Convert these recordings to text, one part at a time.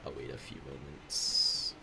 I'll wait a few moments.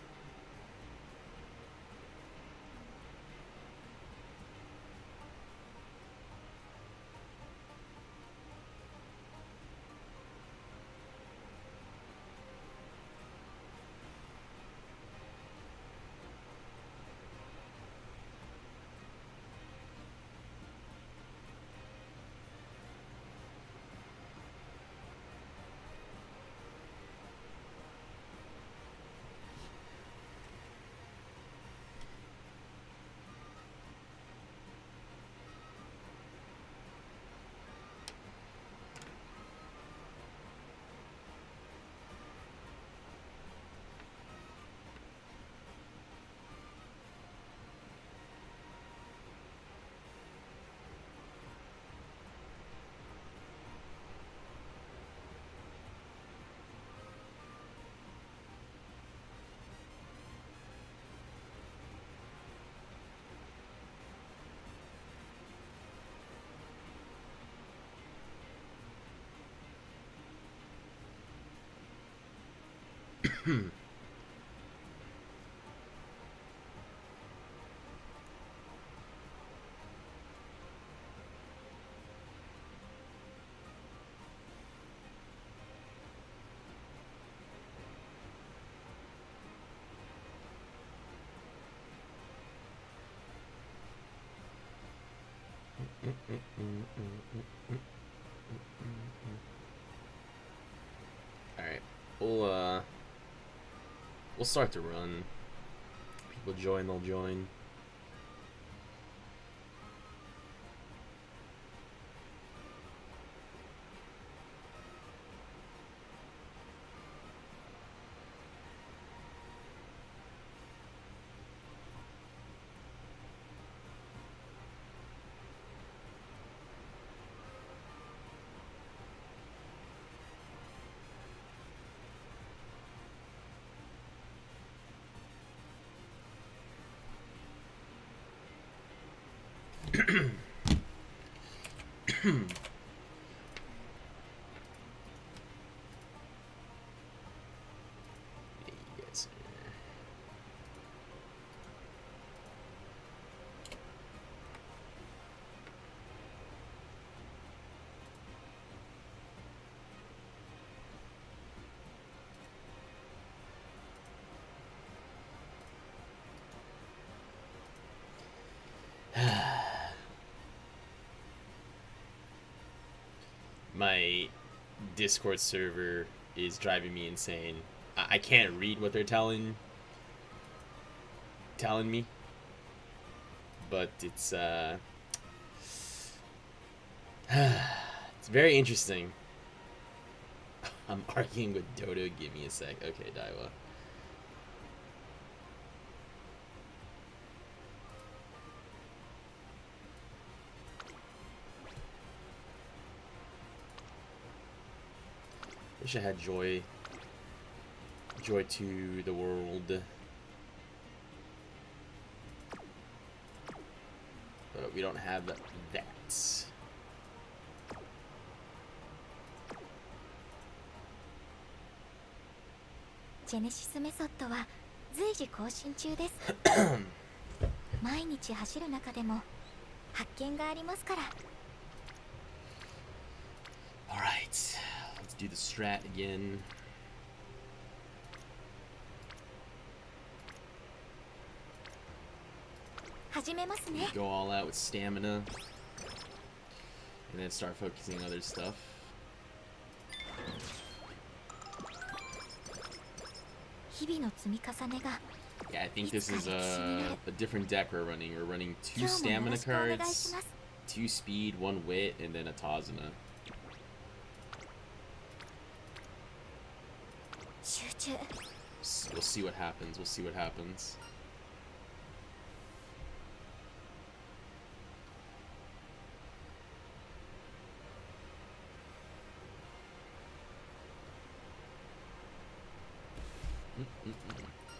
Alright, we'll start to run. People join, they'll join. Yes. My Discord server is driving me insane. I can't read what they're telling me, but it's it's very interesting. I'm arguing with Dodo. Give me a sec. Okay, Daiwa. Wish I had joy to the world, but we don't have that. Genesis メソッドは随時更新中です。毎日走る中でも発見がありますから。Alright, let's do the strat again. Go all out with stamina, and then start focusing on other stuff. Yeah, I think this is a different deck we're running. We're running 2 stamina cards, 2 speed, 1 wit, and then a Tazuna. We'll see what happens. We'll see what happens.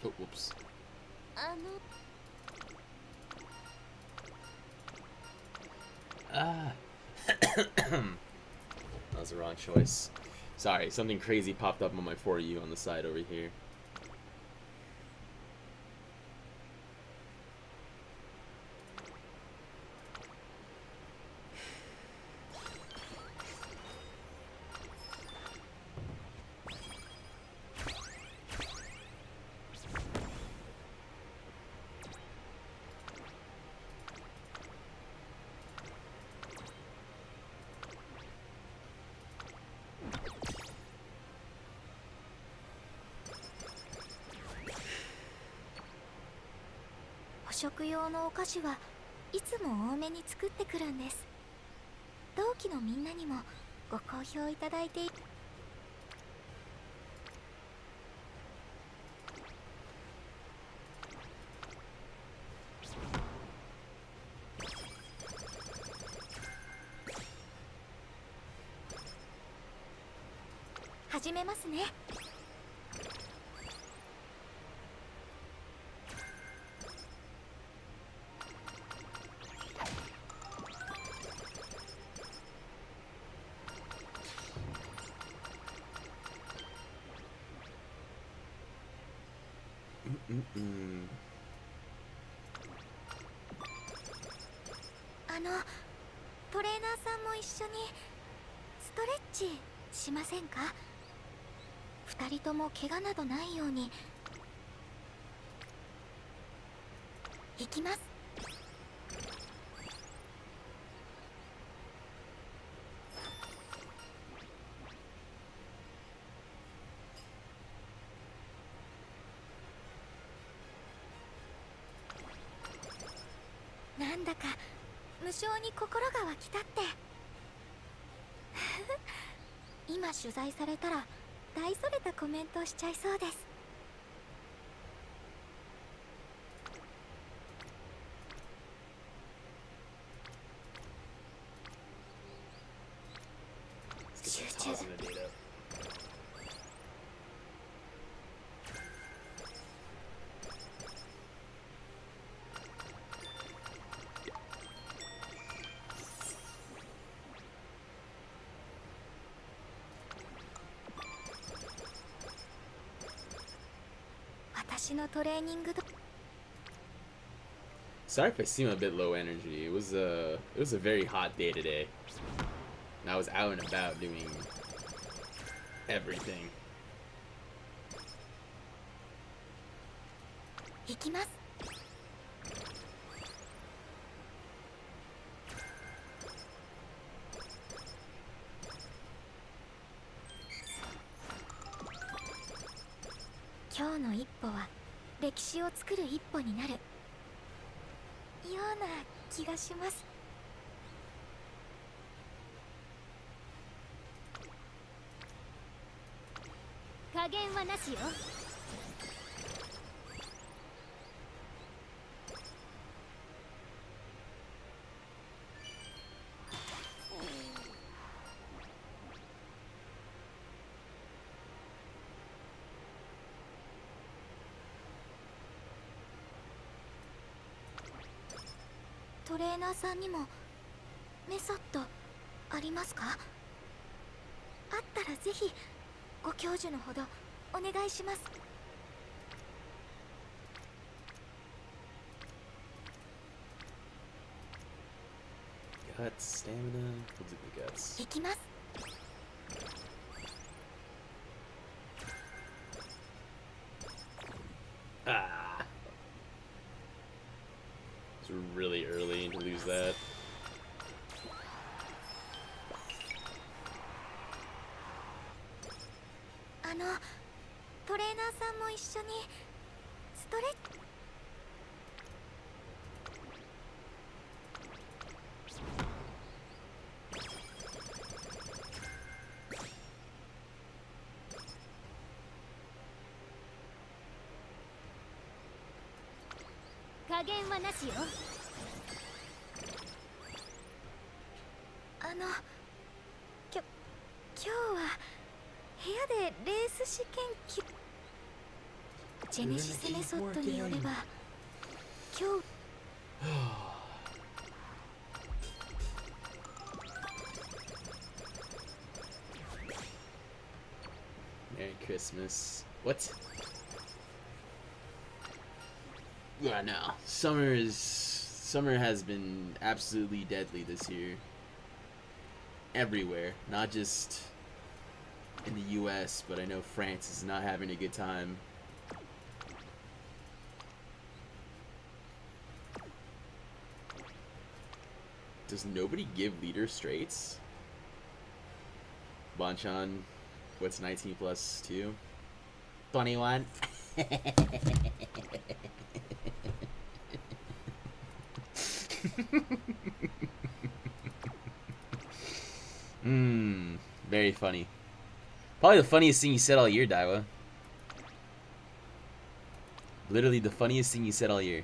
Oh, whoops. was the wrong choice. Sorry, something crazy popped up on my For You on the side over here.捕食用のお菓子はいつも多めに作ってくるんです。同期のみんなにもご好評いただいてい始めますね。トレーナーさんも一緒にストレッチしませんか？2人とも怪我などないように。行きます。なんだか無性に心が湧き立って今取材されたら大それたコメントをしちゃいそうです。集中。私のトレーニング Sorry if I seem a bit low energy. It was a very hot day today. And I was out and about doing everything. 行きます。今日の一歩は歴史を作る一歩になるような気がします。加減はなしよ。トレーナーさんにもメソッドありますか？あったらぜひご教授のほどお願いします。Guts, stamina. We'll do the guts. 行きます。Ah. It's really early to lose that. トレーナーさんも一緒にストレッチ。加減はなしよ。今日は部屋でレース試験ジェネシスメソッドによれば今日 Christmas. What? Yeah, no. Summer has been absolutely deadly this year. Everywhere, not just in the US, but I know France is not having a good time. Does nobody give leader straights? Bonchan, what's 19 plus 2? 21. Very funny. Probably the funniest thing you said all year, Daiwa. Literally the funniest thing you said all year.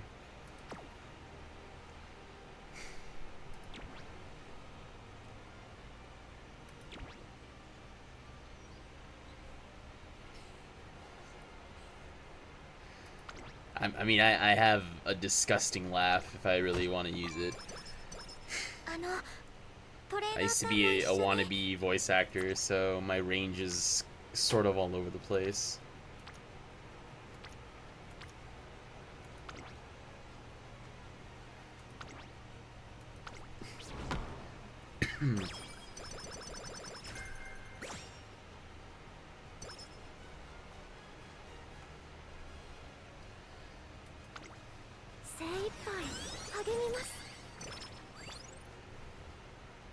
I mean, I have a disgusting laugh if I really want to use it. I used to be a wannabe voice actor, so my range is sort of all over the place.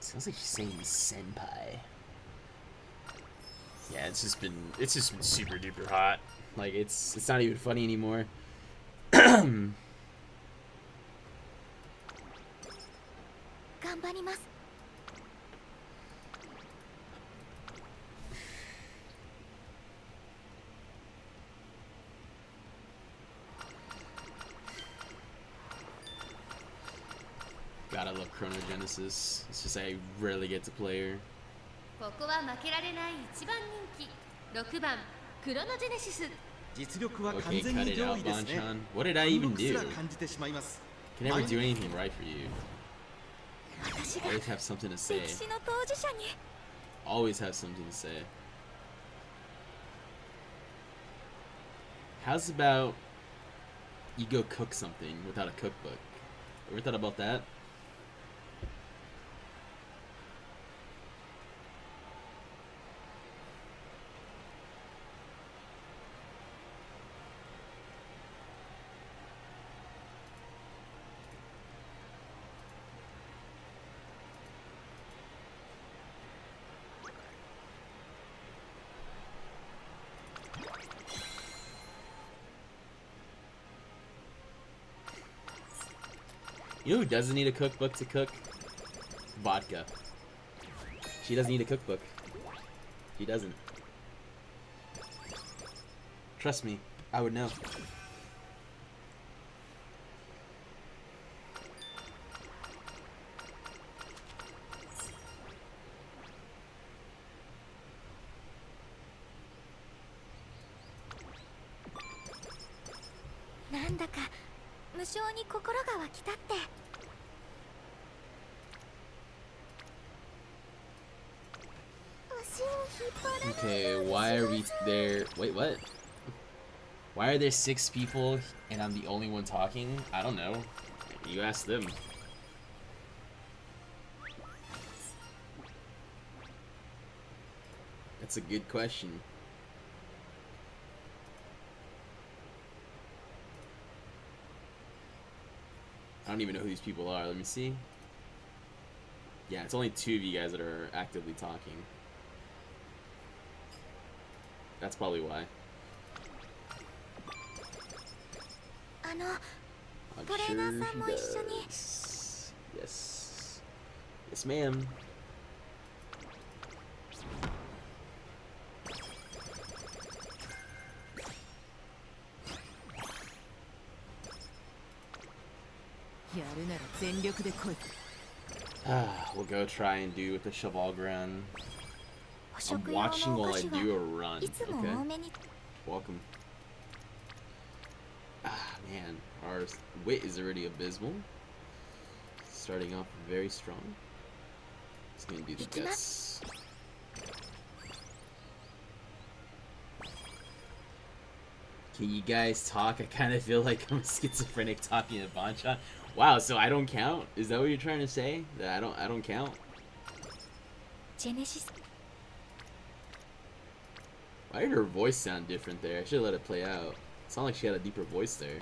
Sounds like she's saying senpai. Yeah, it's just been super duper hot. Like it's not even funny anymore. God, I love Chrono Genesis. It's just I rarely get to play her. Okay, cut it out, Bonchan. What did I even do? Can never do anything right for you. Always have something to say. Always have something to say. How's about you go cook something without a cookbook? Ever thought about that? You know who doesn't need a cookbook to cook? Vodka. She doesn't need a cookbook. She doesn't. Trust me, I would know. Okay, why are we there? Wait, what? Why are there 6 people and I'm the only one talking? I don't know. You ask them. That's a good question. I don't even know who these people are. Let me see. Yeah, it's only 2 of you guys that are actively talking. That's probably why. I'm sure he does. Yes. Yes, ma'am. We'll go try and do with the Chevalgren. I'm watching while I do a run. Okay. Welcome. Man, our wit is already abysmal. Starting off very strong. Just gonna do the guts. Can you guys talk? I kind of feel like I'm schizophrenic talking to Bonchan. Wow, so I don't count? Is that what you're trying to say? That I don't count? Genesis. Why did her voice sound different there? I should let it play out. It sounded like she had a deeper voice there.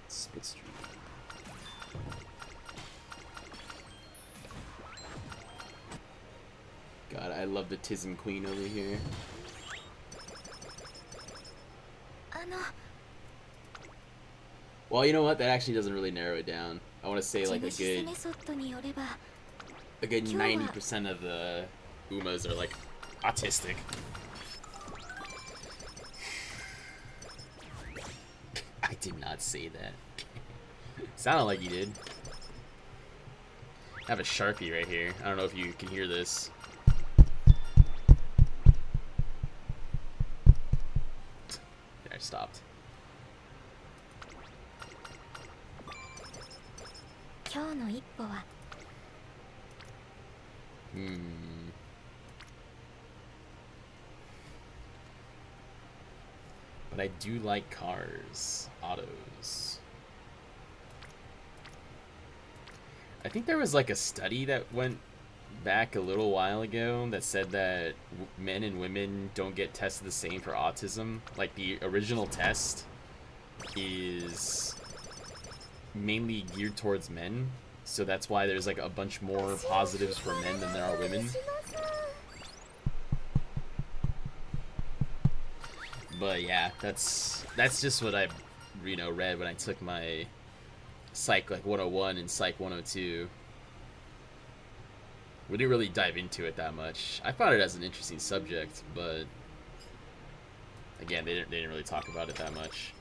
Split Street. God, I love the Tism Queen over here. Well, you know what? That actually doesn't really narrow it down. I want to say like a good 90% of the Umas are like autistic. I did not say that. Sounded like you did. I have a Sharpie right here. I don't know if you can hear this. There, I stopped. But I do like cars, autos. I think there was like a study that went back a little while ago that said that men and women don't get tested the same for autism. Like the original test is mainly geared towards men, so that's why there's like a bunch more positives for men than there are women. But yeah, that's just what I read when I took my Psych like 101 and Psych 102. We didn't really dive into it that much. I found it as an interesting subject, but again, they didn't really talk about it that much.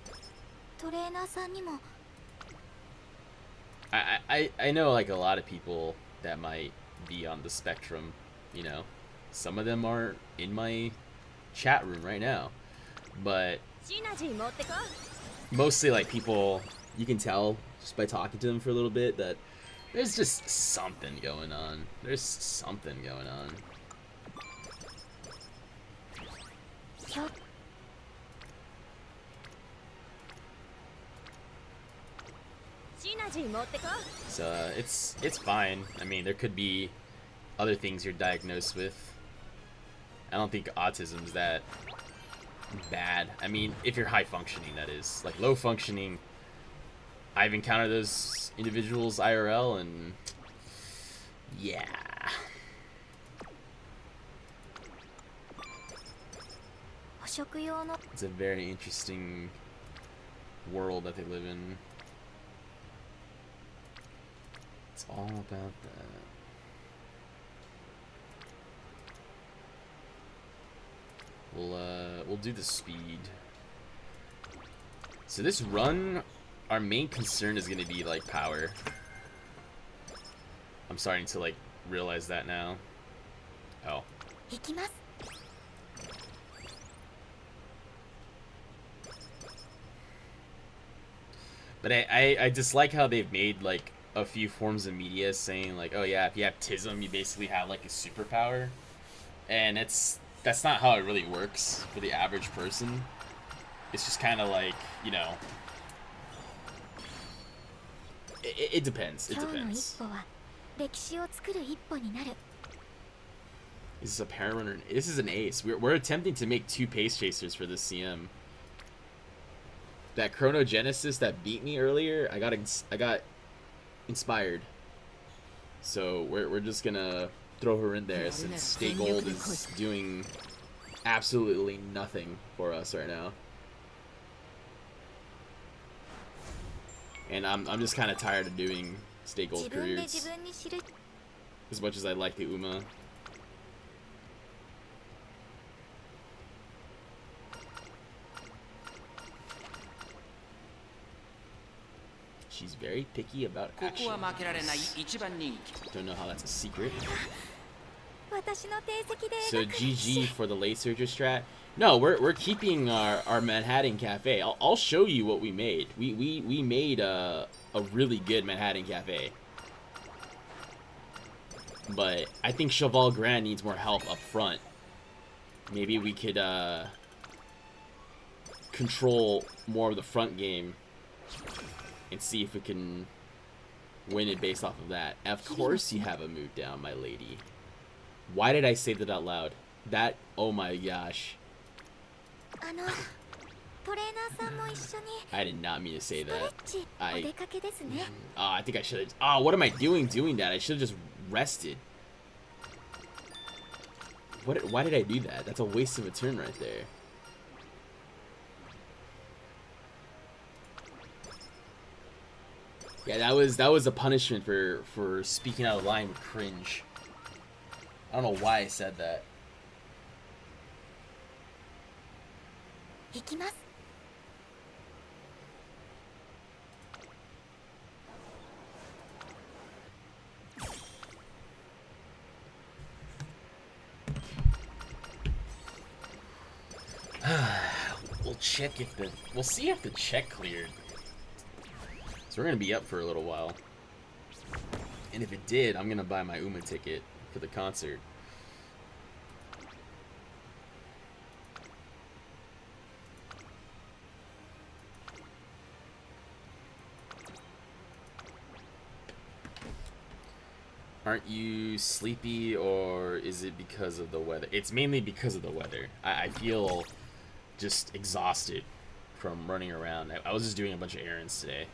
I know like a lot of people that might be on the spectrum, you know. Some of them are in my chat room right now. But mostly like people, you can tell just by talking to them for a little bit that there's just something going on. There's something going on. So it's fine. I mean, there could be other things you're diagnosed with. I don't think autism's that bad. I mean, if you're high functioning, that is. Like low functioning, I've encountered those individuals IRL, and yeah. It's a very interesting world that they live in. It's all about that. We'll do the speed. So this run, our main concern is gonna be like power. I'm starting to like realize that now. Oh. But I dislike how they've made like a few forms of media saying like, oh yeah, if you have Tism, you basically have like a superpower, and that's not how it really works for the average person. It's just kind of like, you know, it depends. It depends. This is a Pararunner. This is an ace. We're attempting to make 2 pace chasers for this CM. That Chronogenesis that beat me earlier, I got inspired. So we're just gonna throw her in there since Stay Gold is doing absolutely nothing for us right now. And I'm just kind of tired of doing Stay Gold careers as much as I like the Uma. She's very picky about action. Don't know how that's a secret. 私の定石で So GG for the late surger strat. No, we're keeping our Manhattan Cafe. I'll show you what we made. We made a really good Manhattan Cafe. But I think Cheval Grand needs more help up front. Maybe we could control more of the front game and see if we can win it based off of that. Of course you have a move down, my lady. Why did I say that out loud? That, oh my gosh. あのトレーナーさんも一緒に I did not mean to say ストレッ that. チお出かけですね I think I should have. Oh, what am I doing that? I should have just rested. Why did I do that? That's a waste of a turn right there. Yeah, that was a punishment for speaking out of line with cringe. I don't know why I said that. 行きます We'll check if we'll see if the check cleared. So we're gonna be up for a little while. And if it did, I'm gonna buy my UMA ticket for the concert. Aren't you sleepy, or is it because of the weather? It's mainly because of the weather. I feel just exhausted from running around. I was just doing a bunch of errands today.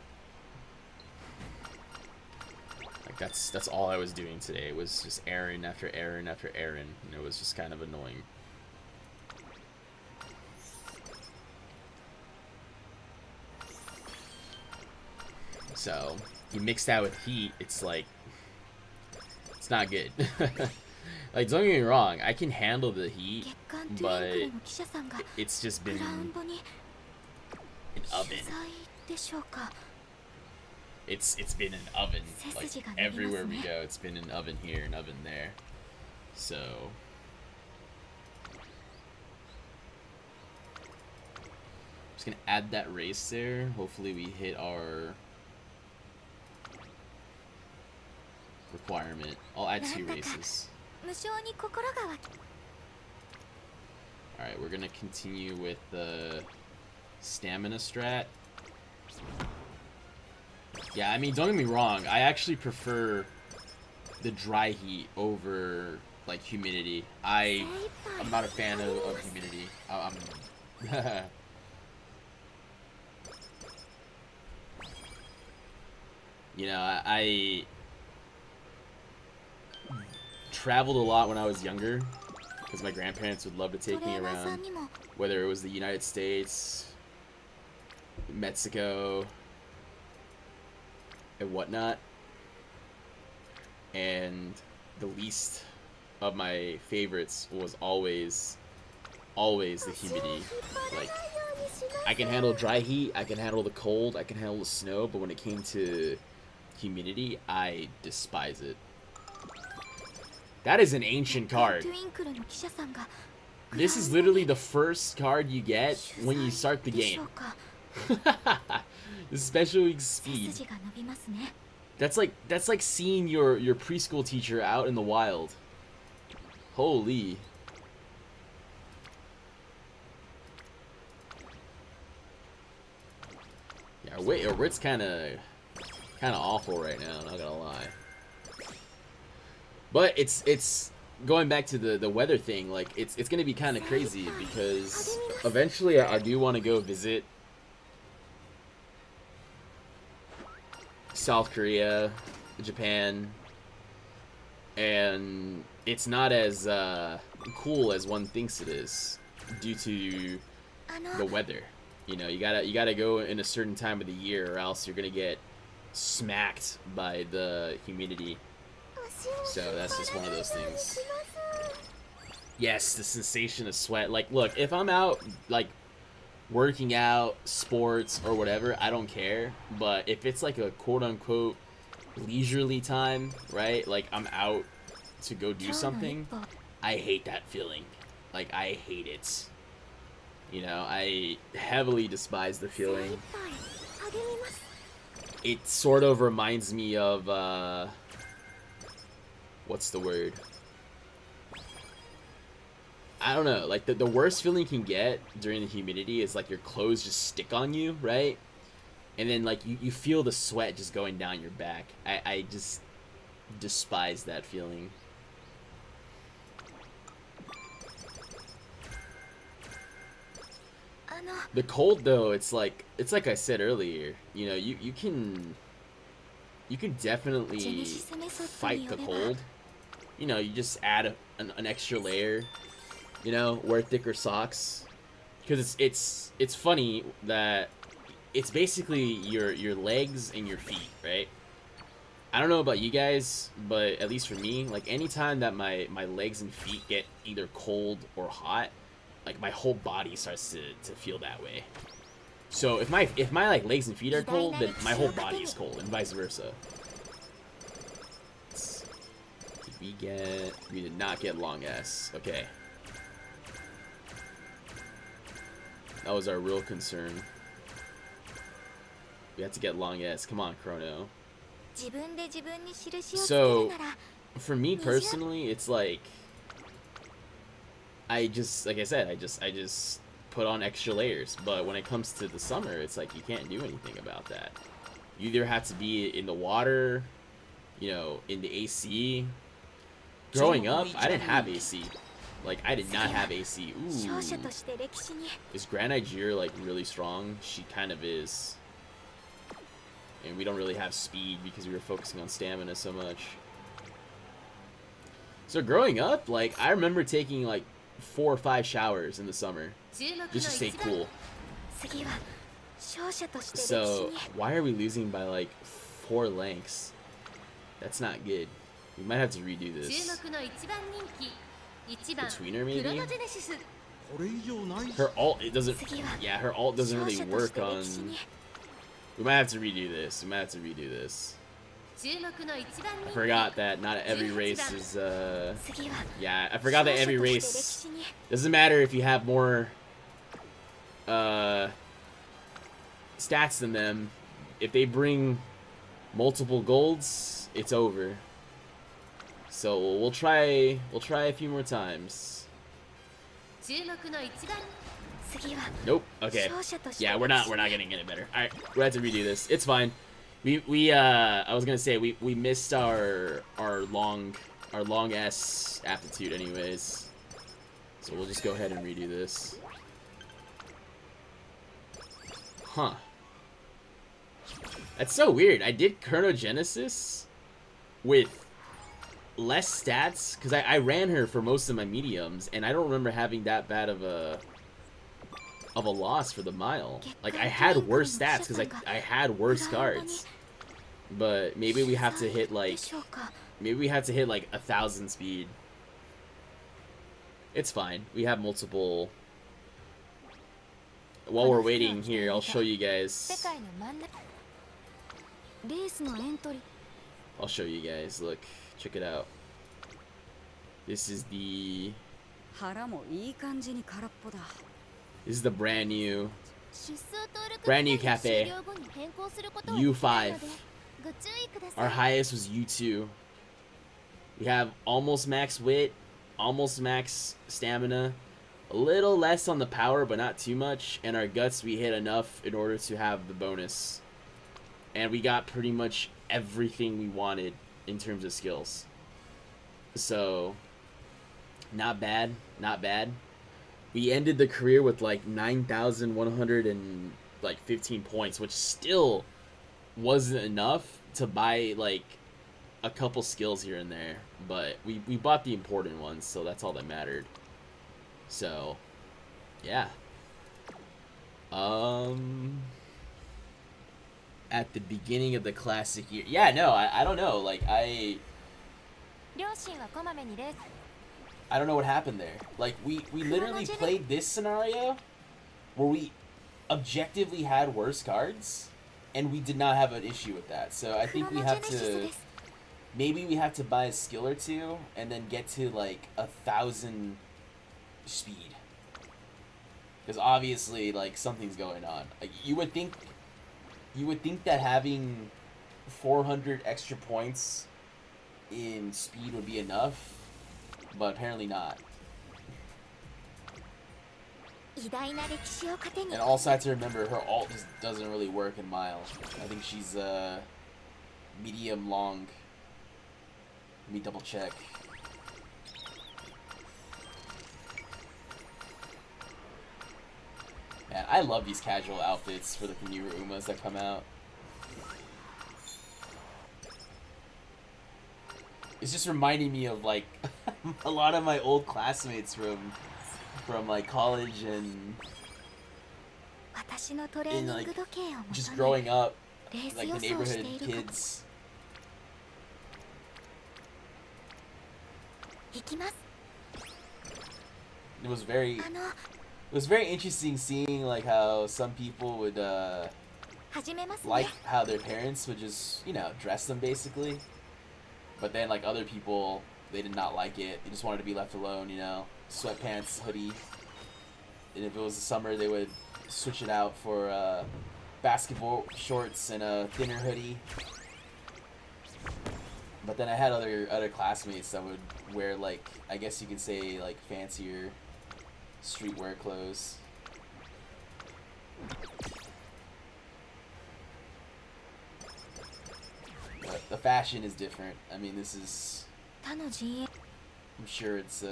Like that's all I was doing today. It was just errand after errand after errand, and it was just kind of annoying. So you mix that with heat, it's like it's not good. Like, don't get me wrong, I can handle the heat, 月刊トゥ but インクルの記者さんが it's just グ been ラウンドに an 取 oven. 材でしょうか It's been an oven. Like 背筋が伸びますね。 everywhere we go, it's been an oven here, an oven there. So just gonna add that race there. Hopefully we hit our requirement. I'll add 2 races. 無性に心が湧き Alright, we're gonna continue with the stamina strat. Yeah, I mean, don't get me wrong, I actually prefer the dry heat over, like, humidity. I'm not a fan of humidity. You know, I traveled a lot when I was younger, because my grandparents would love to ト take レ me ーナーさ around, んにも whether it was the United States, Mexico, and whatnot. And the least of my favorites was always the humidity. Like, I can handle dry heat, I can handle the cold, I can handle the snow, but when it came to humidity, I despise it. That is an ancient 月刊 card. トゥインクルの記者さんが This is literally the first card you get when you start the でし game. ょうか The special week 背 speed. 筋が伸びますね That's like seeing your preschool teacher out in the wild. Holy. Yeah, wait, Rit's kind of awful right now, not gonna lie. But it's going back to the weather thing. Like, it's gonna be kind of crazy because eventually I do want to go visit South Korea, Japan, and it's not as cool as one thinks it is due to あの the weather. You know, you gotta go in a certain time of the year, or else you're gonna get smacked by the humidity. So that's just one of those things. Yes, the sensation of sweat. Like, look, if I'm out, like, working out, sports, or whatever, I don't care. But if it's like a quote-unquote leisurely time, right? Like, I'm out to go do something, I hate that feeling. Like, I hate it. You know, I heavily despise the feeling. It sort of reminds me of, what's the word? I don't know, like, the worst feeling you can get during the humidity is, like, your clothes just stick on you, right? And then, like, you feel the sweat just going down your back. I just despise that feeling. The cold, though, it's like I said earlier, you know, you can definitely fight the cold. You know, you just add an extra layer, you know, wear thicker socks, because it's funny that it's basically your legs and your feet, right? I don't know about you guys, but at least for me, like, anytime that my legs and feet get either cold or hot, like, my whole body starts to feel that way. So if my like legs and feet are cold, then my whole body is cold, and vice versa. We did not get long S. Okay. That was our real concern. We had to get long S. Come on, Chrono. So, for me personally, it's like, like I said, I just put on extra layers. But when it comes to the summer, it's like you can't do anything about that. You either have to be in the water, you know, in the AC. Growing up, I didn't have AC. Like, I did not have AC. Ooh. Is Grand Niger, like, really strong? She kind of is. And we don't really have speed because we were focusing on stamina so much. So growing up, like, I remember taking, like, 4 or 5 showers in the summer just to stay cool. So, why are we losing by, like, 4 lengths? That's not good. We might have to redo this. Between her, maybe? Her ult, it doesn't... Yeah, her ult doesn't really work on... We might have to redo this. I forgot that not every race is, yeah, I forgot that every race... Doesn't matter if you have more, stats than them. If they bring multiple golds, it's over. So we'll try a few more times. Nope. Okay. Yeah, we're not getting any better. All right, we have to redo this. It's fine. I was gonna say we missed our long S aptitude anyways. So we'll just go ahead and redo this. Huh. That's so weird. I did Chronogenesis with less stats because I ran her for most of my mediums, and I don't remember having that bad of a loss for the mile. Like, I had worse stats because I had worse cards. But maybe we have to hit like 1,000 speed. It's fine. We have multiple. While we're waiting here, I'll show you guys. I'll show you guys. Look, check it out. This is the brand new cafe. U5. Our highest was U2. We have almost max wit, almost max stamina, a little less on the power, but not too much. And our guts, we hit enough in order to have the bonus. And we got pretty much everything we wanted in terms of skills. So, not bad, not bad. We ended the career with like 9,115 points, which still wasn't enough to buy like a couple skills here and there, but we bought the important ones, so that's all that mattered. So, yeah. At the beginning of the classic year, yeah, no, I don't know, like I don't know what happened there. Like, we literally played this scenario where we objectively had worse cards, and we did not have an issue with that. So I think we have to maybe we have to buy a skill or two and then get to like 1,000 speed. Because obviously, like, something's going on. Like, you would think that having 400 extra points in speed would be enough, but apparently not. 偉大な歴史を糧に And also I have to remember her ult just doesn't really work in Mile. I think she's medium long. Let me double check. Man, I love these casual outfits for the Kuniru Umas that come out. It's just reminding me of like a lot of my old classmates from like college and 私のトレーニング時計をも just とに growing up, レース like 予 the 想して neighborhood いること kids. いきます It was very あの it was very interesting seeing like how some people would 始めますね like how their parents would just, you know, dress them basically. But then like other people, they did not like it. They just wanted to be left alone, you know. Sweatpants, hoodie. And if it was the summer, they would switch it out for basketball shorts and a thinner hoodie. But then I had other classmates that would wear like, I guess you could say like fancier streetwear clothes. But the fashion is different. I mean, this is, 他の陣営 I'm sure it's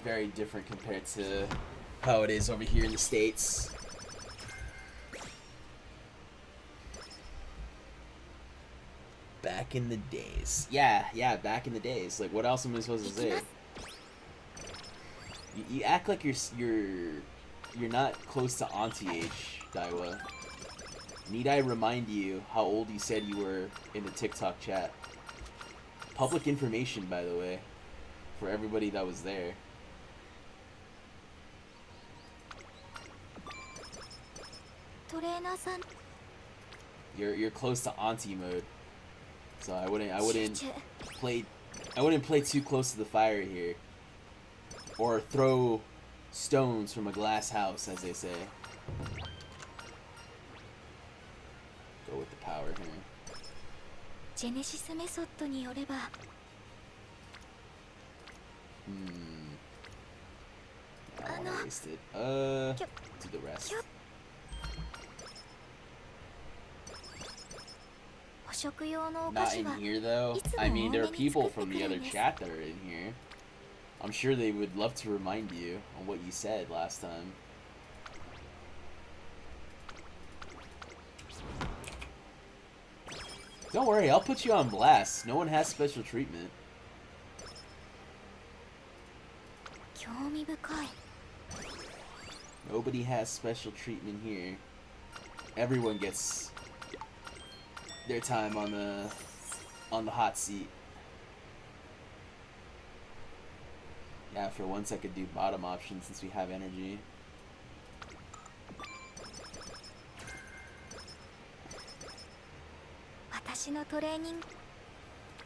very different compared to how it is over here in the States. Back in the days. Yeah, back in the days. Like, what else am I supposed to say? You act like you're not close to auntie age, Daiwa. Need I remind you how old you said you were in the TikTok chat? Public information, by the way, for everybody that was there. You're close to auntie mode, so I wouldn't play too close to the fire here, or throw stones from a glass house, as they say. Go with the power here. ジェネシスメソッドによれば I don't wanna waste it. Do the rest. 捕食用のお菓 Not 子 in は here though. I mean, there are people from the other chat that are in here. I'm sure they would love to remind you on what you said last time. Don't worry, I'll put you on blast. No one has special treatment. 興味深い Nobody has special treatment here. Everyone gets their time on the hot seat. Yeah, for once I could do bottom option since we have energy.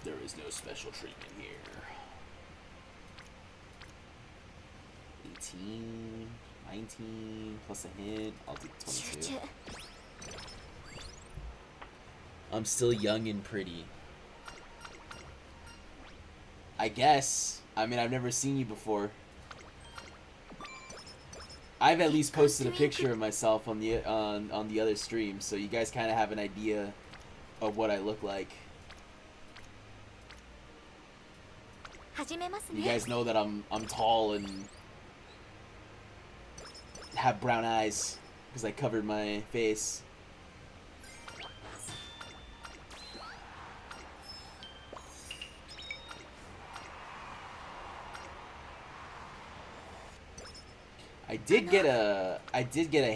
There is no special treatment here. 18, 19, plus a hit. I'll do 22. I'm still young and pretty. I guess. I mean, I've never seen you before. I've at least posted a picture of myself on the other stream, so you guys kind of have an idea of what I look like. You guys know that I'm tall and have brown eyes because I covered my face. I did get a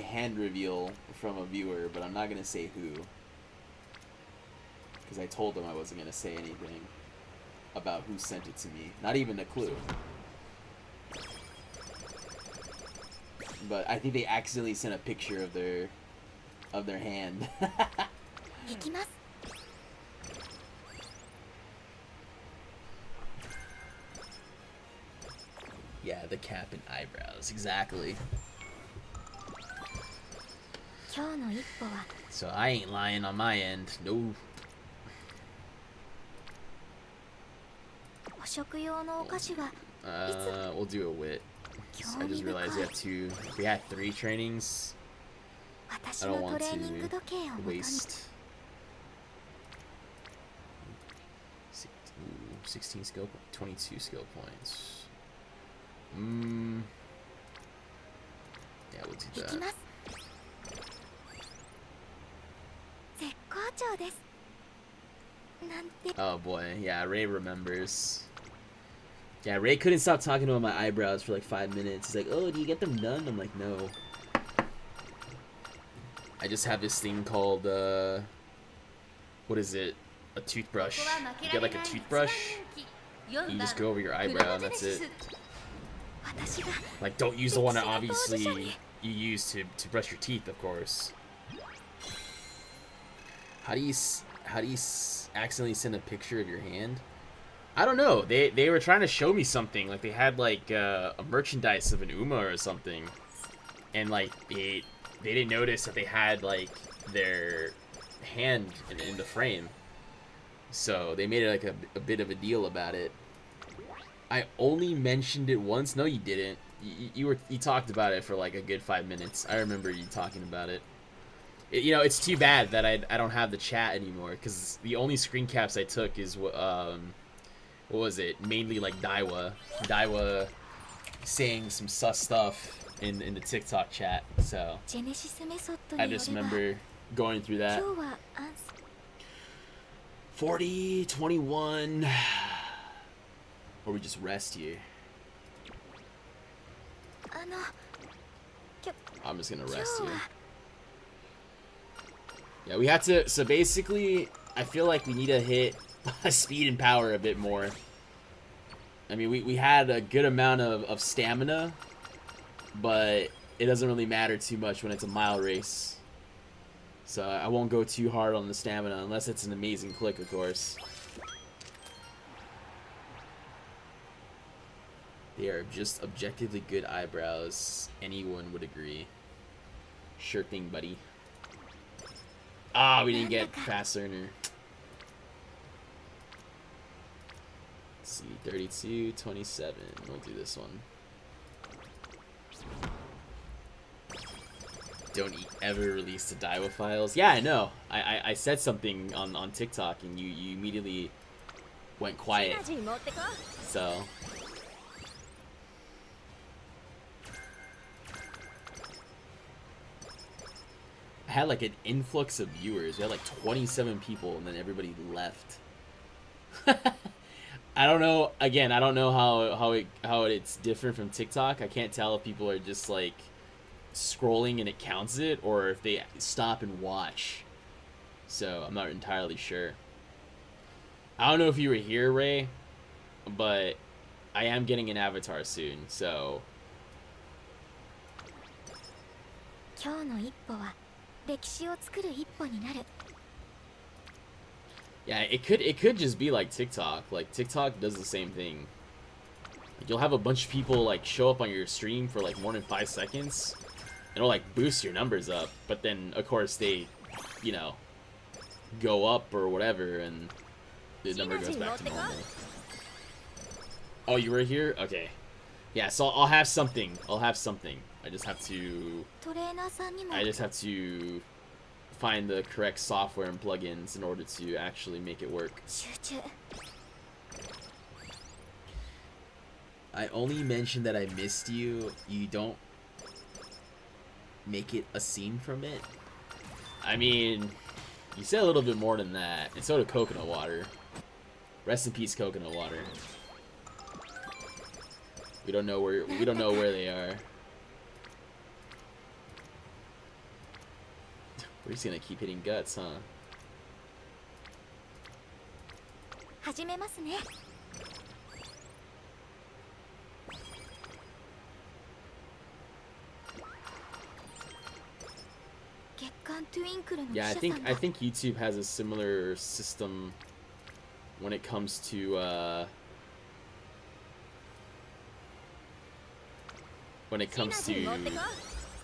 hand reveal from a viewer, but I'm not gonna say who, because I told them I wasn't gonna say anything about who sent it to me. Not even a clue. But I think they accidentally sent a picture of their hand. 行きます。 Yeah, the cap and eyebrows, exactly. 今日の一歩は So I ain't lying on my end. No. お食用のお菓子は We'll do a wit. I just realized we had 3 trainings. 私 I の don't ト want レーニング to 時計をもとに waste. Ooh, 16 skill, 22 skill points. Yeah, we'll do 行き that. ます。絶好調です。なんて Oh boy, yeah, Ray remembers. Yeah, Ray couldn't stop talking about my eyebrows for like 5 minutes. He's like, "Oh, do you get them done?" I'm like, "No." I just have this thing called what is it? A toothbrush. You get like a toothbrush. You just go over your eyebrow and that's it. 私が Like, don't use the one that obviously you use to brush your teeth, of course. How do you accidentally send a picture of your hand? I don't know. They were trying to show me something. Like, they had like a merchandise of an Uma or something, and like they didn't notice that they had like their hand in the frame, so they made it like a bit of a deal about it. I only mentioned it once. No, you didn't. You talked about it for like a good 5 minutes. I remember you talking about it. You know, it's too bad that I don't have the chat anymore, because the only screen caps I took is what was it? Mainly like Daiwa saying some sus stuff in the TikTok chat. So ジェネシスメソッド I によ just れば remember going through 今 that. 日はアンス 40, 21. Or we just rest here. あの I'm just gonna 今日 rest here. は Yeah, we have to. So basically, I feel like we need to hit speed and power a bit more. I mean, we had a good amount of stamina, but it doesn't really matter too much when it's a mile race. So I won't go too hard on the stamina unless it's an amazing click, of course. They are just objectively good eyebrows. Anyone would agree. Sure thing, buddy. Ah, we didn't get fast learner. Let's see, 32, 27. We'll do this one. Don't ever release the Daiwa files. Yeah, I know. I said something on TikTok and you immediately went quiet. So I had like an influx of viewers. We had like 27 people and then everybody left. I don't know. Again, I don't know how it's different from TikTok. I can't tell if people are just like scrolling and it counts it, or if they stop and watch. So I'm not entirely sure. I don't know if you were here, Ray, but I am getting an avatar soon. So 今日の一歩は歴史を作る一歩になる。 yeah, it could just be like TikTok. Like TikTok does the same thing. Like, you'll have a bunch of people like show up on your stream for like more than 5 seconds. It'll like boost your numbers up, but then of course they, you know, go up or whatever, and the number goes back to normal. Oh, you were here? Okay. Yeah, so I'll have something. I just have to トレーナーさんにも I just have to find the correct software and plugins in order to actually make it work. 集中。 I only mentioned that I missed you. You don't make it a scene from it. I mean, you said a little bit more than that. And so did Coconut Water. Rest in peace, Coconut Water. We don't know where they are. We're just gonna keep hitting guts, huh? 始めますね。月間トゥインクルの記 Yeah, 者さんが I think YouTube has a similar system when it comes to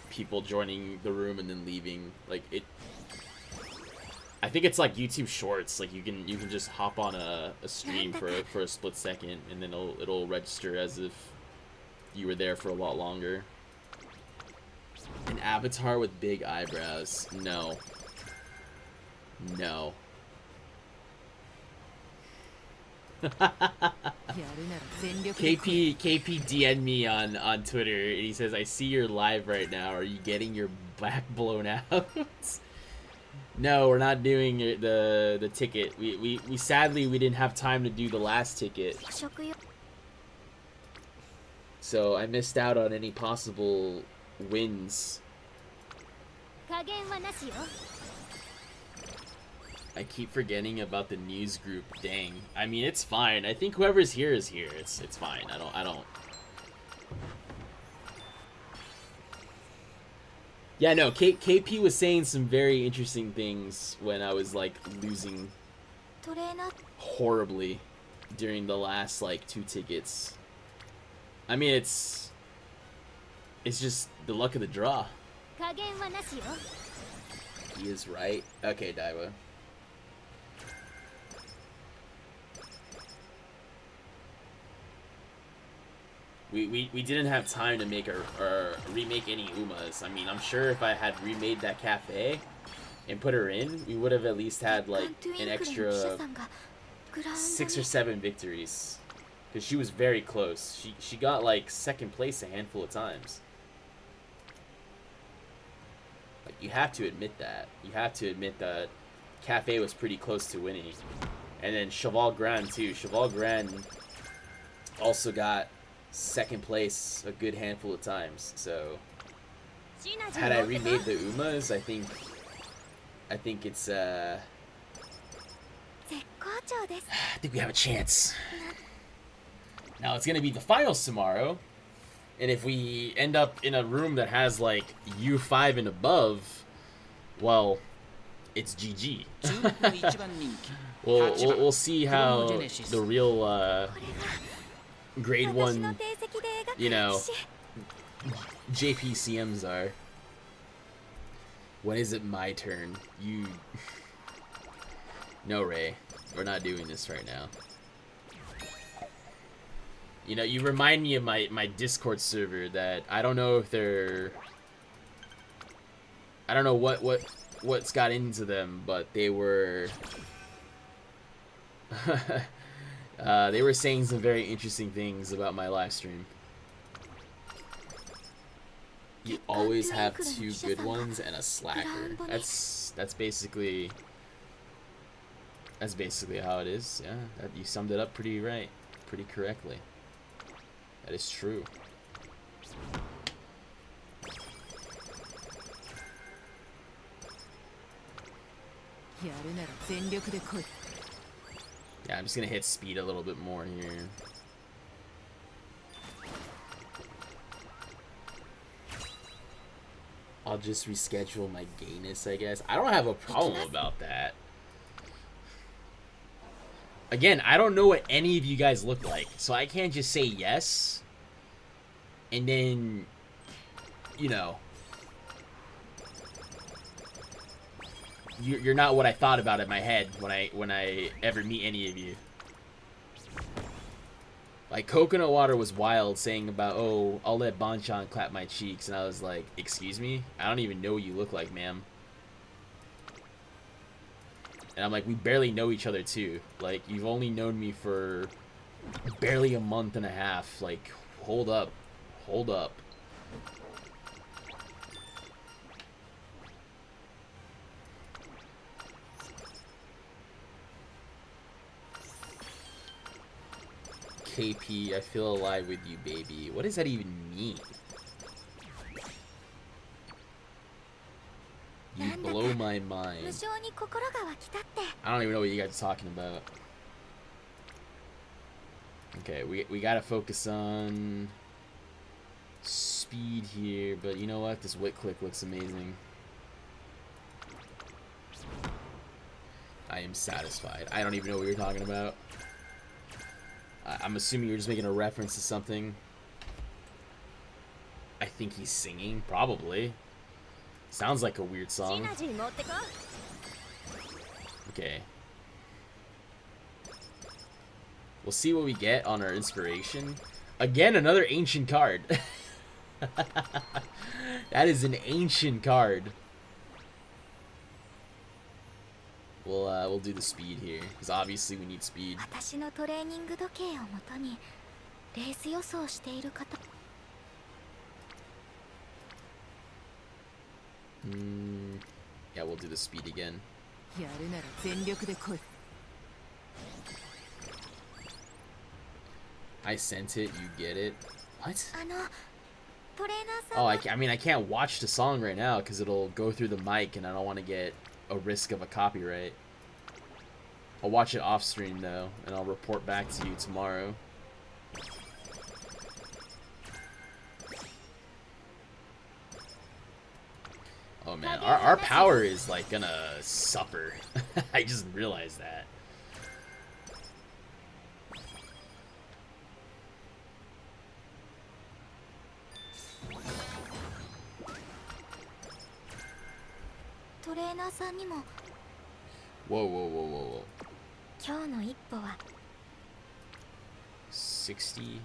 people joining the room and then leaving. Like it, I think it's like YouTube Shorts. Like you can just hop on a stream for a split second, and then it'll register as if you were there for a lot longer. An avatar with big eyebrows? No. No. KP DM'd me on Twitter and he says, I see you're live right now. Are you getting your back blown out? No, we're not doing the ticket. We sadly we didn't have time to do the last ticket. 捕食よ So I missed out on any possible wins. 加減はなしよ I keep forgetting about the news group. Dang. I mean, it's fine. I think whoever's here is here. It's fine. I don't. Yeah, no. KP was saying some very interesting things when I was like losing トレーナー horribly during the last like 2 tickets. I mean, it's just the luck of the draw. 加減はなしよ He is right. Okay, Daiwa. We didn't have time to make or remake any Umas. I mean, I'm sure if I had remade that cafe and put her in, we would have at least had like an extra グラウンド 6 or に 7 victories. Because she was very close. She got like 2nd place a handful of times. Like, you have to admit that. You have to admit that Cafe was pretty close to winning. And then Cheval Grand too. Cheval Grand also got 2nd place a good handful of times. So シナジ had I ーを受けた remade the Umas, I think it's I 絶好調です think we have a chance. Now it's gonna be the finals tomorrow, and if we end up in a room that has like U5 and above, well, it's GG. We'll see how the real これが grade 私の 1 定石で描か you れ know るし JPCMs are. When is it my turn? No, Ray, we're not doing this right now. You know, you remind me of my Discord server that I don't know if they're... I don't know what's got into them, but they were... they were saying some very interesting things about my live stream. You always have 2 good ones and a slacker. That's basically... That's basically how it is, yeah. You summed it up pretty correctly. That is true. Yeah, I'm just gonna hit speed a little bit more here. I'll just reschedule my gayness, I guess. I don't have a problem about that. Again, I don't know what any of you guys look like, so I can't just say yes, and then, you know, you're not what I thought about in my head when I ever meet any of you. Like, Coconut Water was wild, saying about, oh, I'll let Bonchan clap my cheeks, and I was like, excuse me? I don't even know what you look like, ma'am. And I'm like, we barely know each other too. Like, you've only known me for barely a month and a half. Like, hold up. Hold up. KP, I feel alive with you, baby. What does that even mean? You blow my mind. 無性に心が湧き立って I don't even know what you guys are talking about. Okay, we gotta focus on speed here, but you know what? This wit click looks amazing. I am satisfied. I don't even know what you're talking about. I'm assuming you're just making a reference to something. I think he's singing, probably. Sounds like a weird song. Okay. We'll see what we get on our inspiration. Again, another ancient card. That is an ancient card. We'll do the speed here, because obviously we need speed. Yeah, we'll do the speed again. I sent it, you get it. What? Oh, I mean, I can't watch the song right now because it'll go through the mic and I don't want to get a risk of a copyright. I'll watch it off stream though, and I'll report back to you tomorrow. Oh man, our power is like gonna suffer. I just realized that. Whoa, whoa, whoa, whoa, whoa. 60.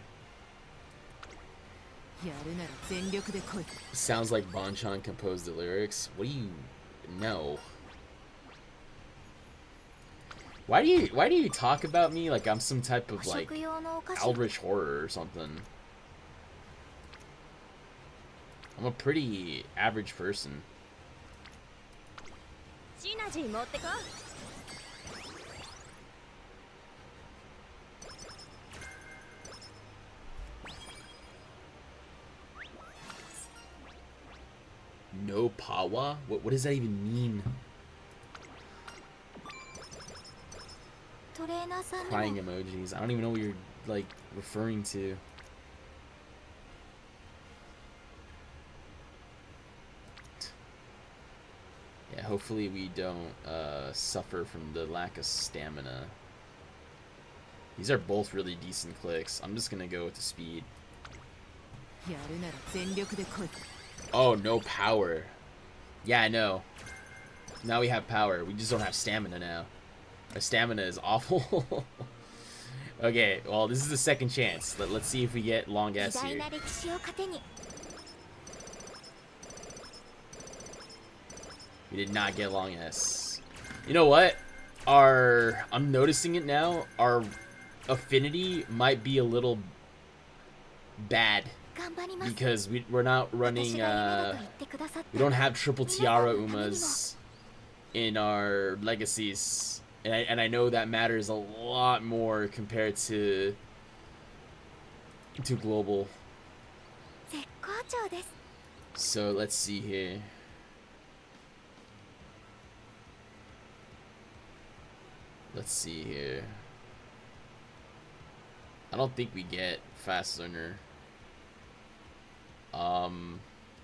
Sounds like Bonchan composed the lyrics. What do you know? Why do you talk about me like I'm some type of like eldritch horror or something? I'm a pretty average person. No power? What does that even mean? Crying emojis. I don't even know what you're like referring to. Yeah, hopefully we don't suffer from the lack of stamina. These are both really decent clicks. I'm just gonna go with the speed. Oh, no power. Yeah, I know. Now we have power. We just don't have stamina now. Our stamina is awful. Okay, well, this is the second chance. Let's see if we get long S here. We did not get long S. You know what? I'm noticing it now. Our affinity might be a little bad. Because we're not running, we don't have triple tiara Umas in our legacies. And I know that matters a lot more compared to global. So let's see here. Let's see here. I don't think we get fast learner.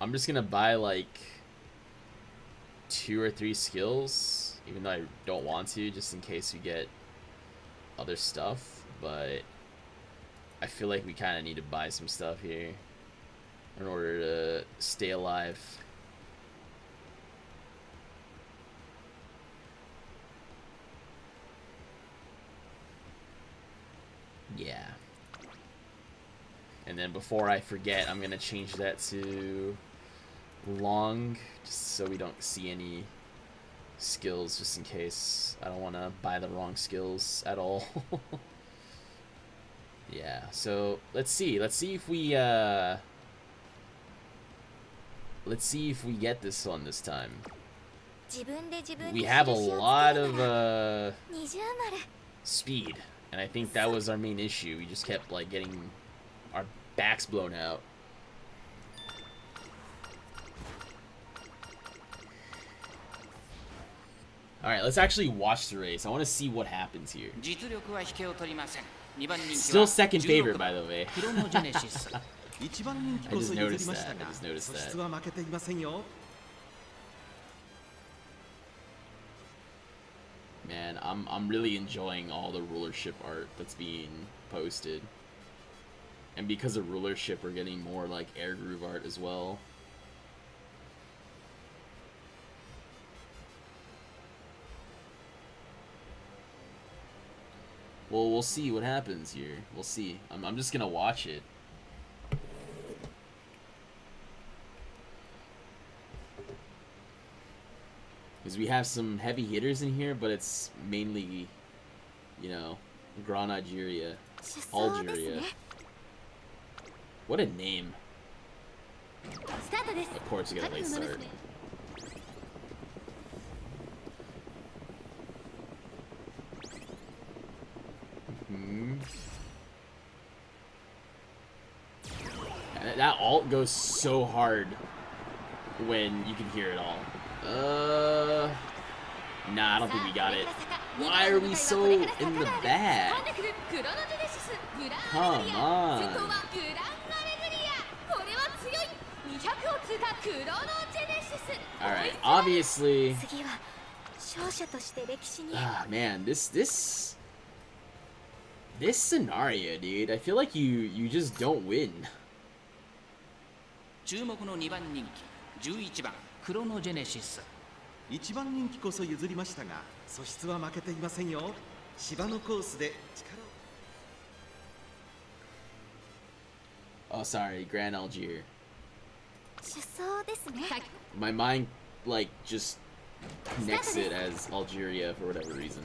I'm just gonna buy like 2 or 3 skills, even though I don't want to, just in case we get other stuff, but I feel like we kind of need to buy some stuff here in order to stay alive. Yeah. And then before I forget, I'm going to change that to long, just so we don't see any skills, just in case. I don't want to buy the wrong skills at all. Yeah, so let's see. Let's see if we get this one this time. We have a lot of speed, and I think that was our main issue. We just kept like getting our backs blown out. Alright, let's actually watch the race. I want to see what happens here. Still second favorite, by the way. I just noticed that. Man, I'm really enjoying all the rulership art that's being posted. And because of rulership, we're getting more like Air Groove art as well. Well, we'll see what happens here. We'll see. I'm just gonna watch it. Because we have some heavy hitters in here, but it's mainly, you know, Gran Algeria. Algeria. What a name. Of course, we got a late start. That alt goes so hard when you can hear it all. Nah, I don't think we got it. Why are we so in the back? Come on. Alright, obviously. Ah, man, this scenario, dude, I feel like you just don't win. 注目の2番人気11番クロノジェネシス1番人気こそ譲りましたが素質は負けていませんよ芝のコースで力を Oh, sorry, Grand Algier. 出走ですね。 My mind, like, just connects it as Algeria for whatever reason.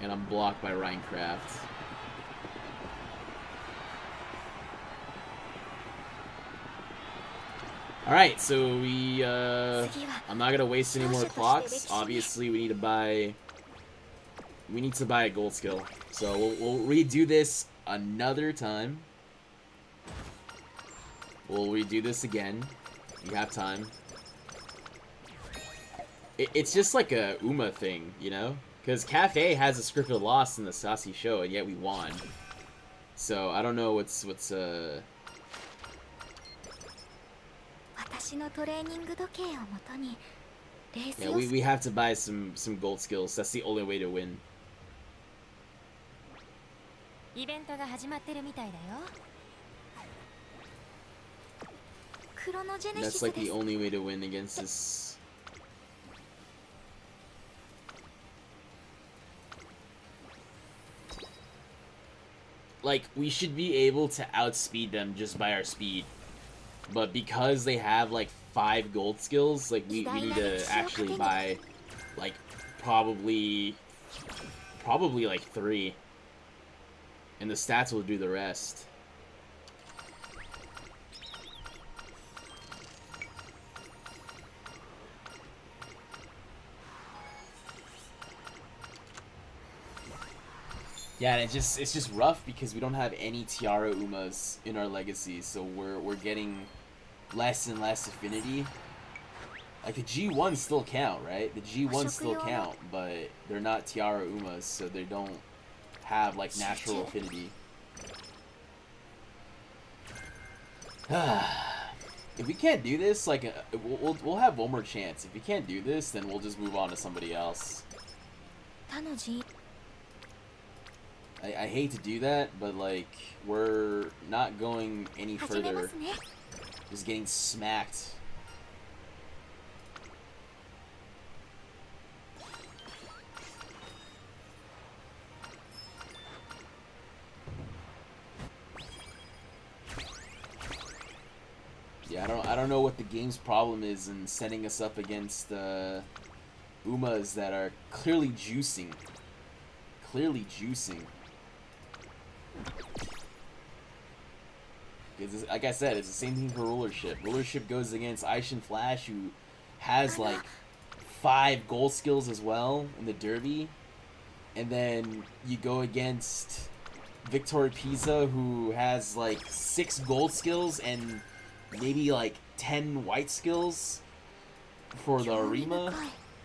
And I'm blocked by Rhinecraft. Alright, so we, I'm not gonna waste any more clocks. Obviously, we need to buy a gold skill. So we'll redo this another time. We'll redo this again. We have time. It's just like a Uma thing, you know? Because Cafe has a scripted loss in the Sassy show, and yet we won. So I don't know what's Yeah, we have to buy some gold skills. That's the only way to win. イベントが始まってるみたいだよ。クロノジェネシ That's ス like で the す。 only way to win against this. Like, we should be able to outspeed them just by our speed. But because they have, like, 5 gold skills, like, we need to actually buy, like, probably, like, 3. And the stats will do the rest. Yeah, and it's just rough because we don't have any Tiara Umas in our legacy, so we're getting less and less affinity. Like, the G1s still count, right? The G1s still count, but they're not Tiara Umas, so they don't have, like, natural affinity. If we can't do this, like, we'll have one more chance. If we can't do this, then we'll just move on to somebody else. I hate to do that, but, like, we're not going any further. Just getting smacked. Yeah, I don't know what the game's problem is in setting us up against Umas that are clearly juicing. Clearly juicing. Because, like I said, it's the same thing for Rulership. Rulership goes against Aishin Flash, who has, like, 5 gold skills as well in the Derby. And then you go against Victor Pisa, who has, like, 6 gold skills and maybe, like, 10 white skills for the Arima.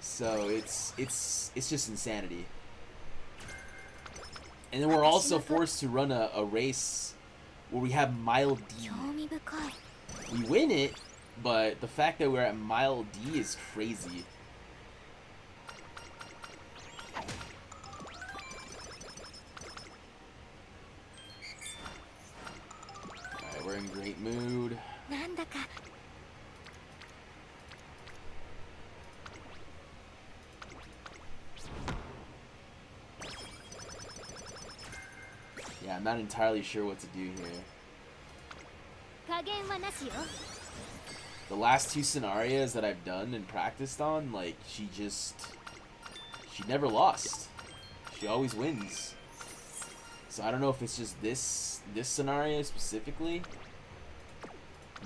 So it's just insanity. And then we're also forced to run a race where we have mile D. 興味深い。 We win it, but the fact that we're at mile D is crazy. Alright, we're in great mood. なんだか Yeah, I'm not entirely sure what to do here. 加減はなしよ。 The last two scenarios that I've done and practiced on, like, she never lost. She always wins. So I don't know if it's just this scenario specifically,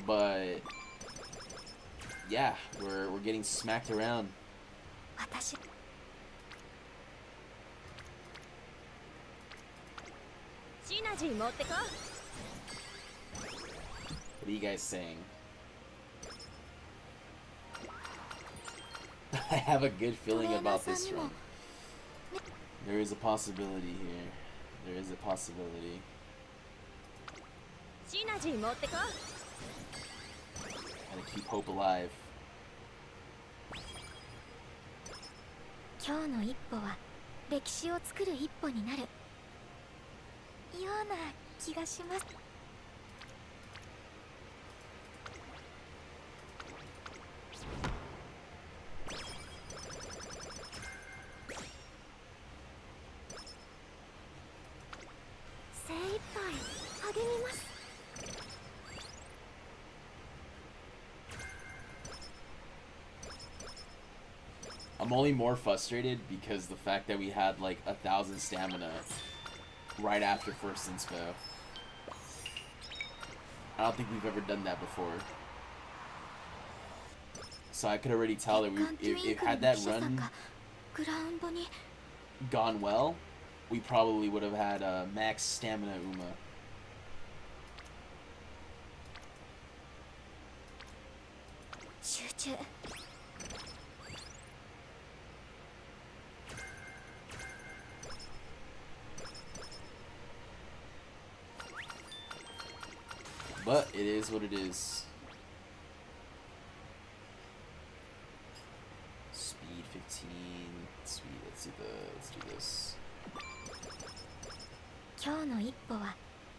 but yeah, we're getting smacked around. 私シナジー持ってこ What are you guys saying? I have a good feeling about this run. There is a possibility here. There is a possibility. シナジー持ってこ Gotta keep hope alive. 今日の一歩は歴史を作る一歩になるような気がします 精一杯励みます I'm only more frustrated because the fact that we had like 1,000 stamina right after first inspo. I don't think we've ever done that before. So I could already tell that if had that run グラウンドに gone well, we probably would have had max stamina Uma. But it is what it is. Speed 15. Speed. Let's do this. 今日の一歩は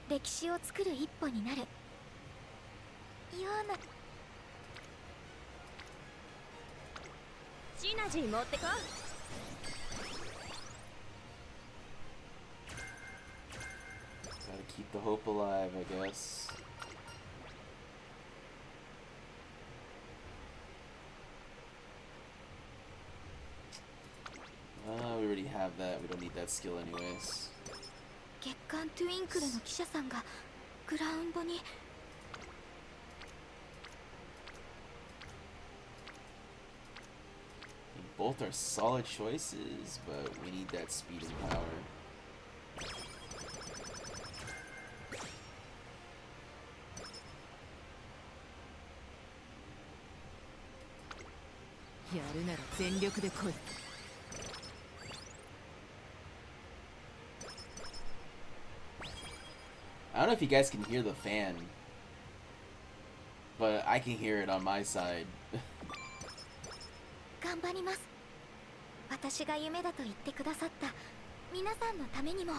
歴史を作る一歩になるようなシナジー持ってこ Gotta keep the hope alive, I guess. We already have that. We don't need that skill anyways. 月刊トゥインクルの記者さんがグラウンドに Both are solid choices, but we need that speed and power. I don't know if you guys can hear the fan, but I can hear it on my side. 頑張ります私が夢だと言ってくださった皆さんのためにも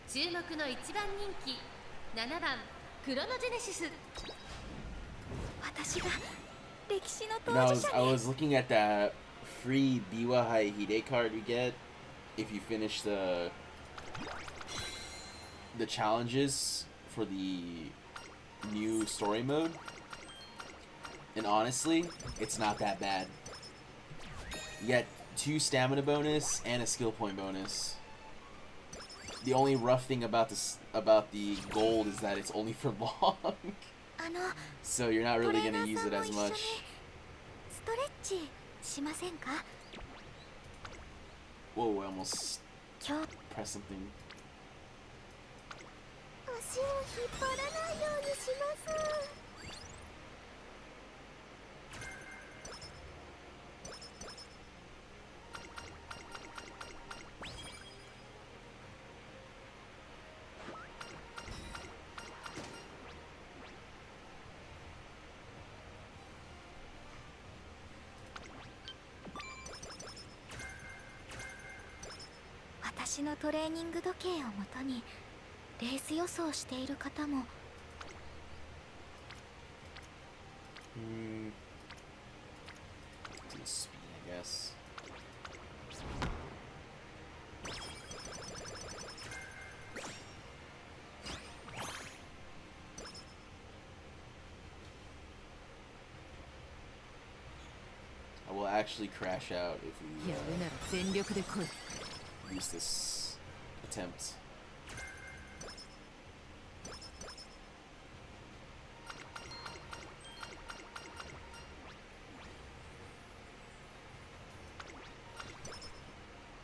注目の一番人気7番クロノジェネシス私が歴史の当 And 事者 I に was looking at that free Biwa Haihide card you get if you finish the challenges for the new story mode. And honestly, it's not that bad. You get 2 stamina bonus and a skill point bonus. The only rough thing about the gold is that it's only for long. あの So you're not トレ really ーナ gonna ー use さん it も as 一緒に much. ストレッチしませんか Whoa, I almost 今日 pressed something. 足を引っ張らないようにします。私のトレーニング時計をもとにレース予想している方も To the speed, I guess. I will actually crash out if we やるなら全力で来い。 use this attempt.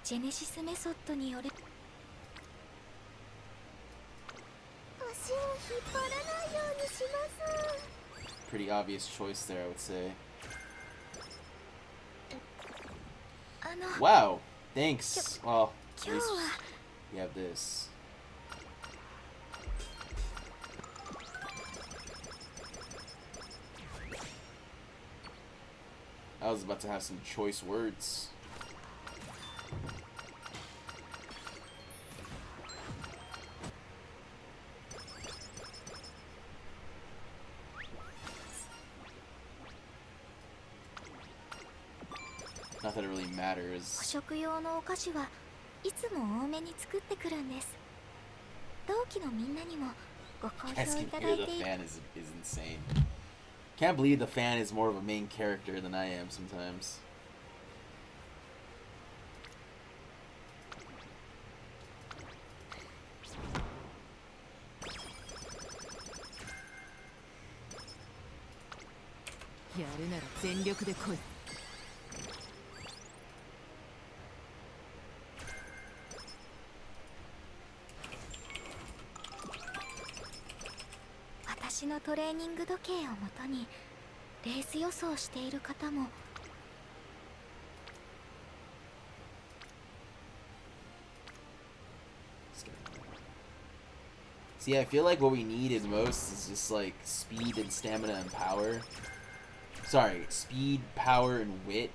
ジェネシスメソッドによれ足を引っ張らないようにします。 Pretty obvious choice there, I would say. あの Wow, thanks. Well, at 今日 least は we have this. I was about to have some choice words. Not that it really 捕 matters. 食用のお菓子はいつも多めに作ってくるんです。同期のみんなにもご好評 Asking いた here だい the ている。 fan is insane. Can't believe the fan is more of a main character than I am sometimes. .やるなら全力で来い。私のトレーニング時計をもとにレース予想している方も See, I feel like what we need is most is just like speed and stamina and power. Sorry, speed, power, and wit.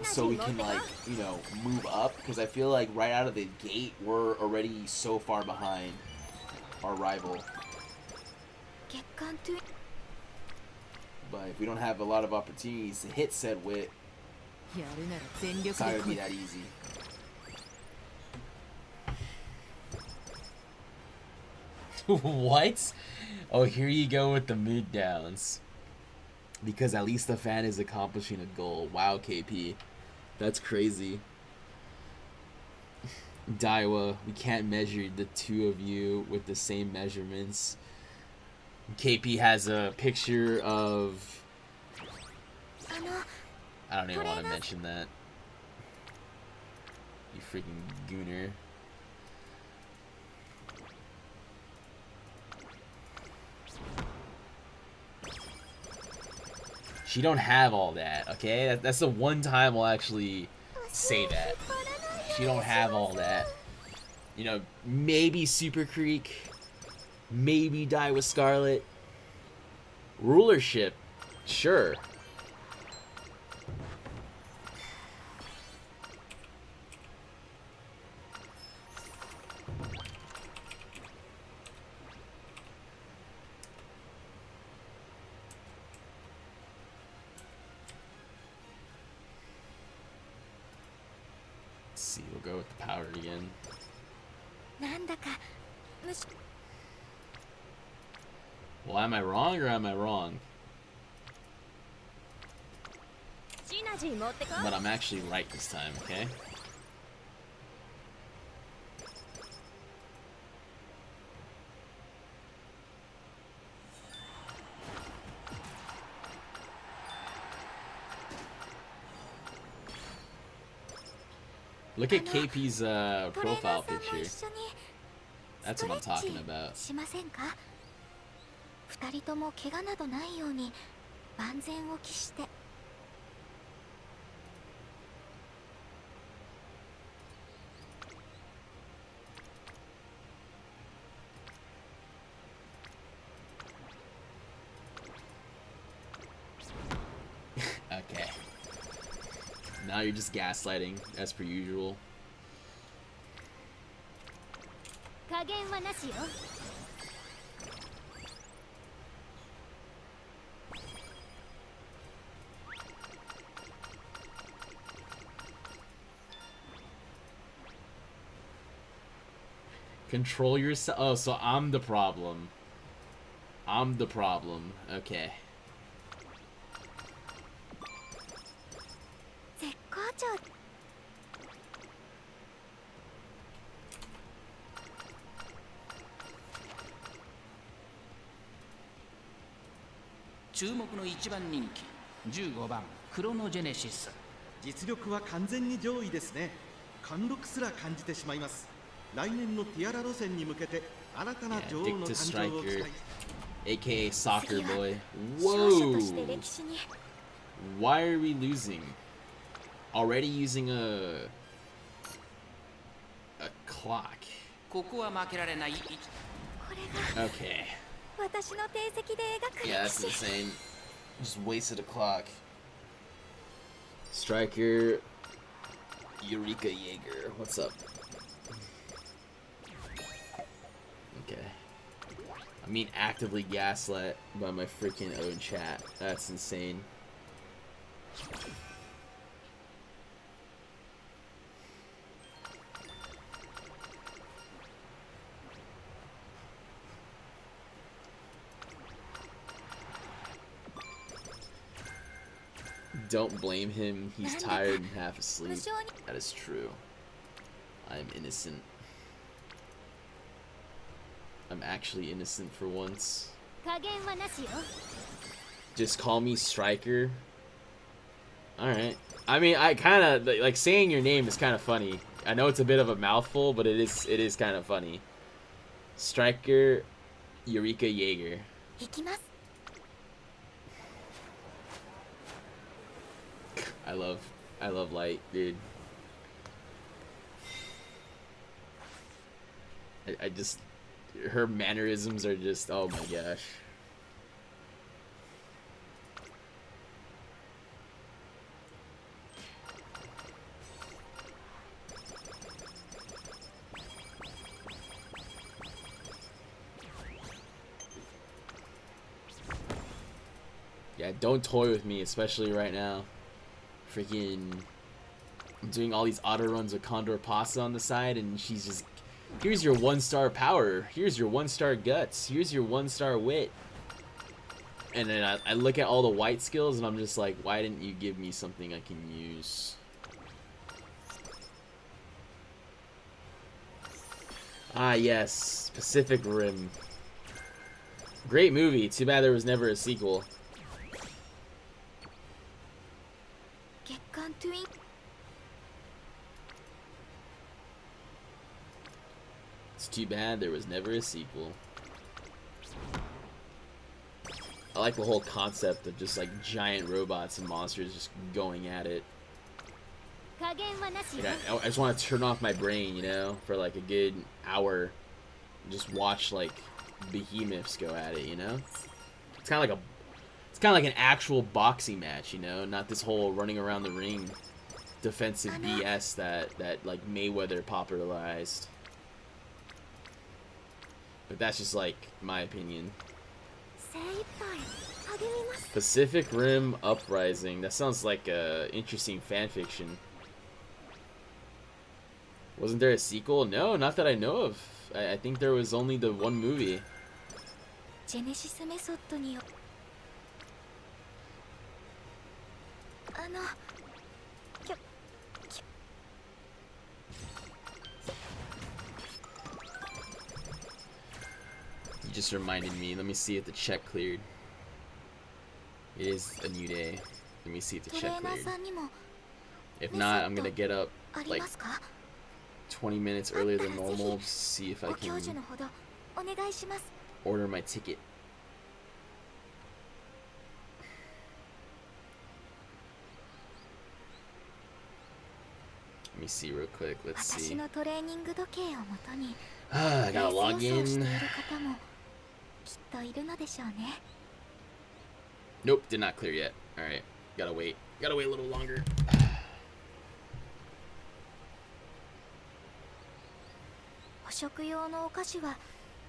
So we can like, you know, move up. Because I feel like right out of the gate, we're already so far behind our rival. 月間トゥ But if we don't have a lot of opportunities to hit said wit, やるなら全 it's 力 not で gonna 来 be い。 that easy. What? Oh, here you go with the mood downs. Because at least the fan is accomplishing a goal. Wow, KP. That's crazy. Daiwa, we can't measure the two of you with the same measurements. KP has a picture of... あの I don't even want to mention that. You freaking gooner. She don't have all that, okay? That's the one time I'll actually say that. She don't have all that. You know, maybe Super Creek, maybe Die with Scarlet. Rulership, sure. Let's see, we'll go with the power again. なんだかむし Well, am I wrong or am I wrong? シナジー持ってこ But I'm actually right this time, okay? Look at KP's トレーナ profile ーさんも picture. 一緒に That's スト what レ I'm talking ッ about. チしませんか？二人とも怪我などないように万全を期して。Okay. Now you're just gaslighting, as per usual. 加減はなしよ。Control yourself. Oh, so I'm the problem. I'm the problem. Okay. 絶好調。注目の一番人気15番クロノジェネシス。実力は完全に上位ですね。貫禄すら感じてしまいます。来年のティアラ路線に向けて新たな Yeah, 女王の Victor 誕生を期 Striker, 待。 aka Soccer Boy. 勝者として Whoa! 歴史に。 Why are we losing? Already using a clock. ここは負けられない。これが Okay. 私の定石で描く Yeah, 歴 that's 史。 insane. Just wasted a clock. Striker, Eureka Jaeger. What's up? Okay. I'm being actively gaslit by my freaking own chat. That's insane. Don't blame him. He's tired and half 無 asleep. 性に That is true. I am innocent. I'm actually innocent for once. 加減はなしよ。 Just call me Striker. Alright. I mean, I kind of, like, saying your name is kind of funny. I know it's a bit of a mouthful, but it is kind of funny. Striker Eureka Jaeger. 行きます。 I love Light, dude. I just, her mannerisms are just, oh my gosh. Yeah, don't toy with me, especially right now. Freaking, I'm doing all these auto runs with Condor Pasta on the side, and she's just, here's your 1-star power, here's your 1-star guts, here's your 1-star wit. And then I look at all the white skills, and I'm just like, why didn't you give me something I can use? Ah, yes, Pacific Rim. Great movie, too bad there was never a sequel. 月刊トゥイン。 It's too bad there was never a sequel. I like the whole concept of just like giant robots and monsters just going at it. 加減はなしよ。 Like, I just want to turn off my brain, you know, for like a good hour. Just watch like behemoths go at it, you know? It's kind of like an actual boxing match, you know, not this whole running around the ring defensive BS that like Mayweather popularized. But that's just like my opinion. 精一杯励みます。 Pacific Rim Uprising. That sounds like a interesting fan fiction. Wasn't there a sequel? No, not that I know of. I think there was only the one movie. ジェネシスメソッドによ。You just reminded me. Let me see if the check cleared. It is a new day. Let me see if the トレ check ーナー cleared. さんにも If not, I'm gonna get up あり like ますか？ 20 minutes earlier than normal to see if I ご教 can 授のほどお願いします。 order my ticket. Let me see real quick. Let's 私 see. のトレーニング時計をもとに I レ gotta ース log 予想してい in. る方もきっといるのでしょうね。 Nope, did not clear yet. Alright, gotta wait. Gotta wait a little longer. 捕食用のお菓子は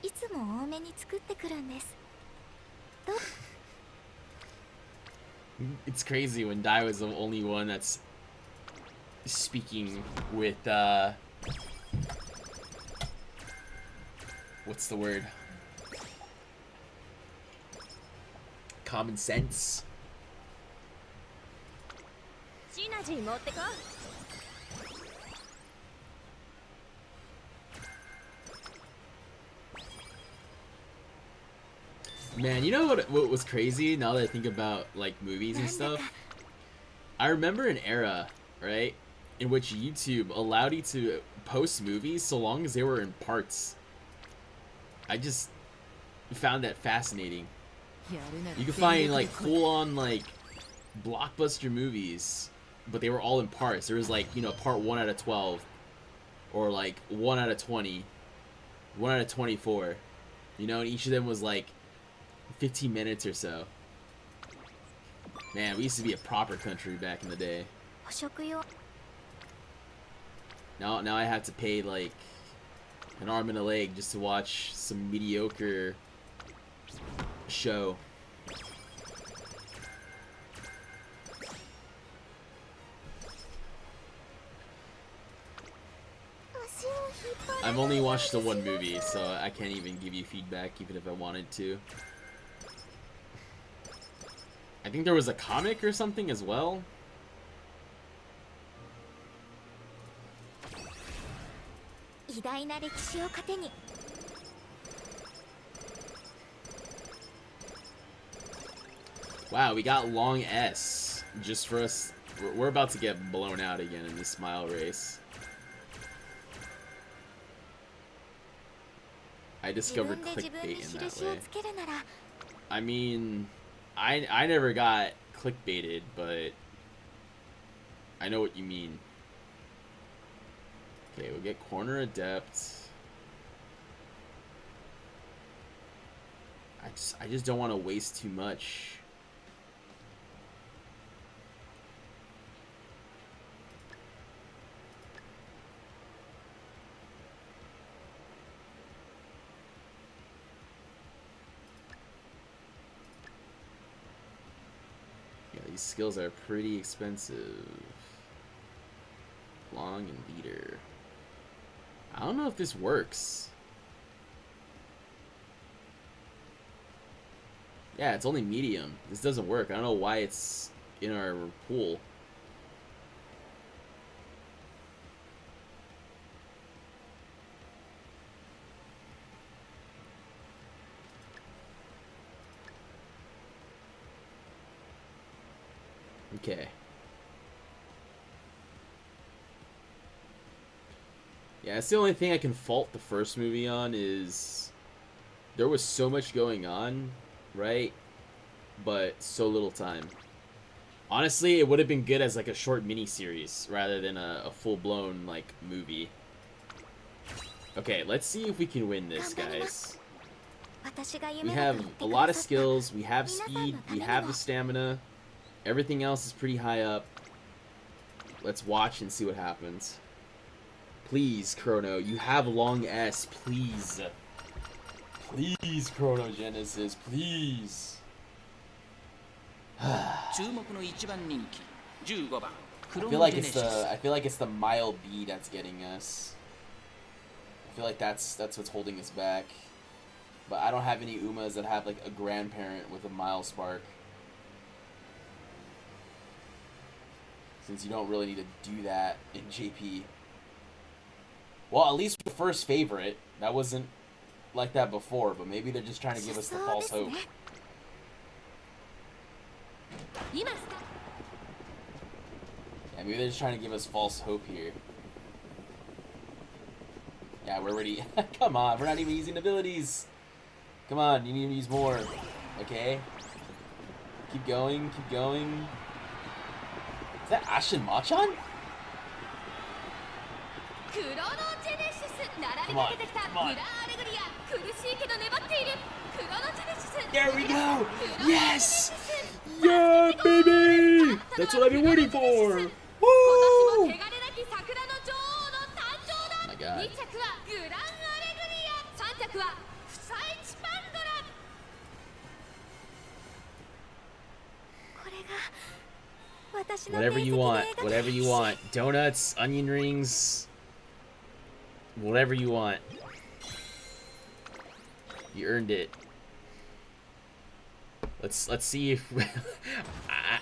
いつも多めに作ってくるんです。 It's crazy when Dai was the only one that's speaking with, what's the word? Common sense. シナジー持ってこ。 Man, you know what was crazy now that I think about like movies and stuff? I remember an era, right, in which YouTube allowed you to post movies so long as they were in parts. I just found that fascinating. You could find like full-on like blockbuster movies, but they were all in parts. There was like, you know, part 1 out of 12, or like 1 out of 20, 1 out of 24. You know, and each of them was like 15 minutes or so. Man, we used to be a proper country back in the day. 捕食用 Now I have to pay like an arm and a leg just to watch some mediocre show. I've only watched the one movie, so I can't even give you feedback even if I wanted to. I think there was a comic or something as well. 偉大な歴史を糧に Wow, we got long S just for us. We're about to get blown out again in this smile race. I 自 discovered 分で自分に clickbait in that 印を way. つけるなら I mean, I never got clickbaited, but I know what you mean. Okay, we'll get corner adept. I just don't want to waste too much. Yeah, these skills are pretty expensive. Long and leader. I don't know if this works. Yeah, it's only medium. This doesn't work. I don't know why it's in our pool. Okay. Yeah, that's the only thing I can fault the first movie on is there was so much going on, right? But so little time. Honestly, it would have been good as like a short mini-series rather than a full-blown like movie. Okay, let's see if we can win this, guys. 私が We 夢だ have と言って a く lot だ of さった skills, we have speed, we have the stamina. Everything else is pretty high up. Let's watch and see what happens. Please, Chrono, you have long S, please. Please, Chrono Genesis, please. 注目の1番人気15番ク I ロ feel ノ like ジェネ it's シス the I feel like it's the mile B that's getting us. I feel like that's what's holding us back. But I don't have any Umas that have like a grandparent with a mile spark. Since you don't really need to do that in JP. Well, at least the first favorite. That wasn't like that before, but maybe they're just trying to give us the そう false です hope. ね 今スタート Yeah, maybe they're just trying to give us false hope here. Yeah, we're already... Come on, we're not even using abilities. Come on, you need to use more. Okay. Keep going, keep going. Is that Ashen Machan? クロノジェネシス並び Come on, かけてきた come グ on. ラーアレグリア苦しいけど粘っているクロノジェネシス There we go! Yes! Yeah, baby! That's what I've been waiting for! 今年も Woo! 汚れなき桜の女王の誕生 Oh だ my god. 2着はグランアレグリア3着はフサイチパンドラこれが私の Whatever 面積 you で want, 描く whatever you 歴史 want. Donuts, onion rings, whatever you want. You earned it. Let's see if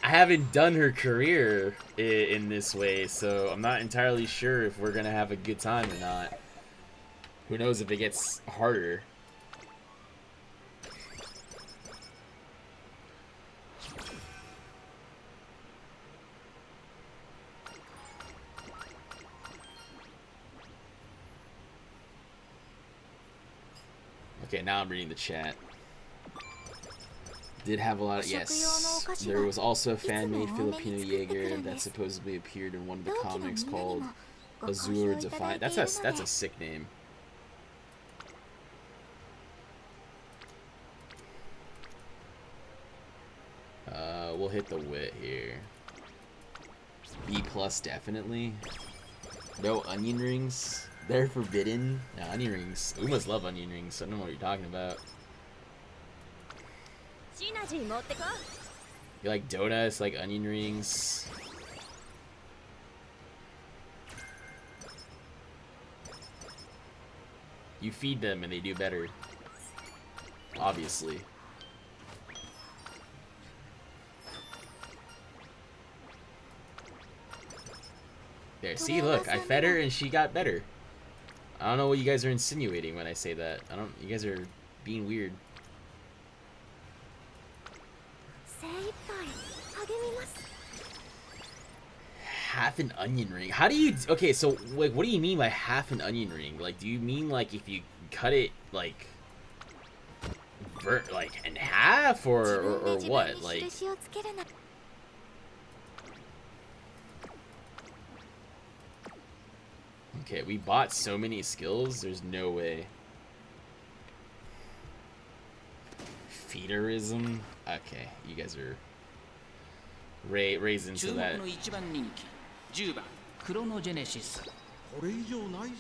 I haven't done her career in this way, so I'm not entirely sure if we're gonna have a good time or not. Who knows if it gets harder. Okay, now I'm reading the chat. Did have a lot of... Yes, there was also a fan-made Filipino Jaeger that supposedly appeared in one of the 同期のみん comics なに called もご好評 Azure いただい Defiant. てい That's る a ので sick name. We'll hit the wit here. B plus definitely. No onion rings. They're forbidden. No, onion rings. Umas love onion rings, so I don't know what you're talking about. シナジー持ってこ You like donuts, like onion rings. You feed them and they do better. Obviously. There, see, look, I fed her and she got better. I don't know what you guys are insinuating when I say that. You guys are being weird. 精一杯励みます Half an onion ring. How do you... Okay, so, like, what do you mean by half an onion ring? Like, do you mean, like, if you cut it, like... like, in half, 自 or 分で自分 what? に Like... 印をつけるな Okay, we bought so many skills, there's no way. Feederism? Okay, you guys are... raised into 注目 that. の1番人気10番クロノジェネシスこれ以上ないし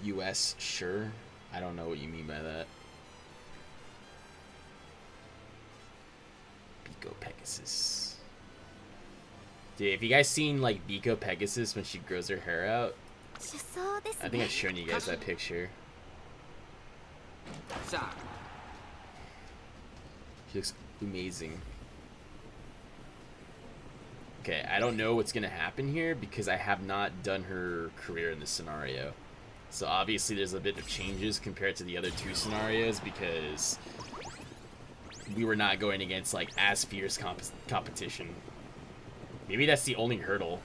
US, sure. I don't know what you mean by that. Biko Pegasus. Dude, have you guys seen like Biko Pegasus when she grows her hair out? 出走です I ね think I've shown you guys that picture. さあ She looks amazing. Okay, I don't know what's gonna happen here because I have not done her career in this scenario. So obviously there's a bit of changes compared to the other two scenarios because we were not going against like as fierce competition. Maybe that's the only hurdle.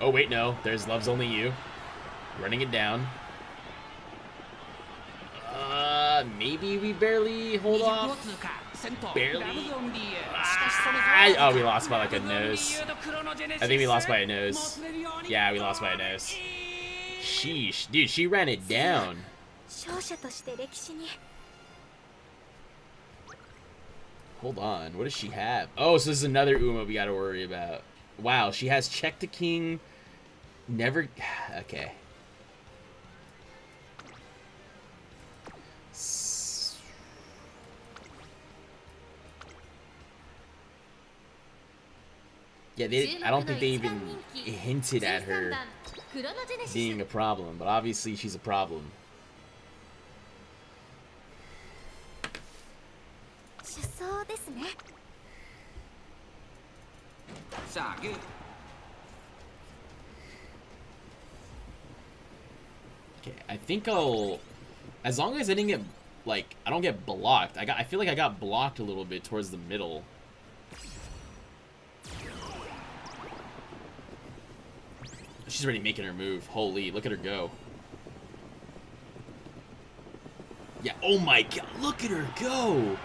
Oh wait, no, there's Love's Only You. Running it down. Maybe we barely hold 20を off. 通過先頭 Barely. ラブゾンビー Oh, we lost by like a nose. I think we lost by a nose. Yeah, we lost by a nose. Sheesh. Dude, she ran it down. 勝者として歴史に Hold on. What does she have? Oh, so this is another Uma we gotta worry about. Wow, she has Check the King. Never... Okay. Yeah, I don't think they even hinted at her クロノジェネシス being a problem, but obviously she's a problem. 出走ですね さあグー Okay, I think I'll... As long as I didn't get... Like, I don't get blocked. I feel like I got blocked a little bit towards the middle. She's already making her move. Holy, look at her go. Yeah, oh my god, look at her go!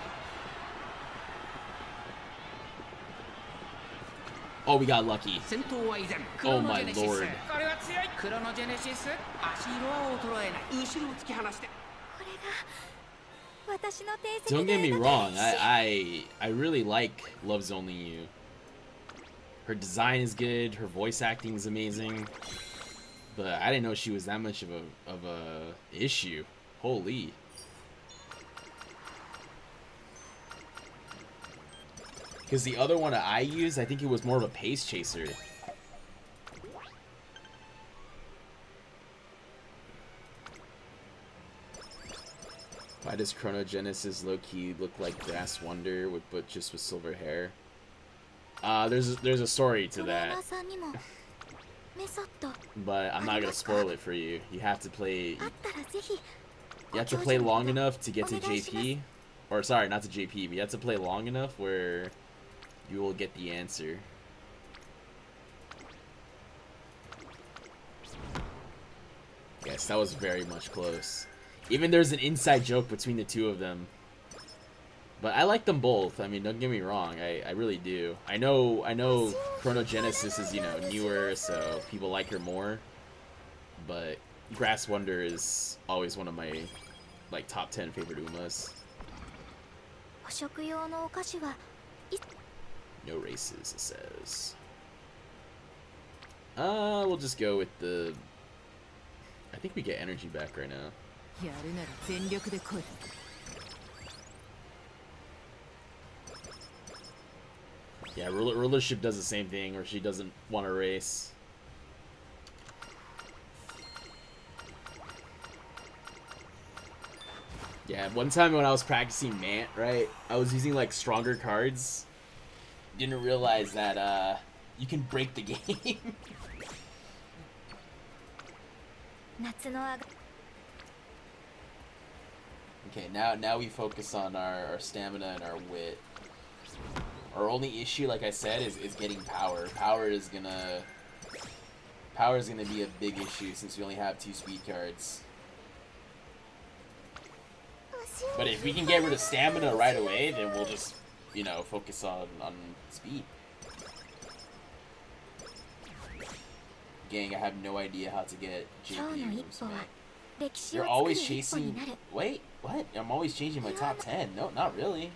Oh, we got lucky. 先頭は依然ク Oh ロノジ my ェネシス lord. これは強いクロノジェネシス足色は衰えない後ろを突き放してこれが私の定石 Don't get me で wrong, I really like Love's Only You. Her design is good, her voice acting is amazing. But I didn't know she was that much of a issue. Holy. Because the other one I used, I think it was more of a pace chaser. Why does Chronogenesis low-key look like Grass Wonder but just with silver hair? There's a story to トレーナ that, ーさんにもメソッド but I'm not gonna spoil it for you. You have to play. あったらぜひ You have to play long enough to get to JP, or sorry, not to JP, but you have to play long enough where you will get the answer. Yes, that was very much close. Even there's an inside joke between the two of them. But I like them both. I mean, don't get me wrong. I really do. I know Chronogenesis is, you know, newer, so people like her more. But Grass Wonder is always one of my, like, top 10 favorite Umas. 捕食用のお菓子は No races, it says. We'll just go with the... I think we get energy back right now. やるなら全力で来い。 Yeah, Rulership does the same thing, where she doesn't want to race. Yeah, one time when I was practicing Mant, right, I was using, like, stronger cards. Didn't realize that, you can break the game. 夏のあが Okay, now we focus on our stamina and our wit. Our only issue, like I said, is getting power. Power is gonna be a big issue since we only have 2 speed cards. But if we can get rid of stamina right away, then we'll just, you know, focus on speed. Gang, I have no idea how to get 今日 JP の一 moves, 歩は man. 歴史を You're 作る always 一歩に chasing... なる Wait, what? I'm always changing my top 10. No, not really.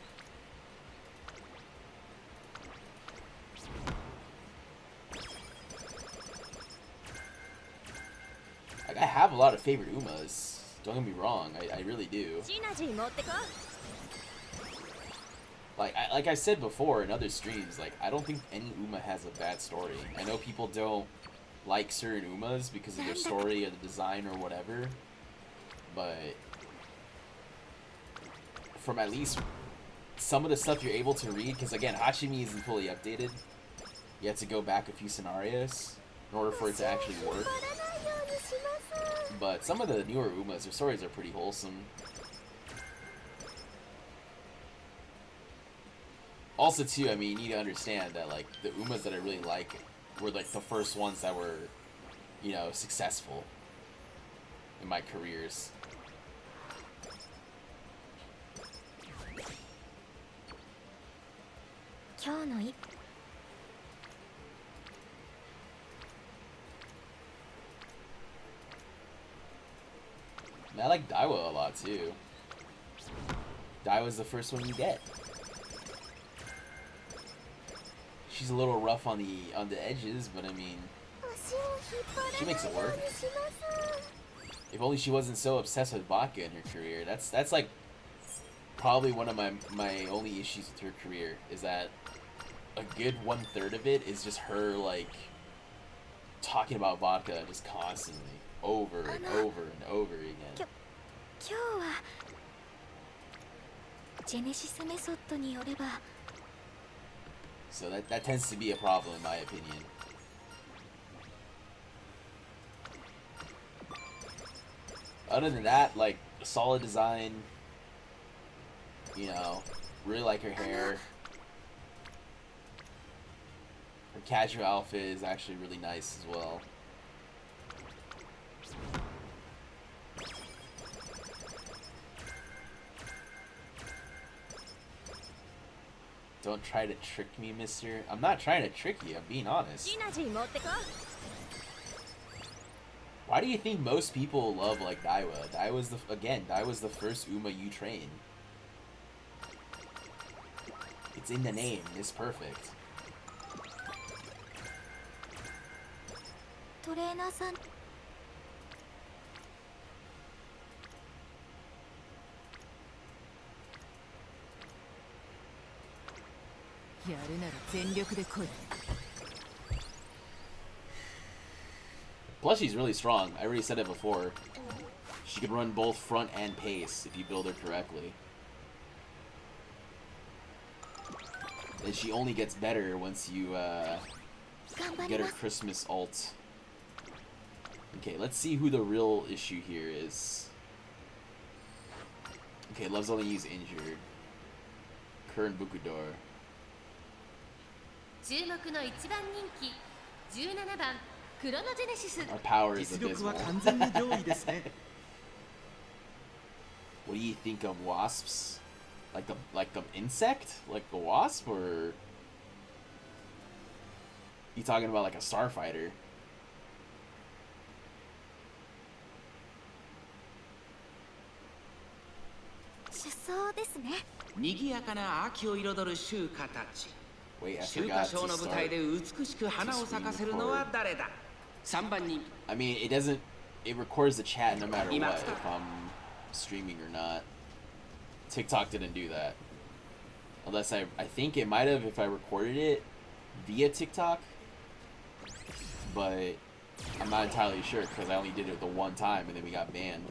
Like, I have a lot of favorite Umas. Don't get me wrong, I really do. シナジー持ってこ Like I said before in other streams, like, I don't think any Uma has a bad story. I know people don't like certain Umas because of their story or the design or whatever, but from at least some of the stuff you're able to read, because again, Hachimi isn't fully updated. You have to go back a few scenarios in order for it to actually work. らないようにします But some of the newer Umas, their stories are pretty wholesome. Also, too, I mean, you need to understand that, like, the Umas that I really like were, like, the first ones that were, you know, successful in my careers. I I like Daiwa a lot, too. Daiwa's the first one you get. She's a little rough on the edges, but I mean, 足を引っ張ら she ない makes it よう work. にします If only she wasn't so obsessed with vodka in her career. That's like probably one of my only issues with her career, is that a good 1/3 of it is just her, like, talking about vodka just constantly, over and over and over again. 今日はジェネシスメソッドによれば So that tends to be a problem in my opinion. Other than that, like, solid design, you know, really like her hair. Her casual outfit is actually really nice as well. Don't try to trick me, mister. I'm not trying to trick you, I'm being honest. シナジー持ってこ Why do you think most people love like Daiwa? Daiwa's the first Uma you train. It's in the name, it's perfect. トレーナーさん やるなら全力で来い Plus, she's really strong. I already said it before. She could run both front and pace if you build her correctly. And she only gets better once you 頑張り get ま her す Christmas ult. Okay, let's see who the real issue here is. Okay, Love's only used injured. Current Bukudor. 注目の一番人気17番クロノジェネシス Our power is 実力は abysmal. 完全に上位ですね What do you think of wasps? Like the insect? Like the wasp, or you talking about like a starfighter? 出走ですね 賑やかな秋を彩る集歌たち Wait, I 秋 forgot 歌賞 to の舞台 start. で美しく花を咲かせるのは誰だ3番人 I mean, it records the chat no matter what Imatsuka. if I'm streaming or not. TikTok didn't do that. Unless I think it might have if I recorded it via TikTok. But I'm not entirely sure because I only did it the one time and then we got banned.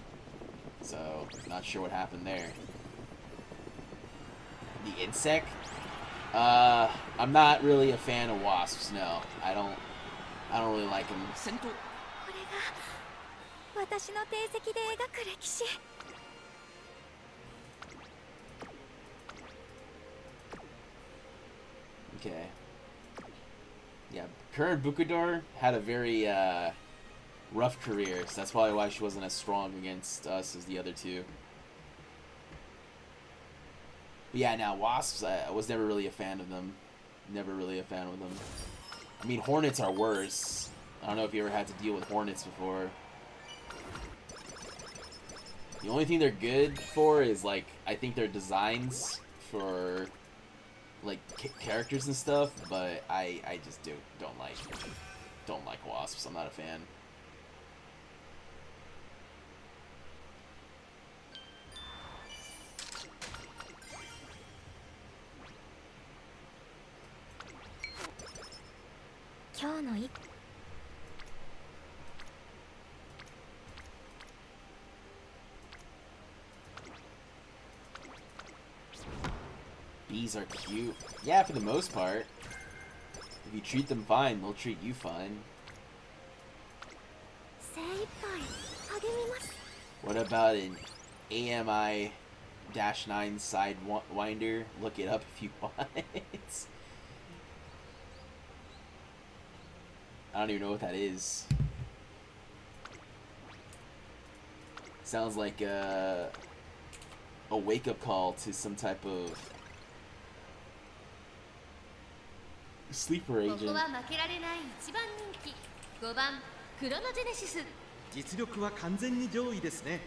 So, not sure what happened there. The insect? I'm not really a fan of wasps, no. I don't really like them. 先頭これが私の定石で描く歴史 Okay. Yeah, current Bukador had a very rough career, so that's probably why she wasn't as strong against us as the other two. But yeah, now Wasps, I was never really a fan of them. Never really a fan of them. I mean, Hornets are worse. I don't know if you ever had to deal with Hornets before. The only thing they're good for is, like, I think their designs for, like, characters and stuff, but I just don't like Wasps. I'm not a fan. Bees are cute. Yeah, for the most part. If you treat them fine, they'll treat you fine. 精一杯励みます What about an AMI-9 Sidewinder? Look it up if you want. I don't even know what that is. Sounds like a wake-up call to some type of sleeper こ agent. こは負けられない一番人気5番クロノジェネシス実力は完全に上位ですね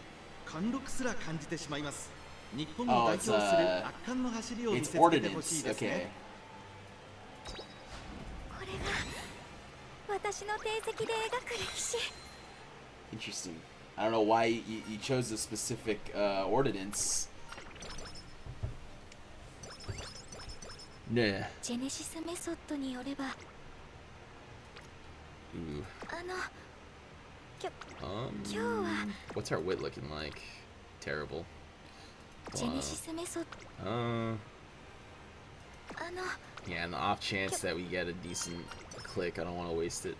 貫禄すら感じてしまいます日本を Oh, 代表する it's 圧巻の走りを見 It's せつけてほし ordnance. いです Okay. ねこれが私の定石で描く歴史 Interesting. I don't know why you chose a specific ordinance. Nah. ジェネシスメソッドによれば Ooh. あの今日は What's our wit looking like? Terrible. ジェネシスメソッド Uh, あの yeah, in the off chance that we get a decent click, I don't want to waste it.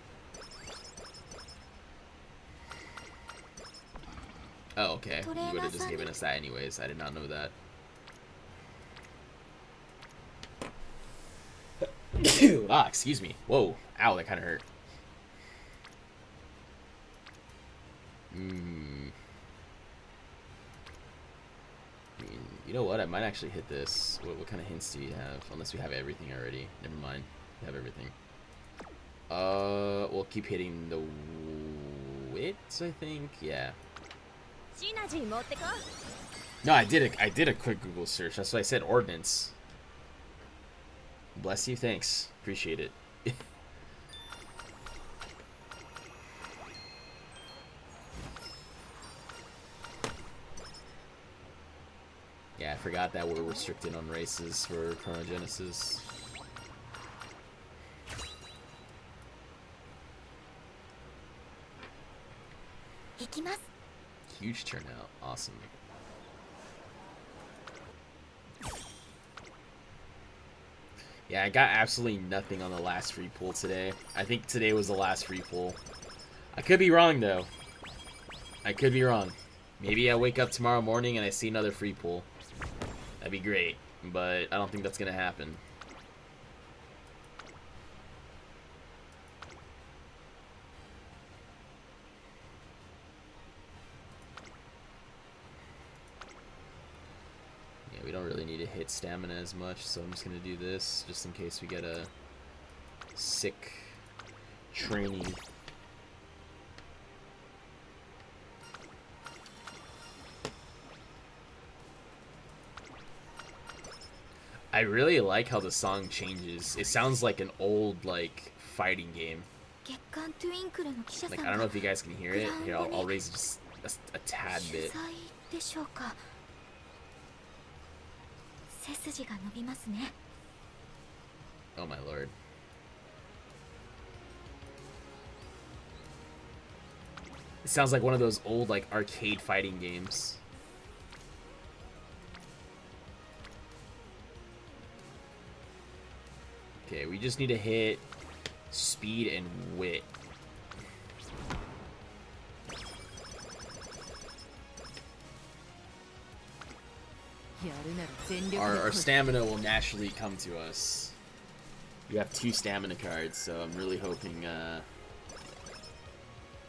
Oh, okay. You would have just given us that anyways. I did not know that. Ah, excuse me. Whoa. Ow, that kind of hurt. I mean, You know what? I might actually hit this. What kind of hints do you have? Unless we have everything already. Never mind. We have everything. We'll keep hitting the wits, I think. Yeah. No, I did a quick Google search. That's why I said ordnance. Bless you. Thanks. Appreciate it. Yeah, I forgot that we're restricted on races for Chronogenesis. Huge turnout. Awesome. Yeah, I got absolutely nothing on the last free pull today. I think today was the last free pull. I could be wrong, though. I could be wrong. Maybe I wake up tomorrow morning and I see another free pull. That'd be great, but I don't think that's gonna happen. Yeah, we don't really need to hit stamina as much, so I'm just gonna do this just in case we get a sick training. I really like how the song changes. It sounds like an old, like, fighting game. Like, I don't know if you guys can hear it. Here, I'll raise it just a tad bit. Oh my lord. It sounds like one of those old, like, arcade fighting games. Okay, we just need to hit speed and wit. Our stamina will naturally come to us. We have 2 stamina cards, so I'm really hoping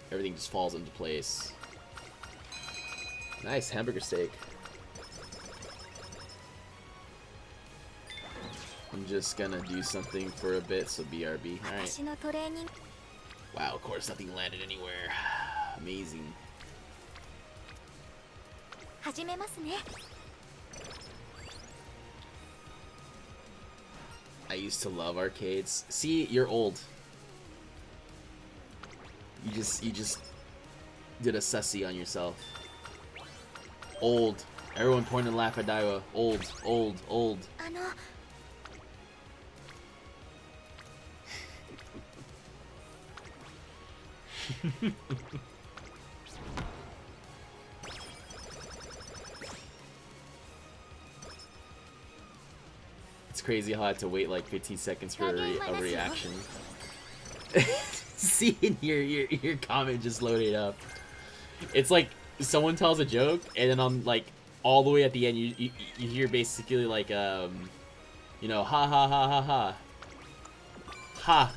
everything just falls into place. Nice hamburger steak. I'm just gonna do something for a bit, so BRB. Alright. Wow, of course nothing landed anywhere. Amazing. I used to love arcades. See, you're old. You just did a sussy on yourself. Old. Everyone point and laugh at Daiwa. Old, old, old. It's crazy how I had to wait like 15 seconds for a reaction. See, your comment just loaded up. It's like someone tells a joke, and then on like all the way at the end, you hear basically like you know, ha ha ha ha ha, ha.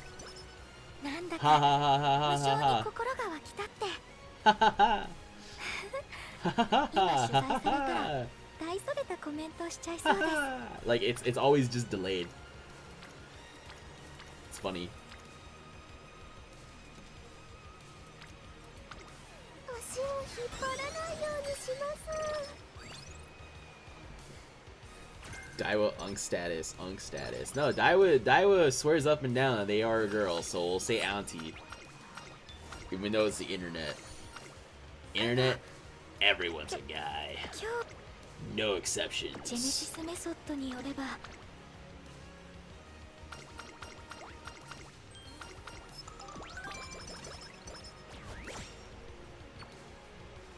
Ha ha ha ha ha ha ha. Like it's always just delayed. It's funny. Daiwa unk status. No, Daiwa swears up and down that they are a girl, so we'll say auntie. Even though it's the internet. Internet, everyone's a guy. No exceptions.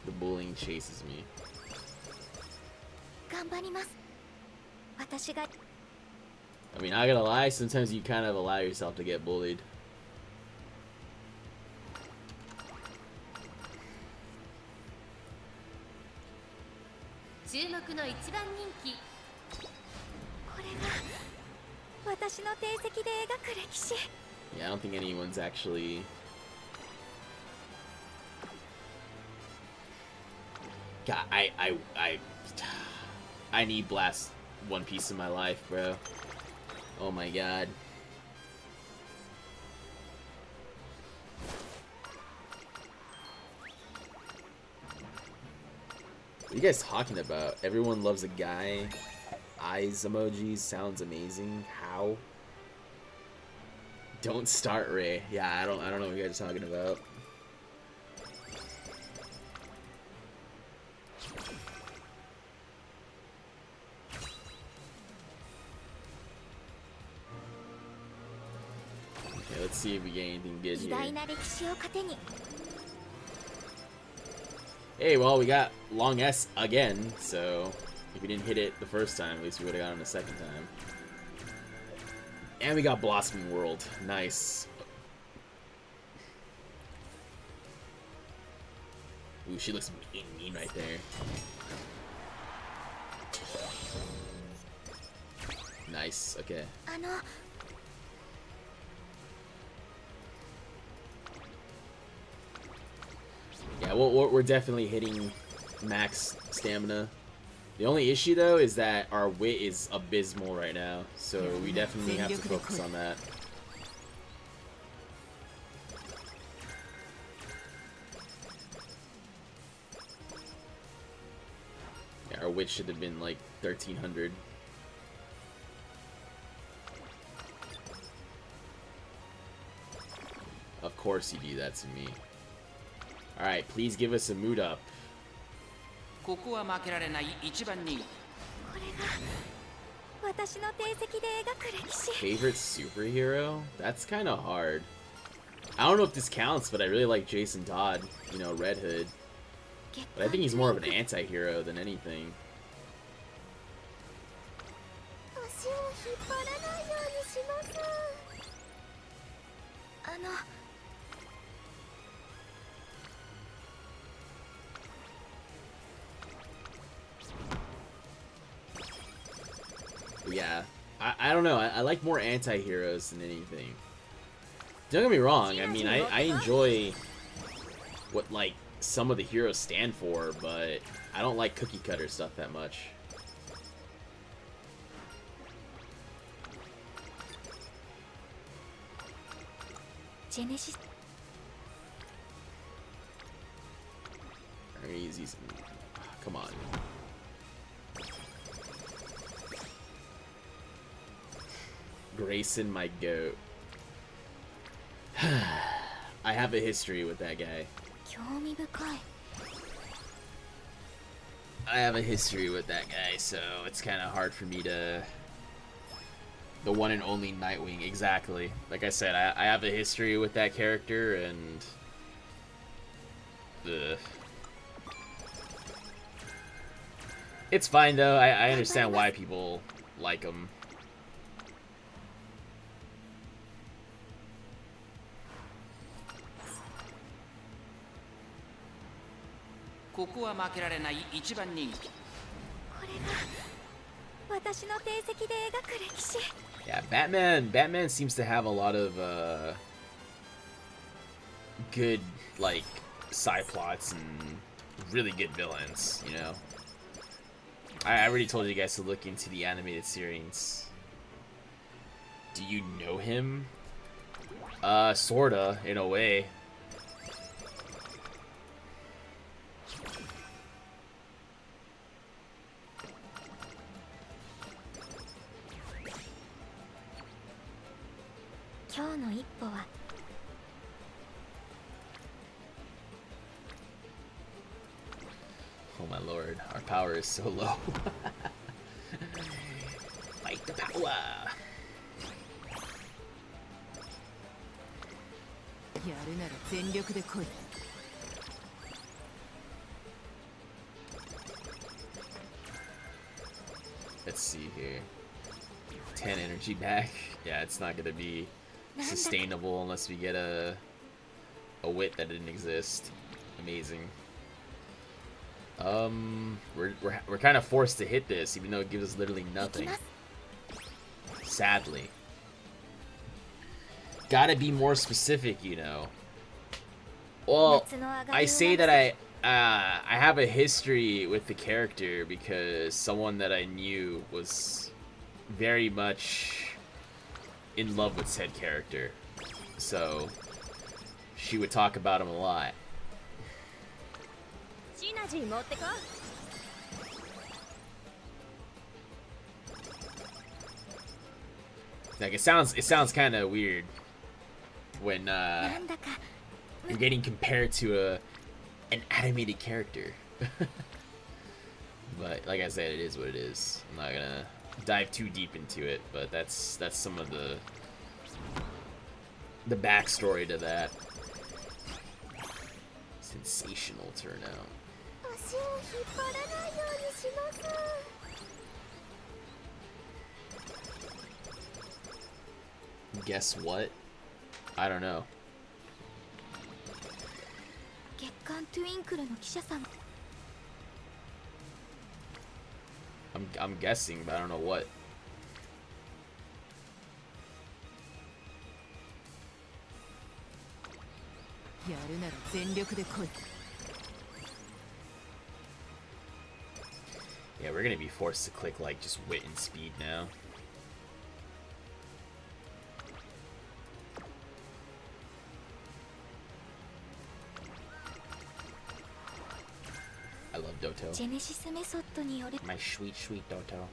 The bullying chases me. I mean, I gotta lie, sometimes you kind of allow yourself to get bullied. Yeah, I don't think anyone's actually... God, I need Blast One Piece in my life, bro. Oh my god. What are you guys talking about? Everyone loves a guy. Eyes emojis sounds amazing. How? Don't start Ray. Yeah, I don't know what you guys are talking about. Okay, let's see if we get anything good 偉 here. 大な歴史を糧に Hey, well, we got long S again, so if we didn't hit it the first time, at least we would have gotten it the second time. And we got Blossoming World. Nice. Ooh, she looks mean right there. Nice, okay. あの Yeah, we're definitely hitting max stamina. The only issue, though, is that our wit is abysmal right now, so we definitely have to focus on that. Yeah, our wit should have been like 1300. Of course you do that to me. Alright, please give us a mood up. ここは負けられない一番人気。これが私の定石で描く歴史 Favorite superhero? That's kind of hard. I don't know if this counts, but I really like Jason Todd, you know, Red Hood. But I think he's more of an anti-hero than anything. 足を引っ張らないようにしますあの But yeah, I don't know. I like more anti-heroes than anything. Don't get me wrong. I mean, I enjoy what, like, some of the heroes stand for, but I don't like cookie cutter stuff that much. Genesis I'm gonna use these. Come on. Grayson, my goat. I have a history with that guy. 興味深い I have a history with that guy, so it's kind of hard for me to... The one and only Nightwing, exactly. Like I said, I have a history with that character, and... Ugh. It's fine, though. I understand why people like him. ここは負けられない一番人気。これが私の定石で描く歴史 Yeah, Batman seems to have a lot of good, like, side plots and really good villains, you know. I already told you guys to look into the animated series. Do you know him? Sorta, in a way. Oh my lord, our power is so low. Fight the power! やるなら全力で来い Let's see here. 10 energy back. Yeah, it's not gonna be sustainable unless we get a wit that didn't exist. Amazing. We're kind of forced to hit this, even though it gives us literally nothing. Sadly. Gotta be more specific, you know. Well, 夏の上がり I 馬 say 季 that 節 I have a history with the character because someone that I knew was very much in love with said character. So she would talk about him a lot. シナジー持ってこ Like it sounds kind of weird when なんだか you're getting compared to an animated character. But like I said, it is what it is. I'm not gonna dive too deep into it, but that's some of the backstory to that. Sensational turnout. 足を引っ張らないようにします Guess what? I don't know. 月刊トゥインクルの記者さん I'm guessing, but I don't know what. Yeah, we're gonna be forced to click like just wit and speed now. I love Doto. ジェネシスメソッドによる My sweet, sweet Doto.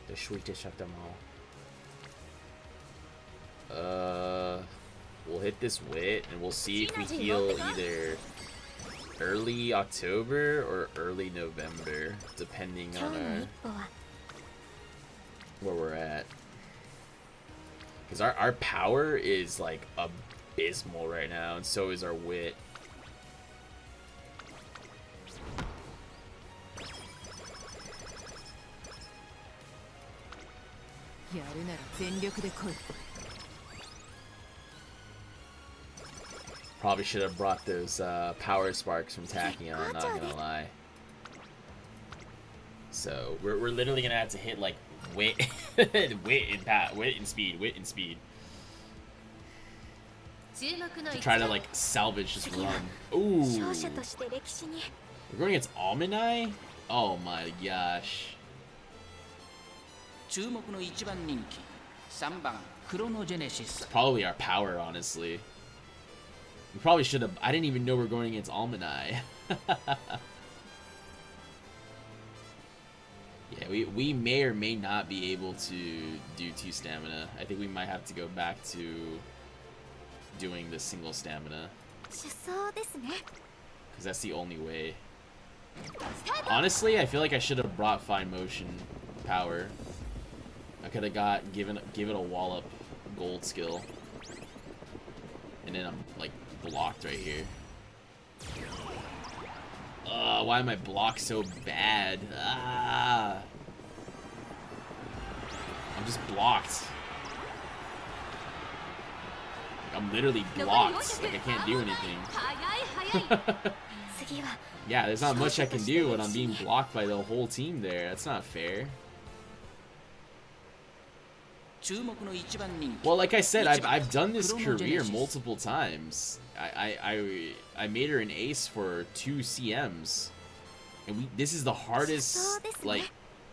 The sweetest of them all. We'll hit this wit and we'll see if we heal either early October or early November, depending 今 on 日の our 一歩は where we're at. Because our power is like abysmal right now, and so is our wit. Probably should have brought those power sparks from Tachyon, not gonna lie. So we're literally gonna have to hit like wit, wit and speed, wit and speed 注目の to 一 try to 番 like salvage this run. 勝 Ooh, 者として歴史に we're going against Almanai? Oh my gosh. 注目の一番人気3番クロノジェネシス Probably our power, honestly. We probably should have. I didn't even know we're going against Almanai. Yeah, we may or may not be able to do 2 stamina. I think we might have to go back to doing the single stamina. 出走ですね Because that's the only way. Honestly, I feel like I should have brought fine motion power. I could have given it a wallop gold skill. And then I'm like blocked right here. Why am I blocked so bad? Ah. I'm just blocked. I'm literally blocked. Like I can't do anything. 早い早い 次は Yeah, there's not much I can do when I'm being blocked by the whole team there. That's not fair. 注目の一番人気 Well, like I said, 一番 I've done this Chrono career Genesis. multiple times. I made her an ace for 2 CMs, and this is the hardest like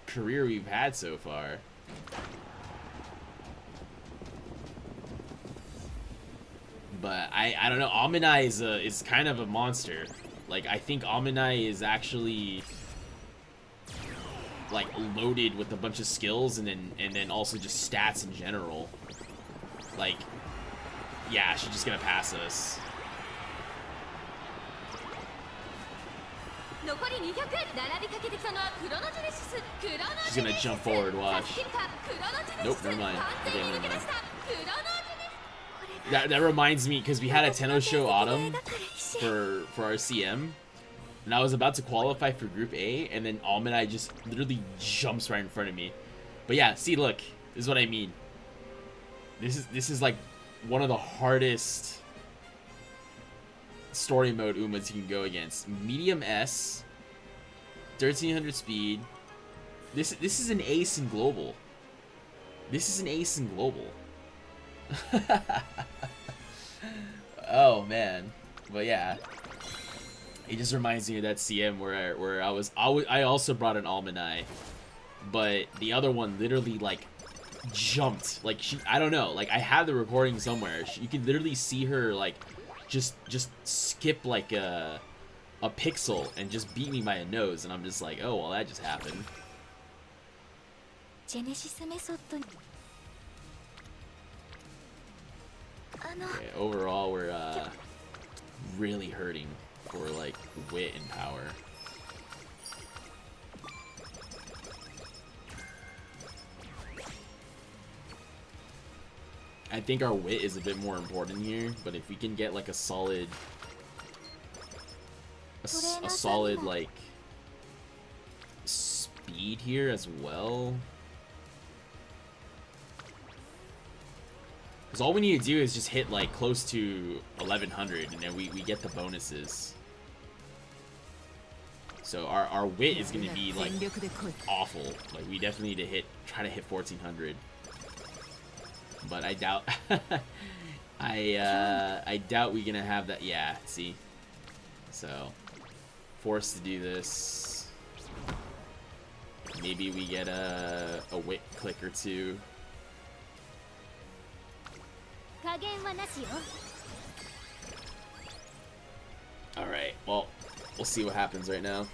career we've had so far. But I don't know. Almanai is kind of a monster. Like I think Almanai is actually like loaded with a bunch of skills and then also just stats in general. Like, yeah, she's just gonna pass us. 残り200並びかけてきたのはクロノジェネシスクロノ She's ジェネ gonna シス jump forward, watch. さあ切るかクロノジェネシ Nope, ス never mind. 完全に Okay, 抜け never 出 mind. したクロノジェネシス That reminds me because we had a Tenno Show Autumn だから歴史 for our CM, and I was about to qualify for Group A, and then Almanai just literally jumps right in front of me. But yeah, see, look, this is what I mean. This is like one of the hardest story mode Umas you can go against. Medium S, 1300 speed. This is an ace in global. This is an ace in global. Oh man, but yeah, it just reminds me of that CM where I also brought an Almanai, but the other one literally like jumped, like I don't know, like I have the recording somewhere. You can literally see her like just skip like a pixel and just beat me by a nose, and I'm just like, oh well, that just happened. ジェネシスメソッドに Okay, overall we're really hurting for like wit and power. I think our wit is a bit more important here, but if we can get like a solid solid like speed here as well. Because all we need to do is just hit like close to 1100 and then we get the bonuses. So our wit is going to be like awful. Like we definitely need to try to hit 1400. But I doubt I doubt we're going to have that. Yeah, see. So forced to do this. Maybe we get a wit click or two. 加減はなしよ Alright, well, we'll see what happens right now.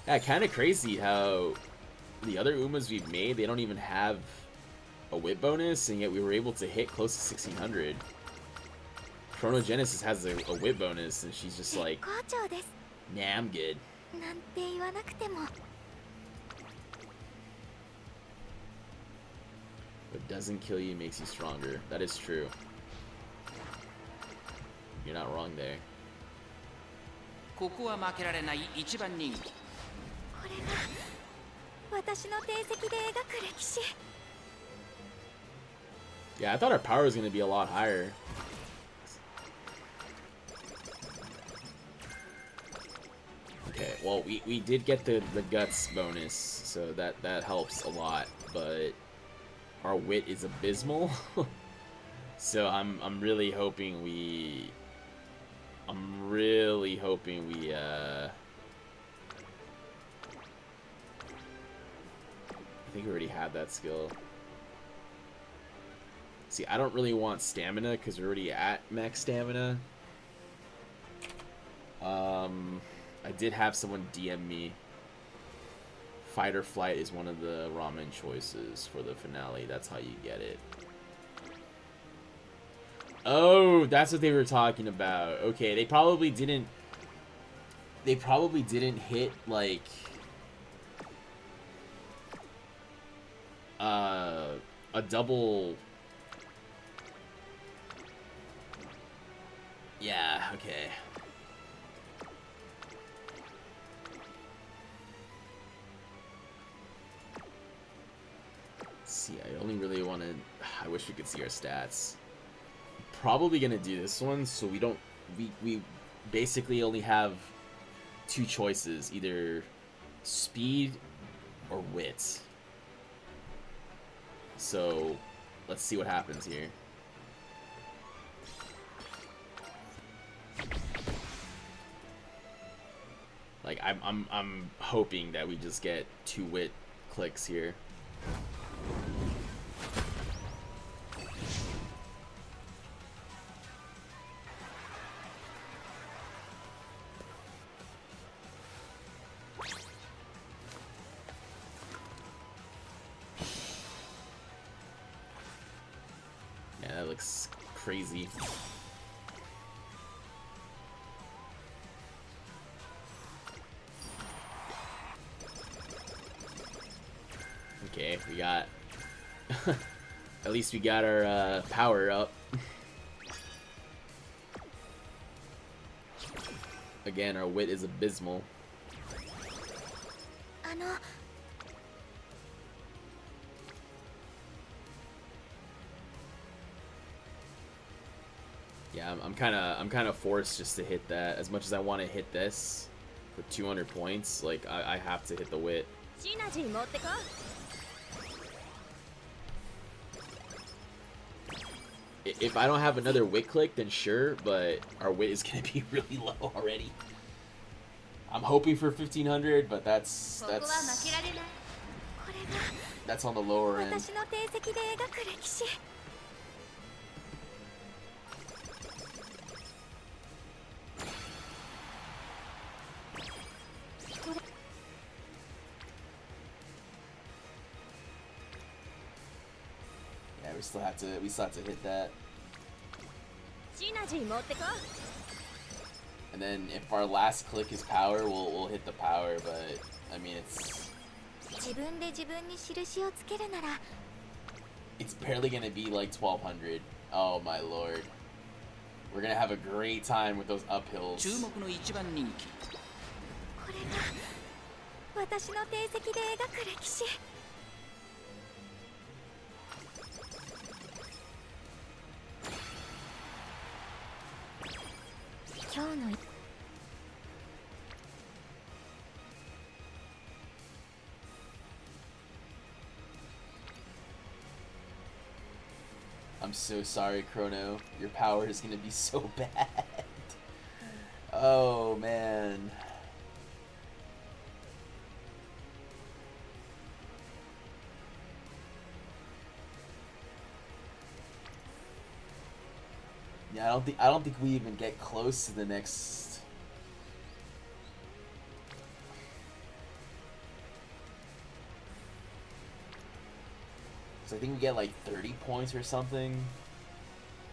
Yeah, kind of crazy how the other Umas we've made, they don't even have a wit bonus, and yet we were able to hit close to 1600. Chronogenesis has a wit bonus, and she's just like, 好調です nah, I'm good. なんて言わなくても What doesn't kill you makes you stronger. That is true. You're not wrong there. ここは負けられない一番人気。これが私の定石で描く歴史 Yeah, I thought our power was going to be a lot higher. Okay, well, we did get the guts bonus, so that helps a lot, but our wit is abysmal. So I'm really hoping we I think we already have that skill. See, I don't really want stamina because we're already at max stamina. I did have someone DM me. Fight or flight is one of the ramen choices for the finale. That's how you get it. Oh, that's what they were talking about. Okay, they probably didn't hit like a double. Yeah, okay. See, I only really want to. I wish we could see our stats. Probably gonna do this one, so we don't. We basically only have two choices: either speed or wit. So let's see what happens here. Like I'm hoping that we just get 2 wit clicks here. Yeah, that looks crazy. Okay, we got... At least we got our power up. Again, our wit is abysmal. あの Yeah, I'm kind of forced just to hit that. As much as I want to hit this for 200 points, like I have to hit the wit. シナジー持ってこ。If I don't have another wit click, then sure, but our wit is gonna be really low already. I'm hoping for 1500, but ここは負けられない。これが that's on the lower end. 私の定石で描く歴史。これ Yeah, we still have to hit that. シナジー持ってこ。 And then if our last click is power, we'll hit the power, but I mean it's 自分で自分に印をつけるなら it's barely gonna be like 1200. Oh my lord. We're gonna have a great time with those uphills. 注目の一番人気これが私の定石で描く歴史。今日の I'm so sorry, Chrono. Your power is gonna be so bad. Oh man. Yeah, I don't think we even get close to the next. So I think we get like 30 points or something.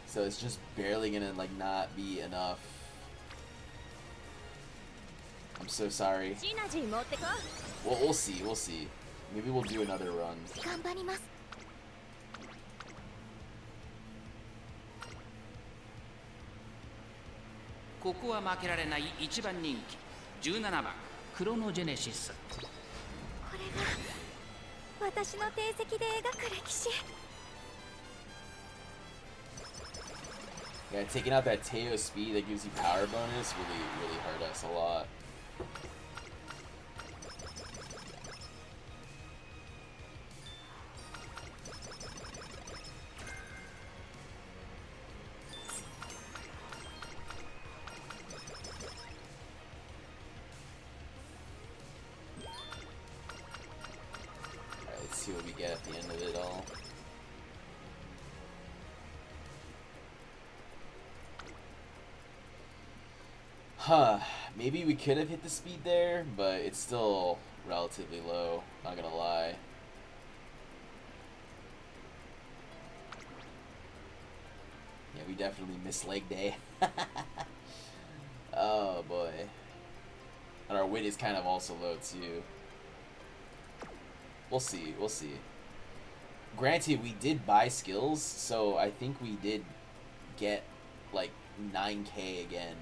So it's just barely gonna like not be enough. I'm so sorry. シナジー持ってこ。 We'll see. We'll see. Maybe we'll do another run. 頑張ります。ここは負けられない一番人気17番クロノジェネシスこれが私の定石で描く歴史。 Yeah, taking out that Teo speed that gives you power bonus really hurt us a lot. Alright, let's see what we get at the end of it all. Huh, maybe we could have hit the speed there, but it's still relatively low, not gonna lie. Yeah, we definitely missed leg day. Oh boy. And our wit is kind of also low too. We'll see, we'll see. Granted, we did buy skills, so I think we did get like 9k again.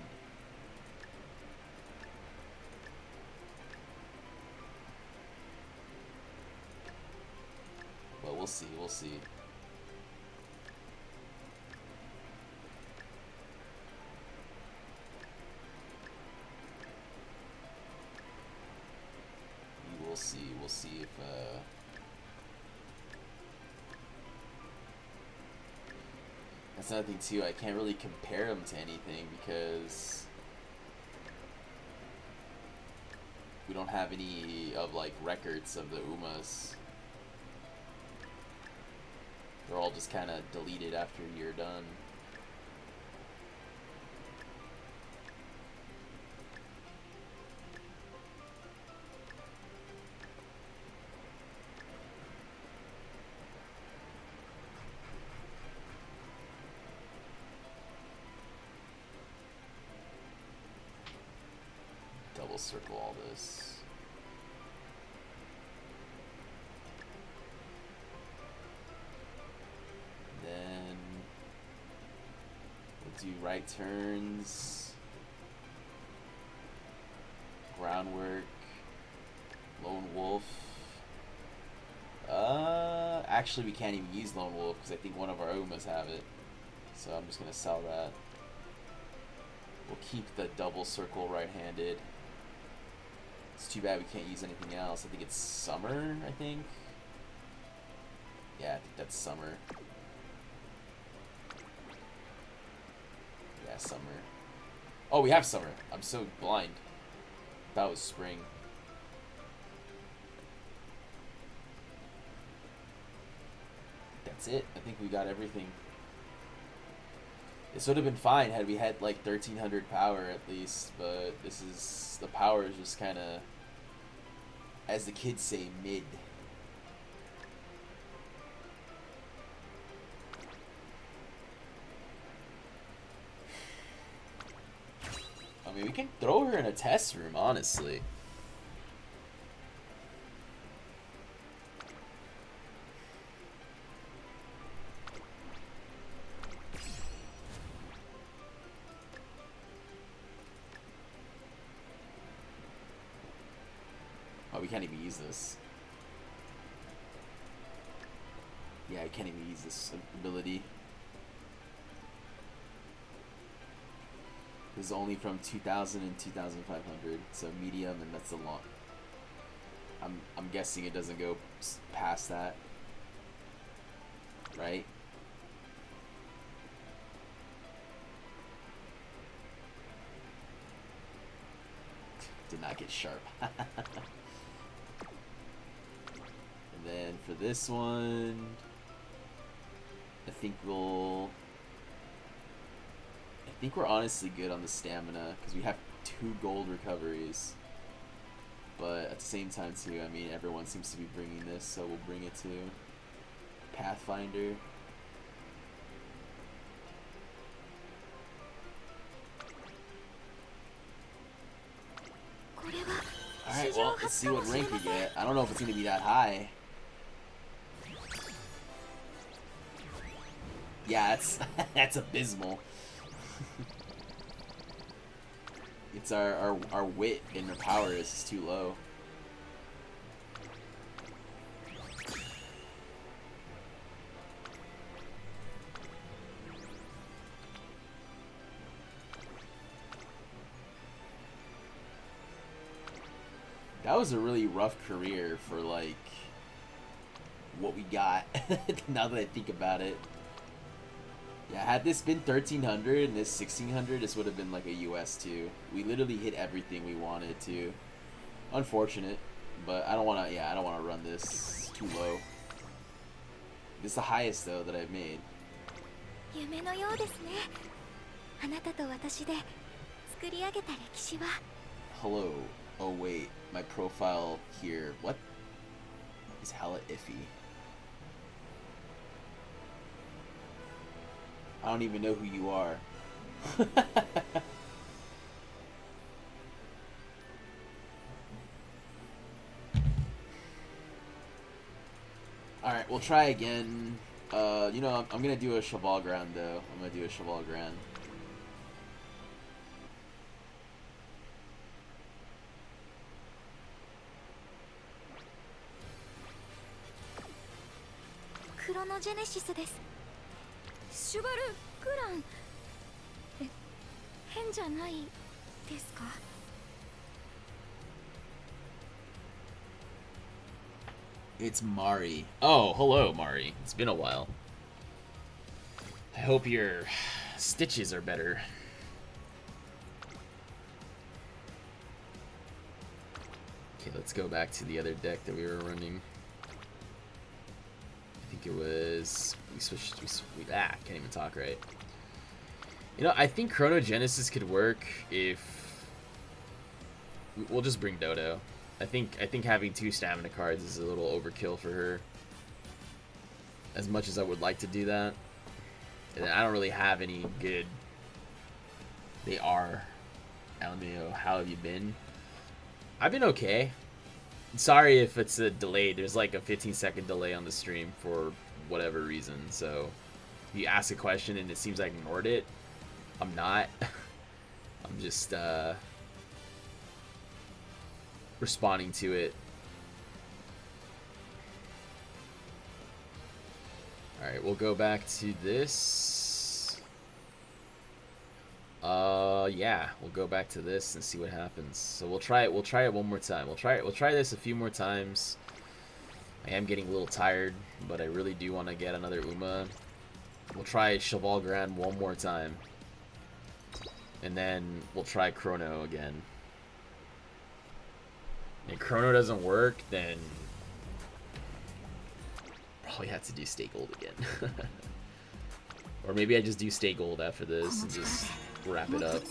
But we'll see, we'll see. We'll see if that's another thing too, I can't really compare them to anything because we don't have any of like records of the Umas. They're all just kind of deleted after you're done. Double circle all this. Then we'll do right turns, groundwork, lone wolf. Actually we can't even use lone wolf because I think one of our Umas have it. So I'm just gonna sell that. We'll keep the double circle right-handed. It's too bad we can't use anything else. I think it's summer, I think. Yeah, I think that's summer. Yeah, summer. Oh, we have summer. I'm so blind. That was spring. That's it. I think we got everything. This would have been fine had we had like 1300 power at least, but this is, the power is just kind of, as the kids say, mid. I mean, we can throw her in a test room, honestly. Oh, we can't even use this. Yeah, I can't even use this ability. This is only from 2000 and 2500, so medium, and that's the long. I'm guessing it doesn't go past that, right? Did not get sharp. And then for this one, I think we're honestly good on the stamina because we have 2 gold recoveries. But at the same time too, I mean, everyone seems to be bringing this, so we'll bring it to Pathfinder. Alright, well, let's see what rank we get. I don't know if it's going to be that high. Yeah, that's abysmal. It's our wit and our power is too low. That was a really rough career for like what we got. Now that I think about it. Yeah, had this been 1300 and this 1600, this would have been like a US too. We literally hit everything we wanted to. Unfortunate, but I don't want to. Yeah, I don't want to run this too low. This is the highest though that I've made. 夢のようですね。あなたと私で作り上げた歴史は。 Hello. Oh wait, my profile here. What? Is hella iffy. I don't even know who you are. Alright, we'll try again. You know, I'm gonna do a Cheval Grand though. I'm gonna do a Cheval Grand. Chronogenesis です。シュバルグラン。変じゃないですか? It's Mari. Oh, hello, Mari. It's been a while. I hope your stitches are better. Okay, let's go back to the other deck that we were running. I think it was... can't even talk right. You know, I think Chronogenesis could work if... We'll just bring Dodo. I think having 2 stamina cards is a little overkill for her. As much as I would like to do that. And I don't really have any good... They are. Alamio, how have you been? I've been okay. Sorry if it's a delay. There's like a 15-second delay on the stream for whatever reason. So if you ask a question and it seems I ignored it, I'm not. I'm just responding to it. Alright, we'll go back to this. Yeah, we'll go back to this and see what happens. So we'll try it one more time. We'll try this a few more times. I am getting a little tired, but I really do want to get another Uma. We'll try Cheval Grand one more time. And then we'll try Chrono again. And Chrono doesn't work, then probably have to do Stay Gold again. Or maybe I just do Stay Gold after this and just wrap it up.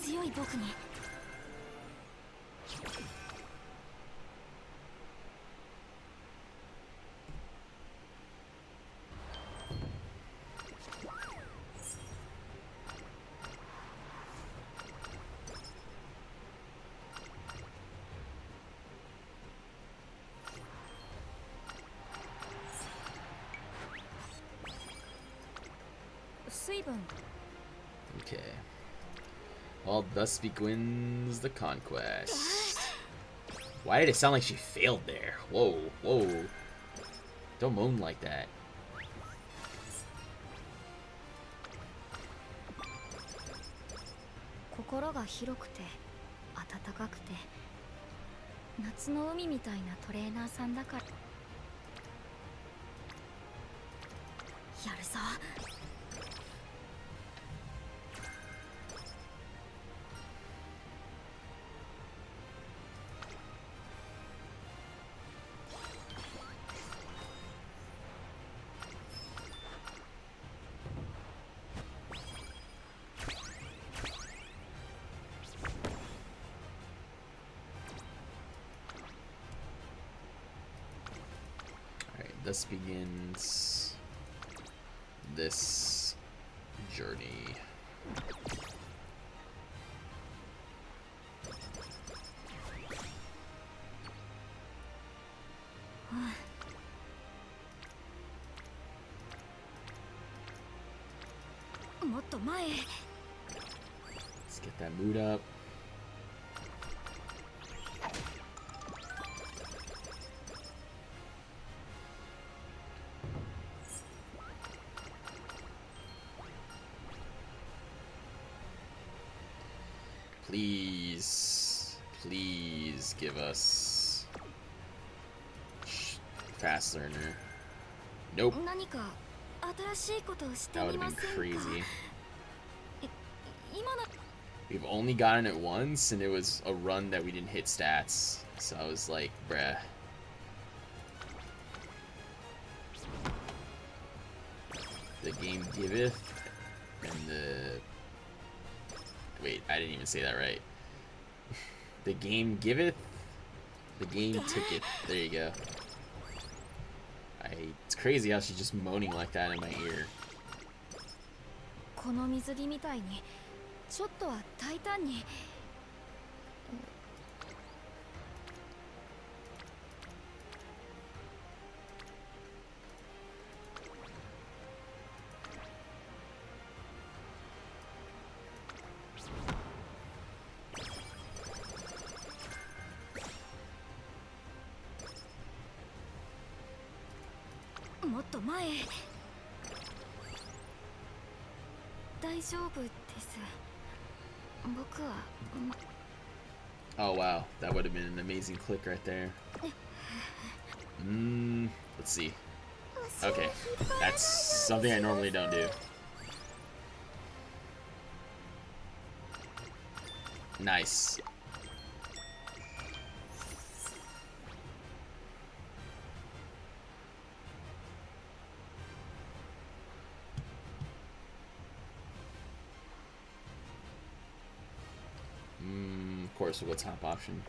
Okay. Well, thus begins the conquest. Why did it sound like she failed there? Whoa, whoa. Don't moan like that. Thus begins this journey. Let's get that mood up. Please, please give us fast learner. Nope. That would have been crazy. We've only gotten it once, and it was a run that we didn't hit stats. So I was like, bruh. The game giveth, and the... Wait, I didn't even say that right. The game giveth, the game tooketh. There you go. It's crazy how she's just moaning like that in my ear. Oh wow, that would have been an amazing click right there. Let's see. Okay, that's something I normally don't do. Nice. Of course, we'll go top option.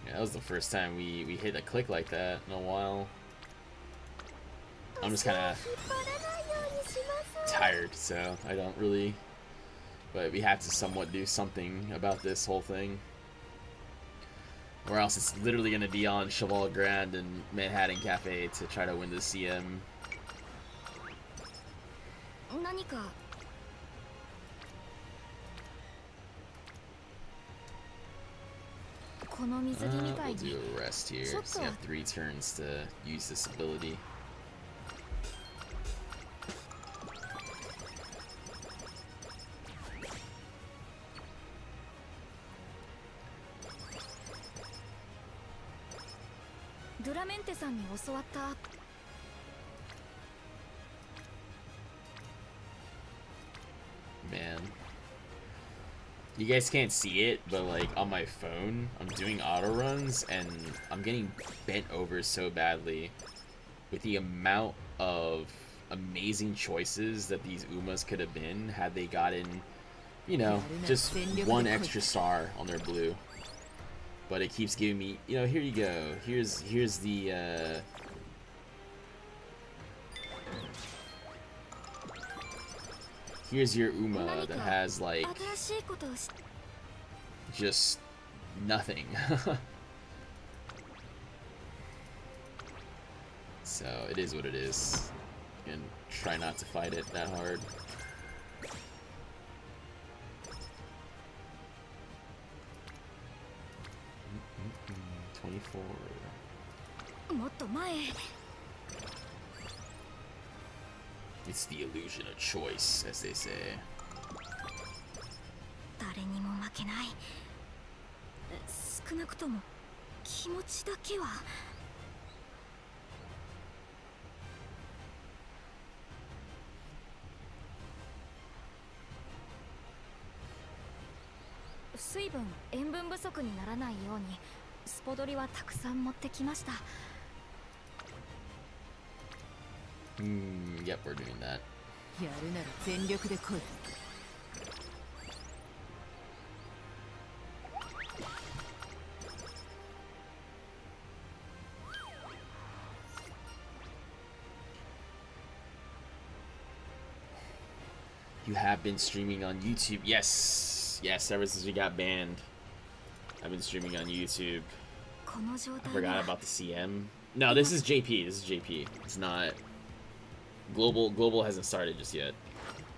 Yeah, that was the first time we hit a click like that in a while. I'm just kind of tired, so I don't really... But we have to somewhat do something about this whole thing. Or else it's literally going to be on Cheval Grand and Manhattan Cafe to try to win the CM. We'll do a rest here, so we have 3 turns to use this ability. ドラメンテさんに教わった。 Man. You guys can't see it, but like on my phone, I'm doing auto runs and I'm getting bent over so badly with the amount of amazing choices that these Umas could have been had they gotten, you know, just one extra star on their blue. But it keeps giving me, you know, here you go. Here's the here's your Uma that has like just nothing. So it is what it is. And try not to fight it that hard. Mm-mm-mm, 24. もっと前へ。 It's the illusion of choice, as they say. 誰にも負けない。少なくとも気持ちだけは。水分、塩分不足にならないようにスポドリはたくさん持ってきました。 Yep, we're doing that. やるなら全力で来い。You have been streaming on YouTube. Yes, yes, ever since we got banned. I've been streaming on YouTube. この状 I 態 forgot は about the CM. No, this is JP. This is JP. It's not global. Global hasn't started just yet.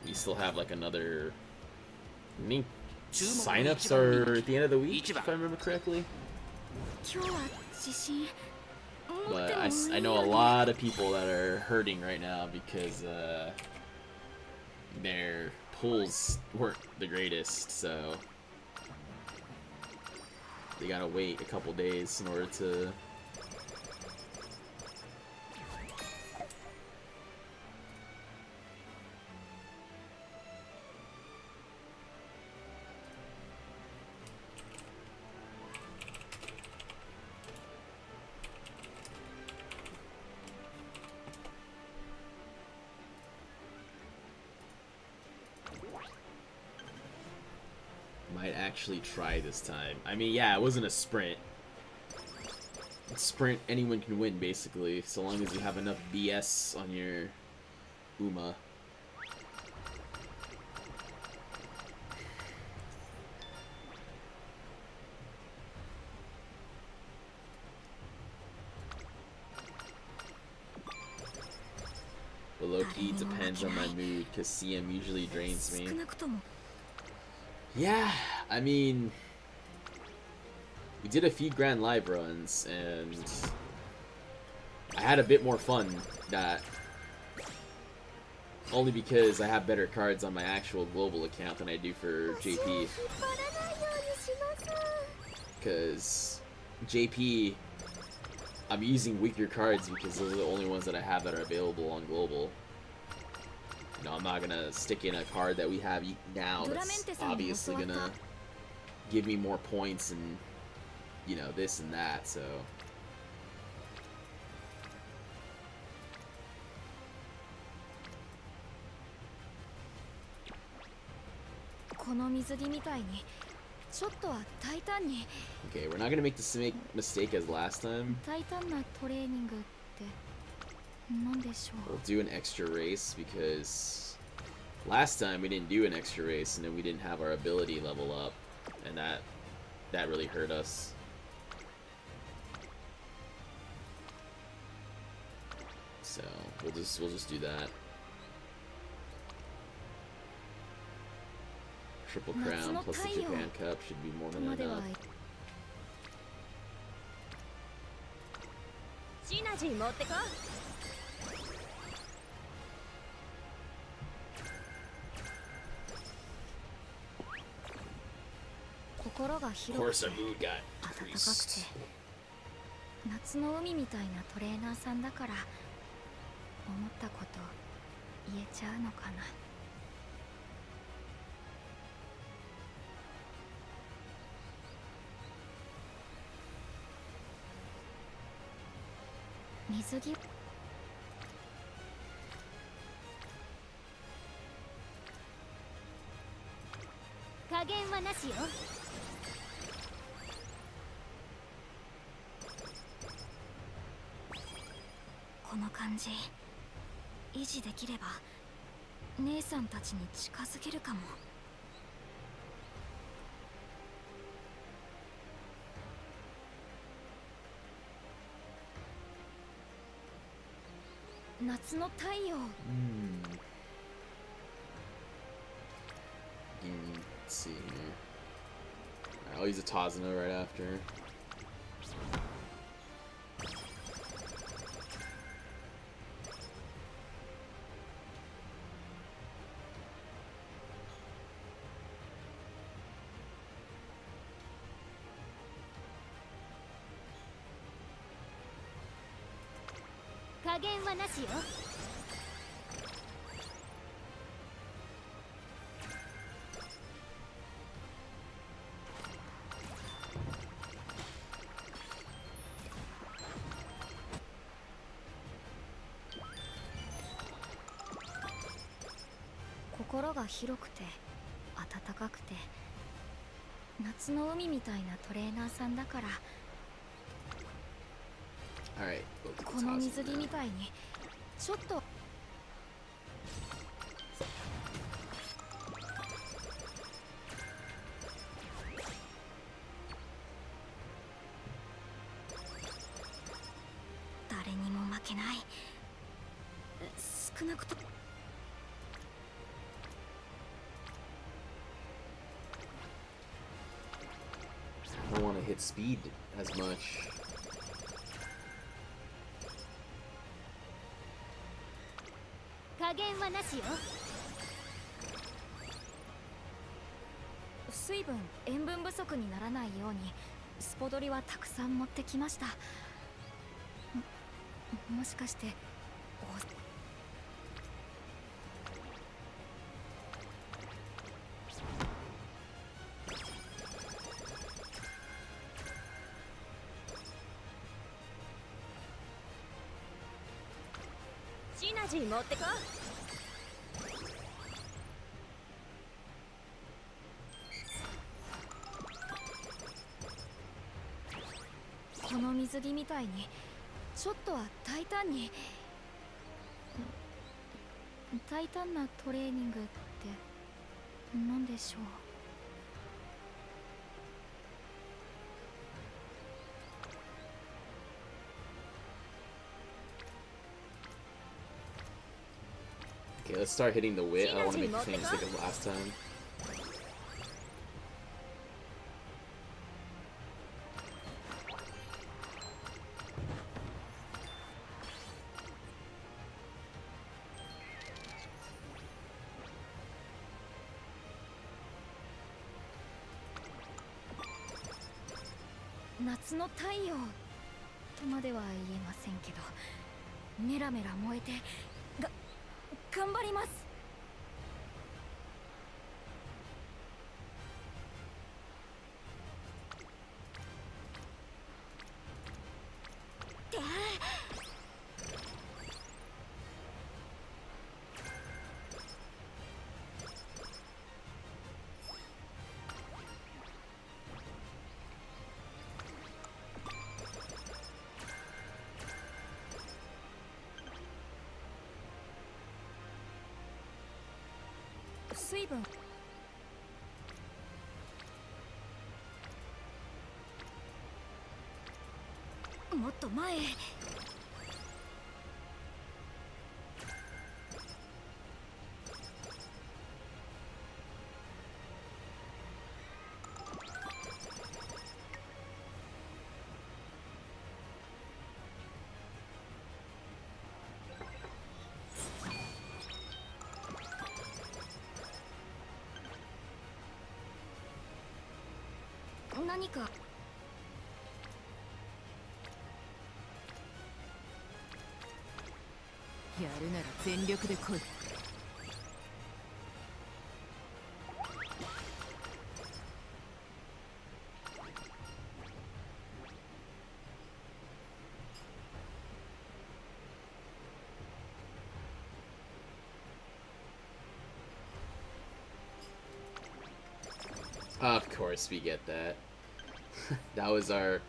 We still have like another. I think signups are at the end of the week, if I remember correctly. 今日は自信持って But も I know a lot of people that are hurting right now because their pulls weren't the greatest, so they gotta wait a couple days in order to. Might actually try this time. I mean, yeah, it wasn't a sprint. Sprint, anyone can win, basically, so long as you have enough BS on your Uma. But low-key depends on my mood, because CM usually drains me. 少なくとも Yeah, I mean, we did a few Grand Live runs, and I had a bit more fun that only because I have better cards on my actual global account than I do for JP. 引っ張らないようにします。 Because JP, I'm using weaker cards because those are the only ones that I have that are available on global. You know, I'm not gonna stick in a card that we have now that's obviously gonna give me more points and, you know, this and that, so. この水着みたいにちょっとは大胆に Okay, we're not gonna make the same mistake as last time. 大胆なトレーニングって何でしょ We'll do an extra race because last time we didn't do an extra race and then we didn't have our ability level up, and that really hurt us. So we'll just do that. Triple Crown plus the Japan Cup should be more う。 than までは enough. シナジー持ってこ心が Of 広く course, て our mood got 温かくて increased. 夏の海みたいなトレーナーさんだから思ったこと言えちゃうのかな。水着加減はなしよ。この感じ維持できれば姉さんたちに近づけるかも。夏の太陽。Let's see here. Alright, I'll use a Tazuna right after.「加減はなしよ」。心が広くて暖かくて夏の海みたいなトレーナーさんだから。 Alright, この水着みたいにちょっと誰にも負けない。少なくともI don't want to hit speed as much. 加減はなしよ。水分塩分不足にならないようにスポドリはたくさん持ってきました。もしかしてシナジー持ってこ。この水着みたいにちょっとは大胆に。大胆なトレーニングって何でしょう。Okay, let's start hitting the wit. I don't want to make the same mistake as last time.「夏の太陽」とまでは言えませんけどメラメラ燃えて頑張ります。水分もっと前へ。何かやるなら全力で来い。Of course we get that. that was our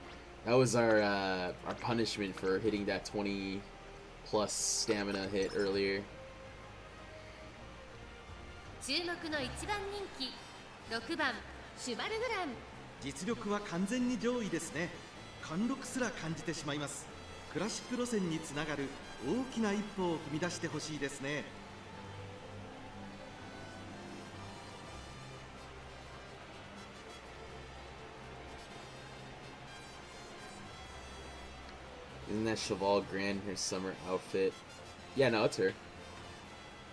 punishment for hitting that 20 plus stamina hit earlier. 注目の一番人気6番シュバルグラン。実力は完全に上位ですね。貫禄すら感じてしまいます。クラシック路線につながる大きな一歩を踏み出してほしいですね。Isn't that Cheval Grand in her summer outfit? Yeah, no, it's her.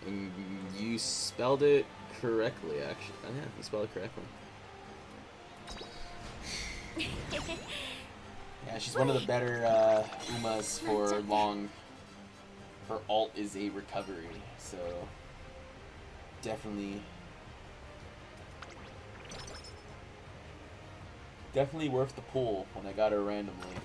And you spelled it correctly, actually. Oh, yeah, you spelled it correctly. Yeah, she's one of the better Umas for long. Her alt is a recovery, so definitely worth the pull when I got her randomly.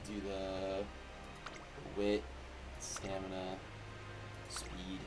Do the wit, stamina, speed.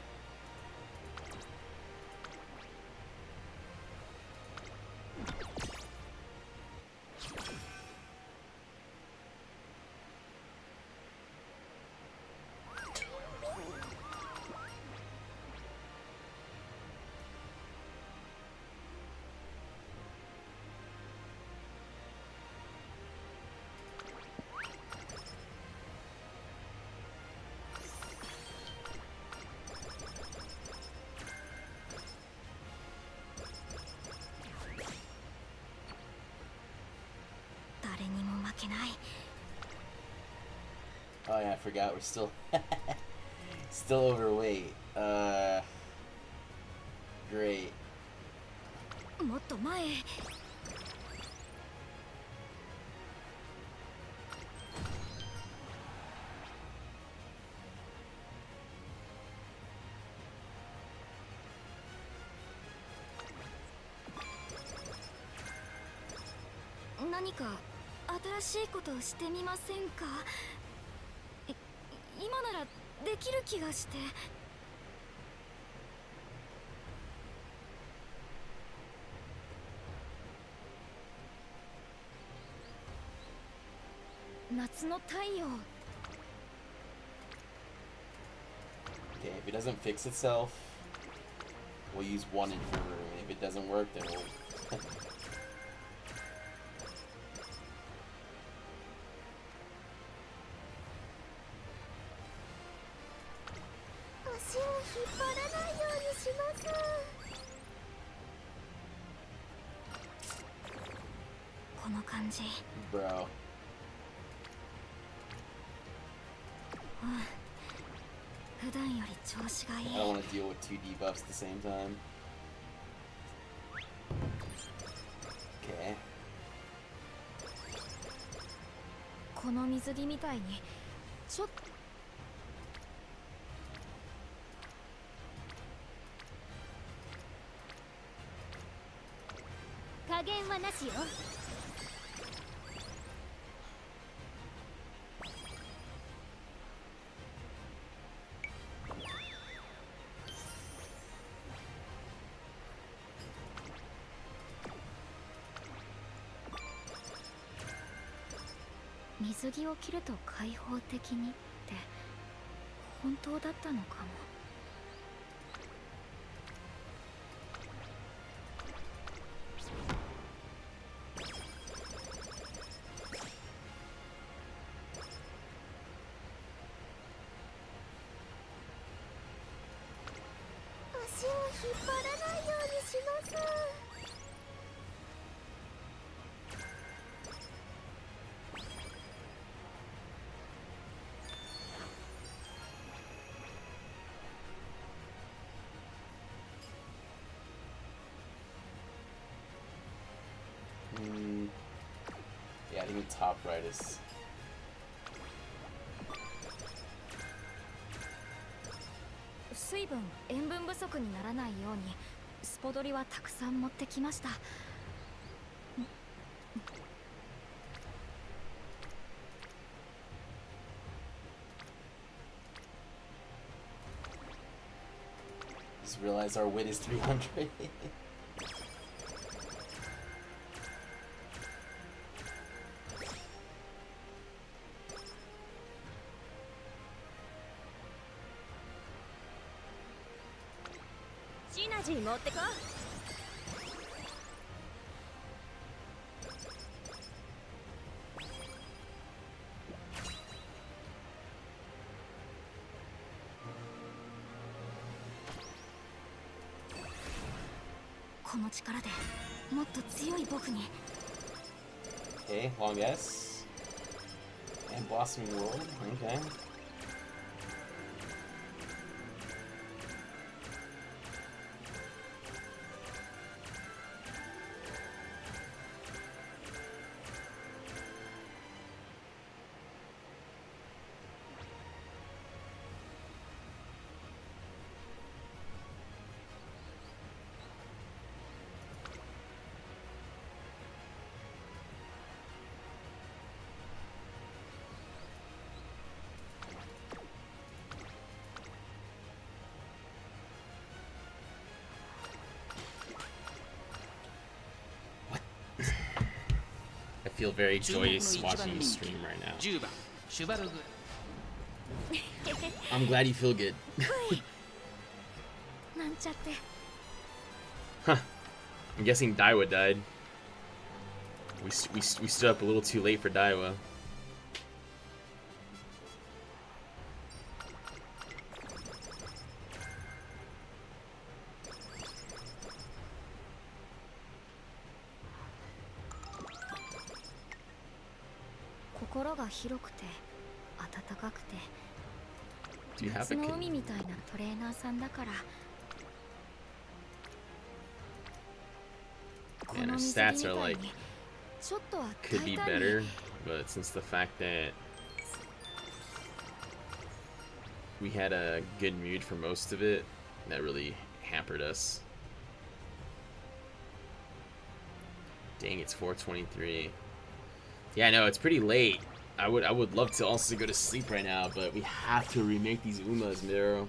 Oh yeah, I forgot we're still still overweight. Great. もっと前へ。何か新しいことをしてみませんか？今ならできる気がして。夏の太陽。 Okay, if it doesn't fix itself, we'll use one infirmary. If it doesn't work, then we'll 足を引っ張らないようにします。この感じ。 Bro. 普段より調子がいい。 I don't want to deal with two debuffs at the same time. Okay. この水着みたいにちょっと加減はなしよ。水着を着ると開放的にって本当だったのかも。足を引っ張らないようにします。 Yeah, I think the top right is. 水分塩分不足にならないようにスポドリはたくさん持ってきました。 Just realize our wit is 300. シナジー持ってこ。 この力でもっと強い僕に。 Okay, long S. And Blossoming World. Okay. I feel very joyous watching you stream right now. 10番シュバルグ I'm glad you feel good. なんちゃって。 I'm guessing Daiwa died. We stood up a little too late for Daiwa. Do you have a 夏の kid? 海みたいなトレーナーさんだから。 Man, our stats are like could be better, but since the fact that we had a good mood for most of it, that really hampered us. Dang, it's 4:23. Yeah, no, it's pretty late. I would love to also go to sleep right now, but we have to remake these Umas, Miro.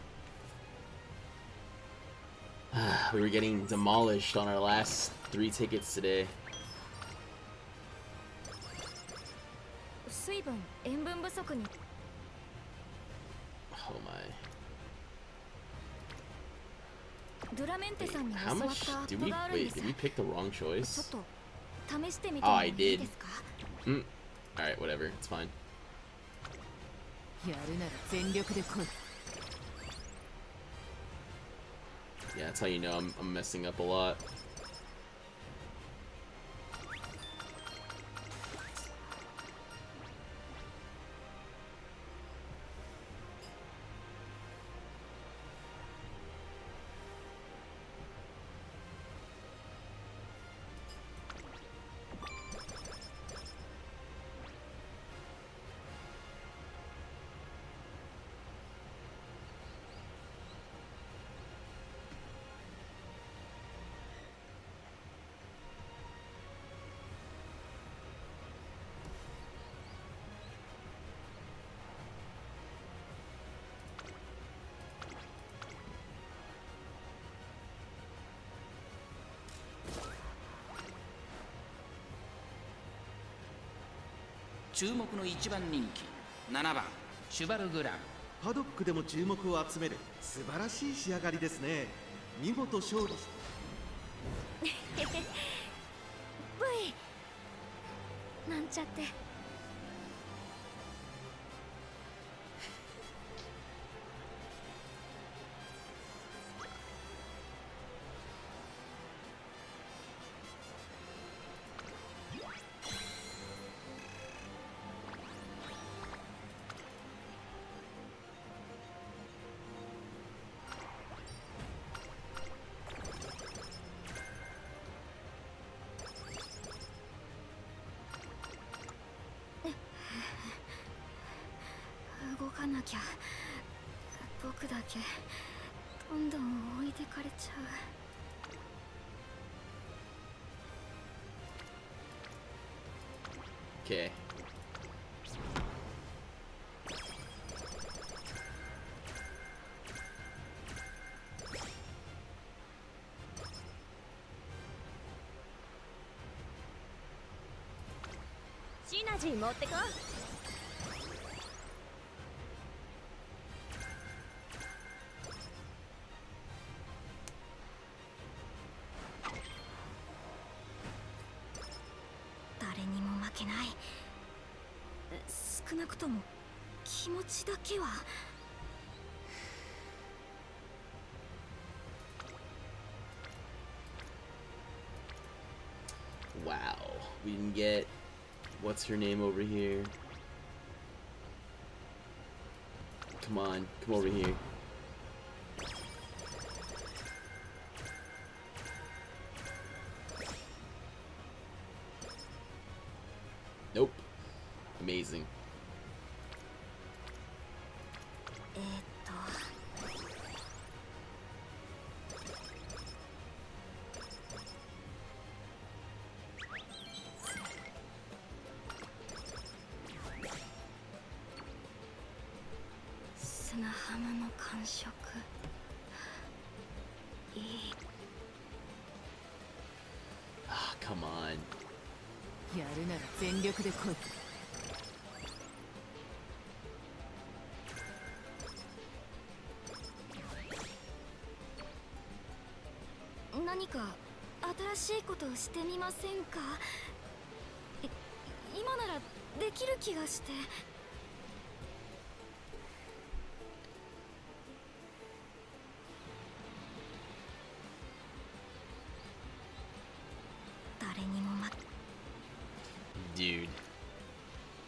We were getting demolished on our last 3 tickets today. 水分塩分不足に。 Oh my. ドラメンテさんに How 教わっ much たアッ did プ we があるんで wait? す。 Did we pick the wrong ちょっ choice? と試してみて Oh, も I いい did. ですか？ Alright, whatever. It's fine. やるなら全力で来い。 Yeah, that's how you know I'm messing up a lot. 注目の1番人気7番シュバルグラン。パドックでも注目を集める素晴らしい仕上がりですね。見事勝利し V なんちゃって。動かなきゃ。僕だけどんどん置いてかれちゃう。Okay. シナジー持ってこ。誰にも負けない。少なくとも気持ちだけは。Wow. We can get what's her name over here? Come on, come over here. Nope. Amazing. 砂浜の感触いい。 Ah, come on. やるなら全力で来い。何か新しいことをしてみませんか。今ならできる気がして。誰にも負け Dude,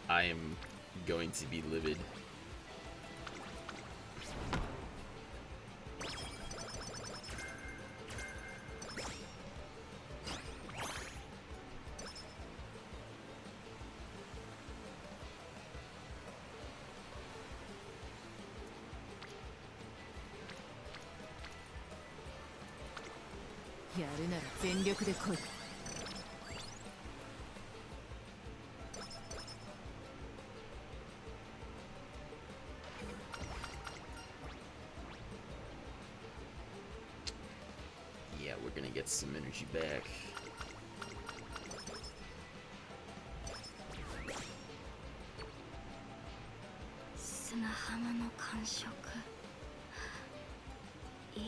I am going to be livid. Yeah, やるなら全力で来い。Yeah, we're gonna get some energy back. 砂浜の感触いい。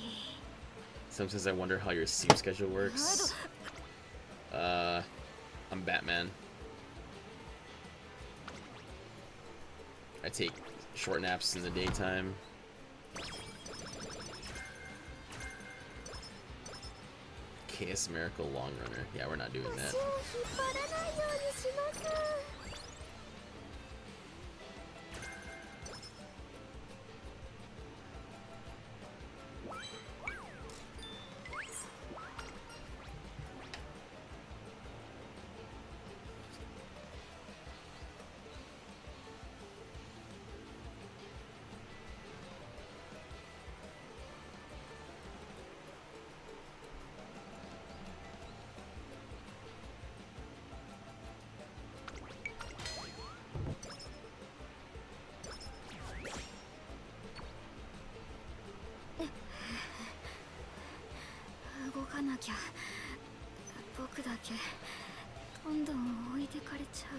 Sometimes I wonder how your sleep schedule works. I'm Batman. I take short naps in the daytime. KS Miracle Long Runner. Yeah, we're not doing that. 足を引っ張らないようにします。 動かなきゃ。僕だけどんどん置いてかれちゃう。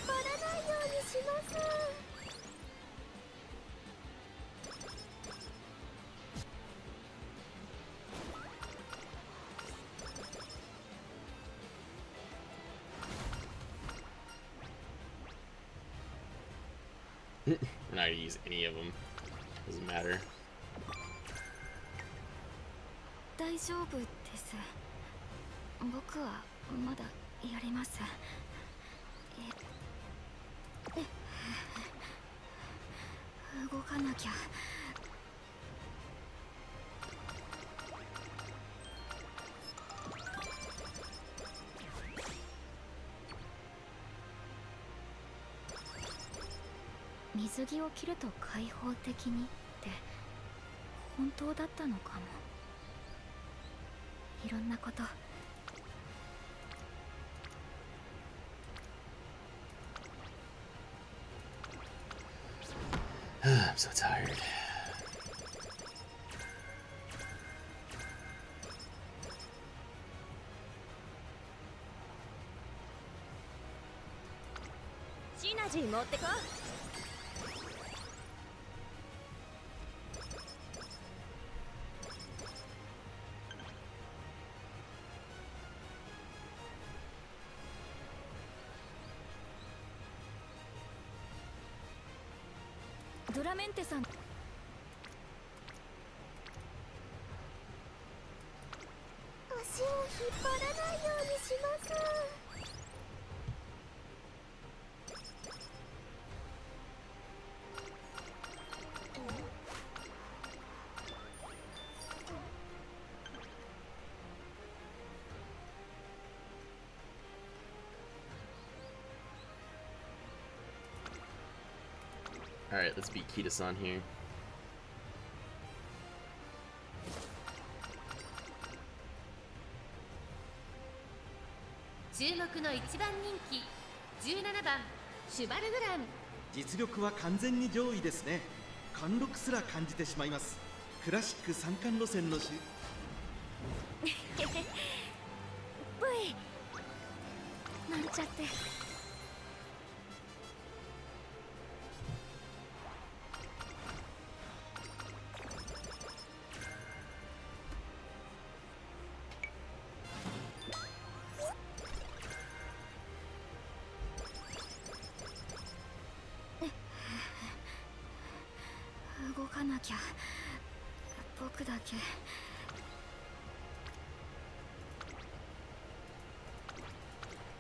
張らないようにします。We're not gonna use any of them. Doesn't matter. 大丈夫です。僕はまだやれます。動かなきゃ。水着を着ると開放的にって本当だったのかも。いろんなこと。I'm so tired. シナジー持ってこ。ドラメンテさん。足を引っ張らないようにします。Alright, let's beat Kita-san here. 注目の一番人気17番シュバルグラン。実力は完全に上位ですね。貫禄すら感じてしまいます。クラシック三冠路線のブイなんちゃって。動かなきゃ。僕だけ。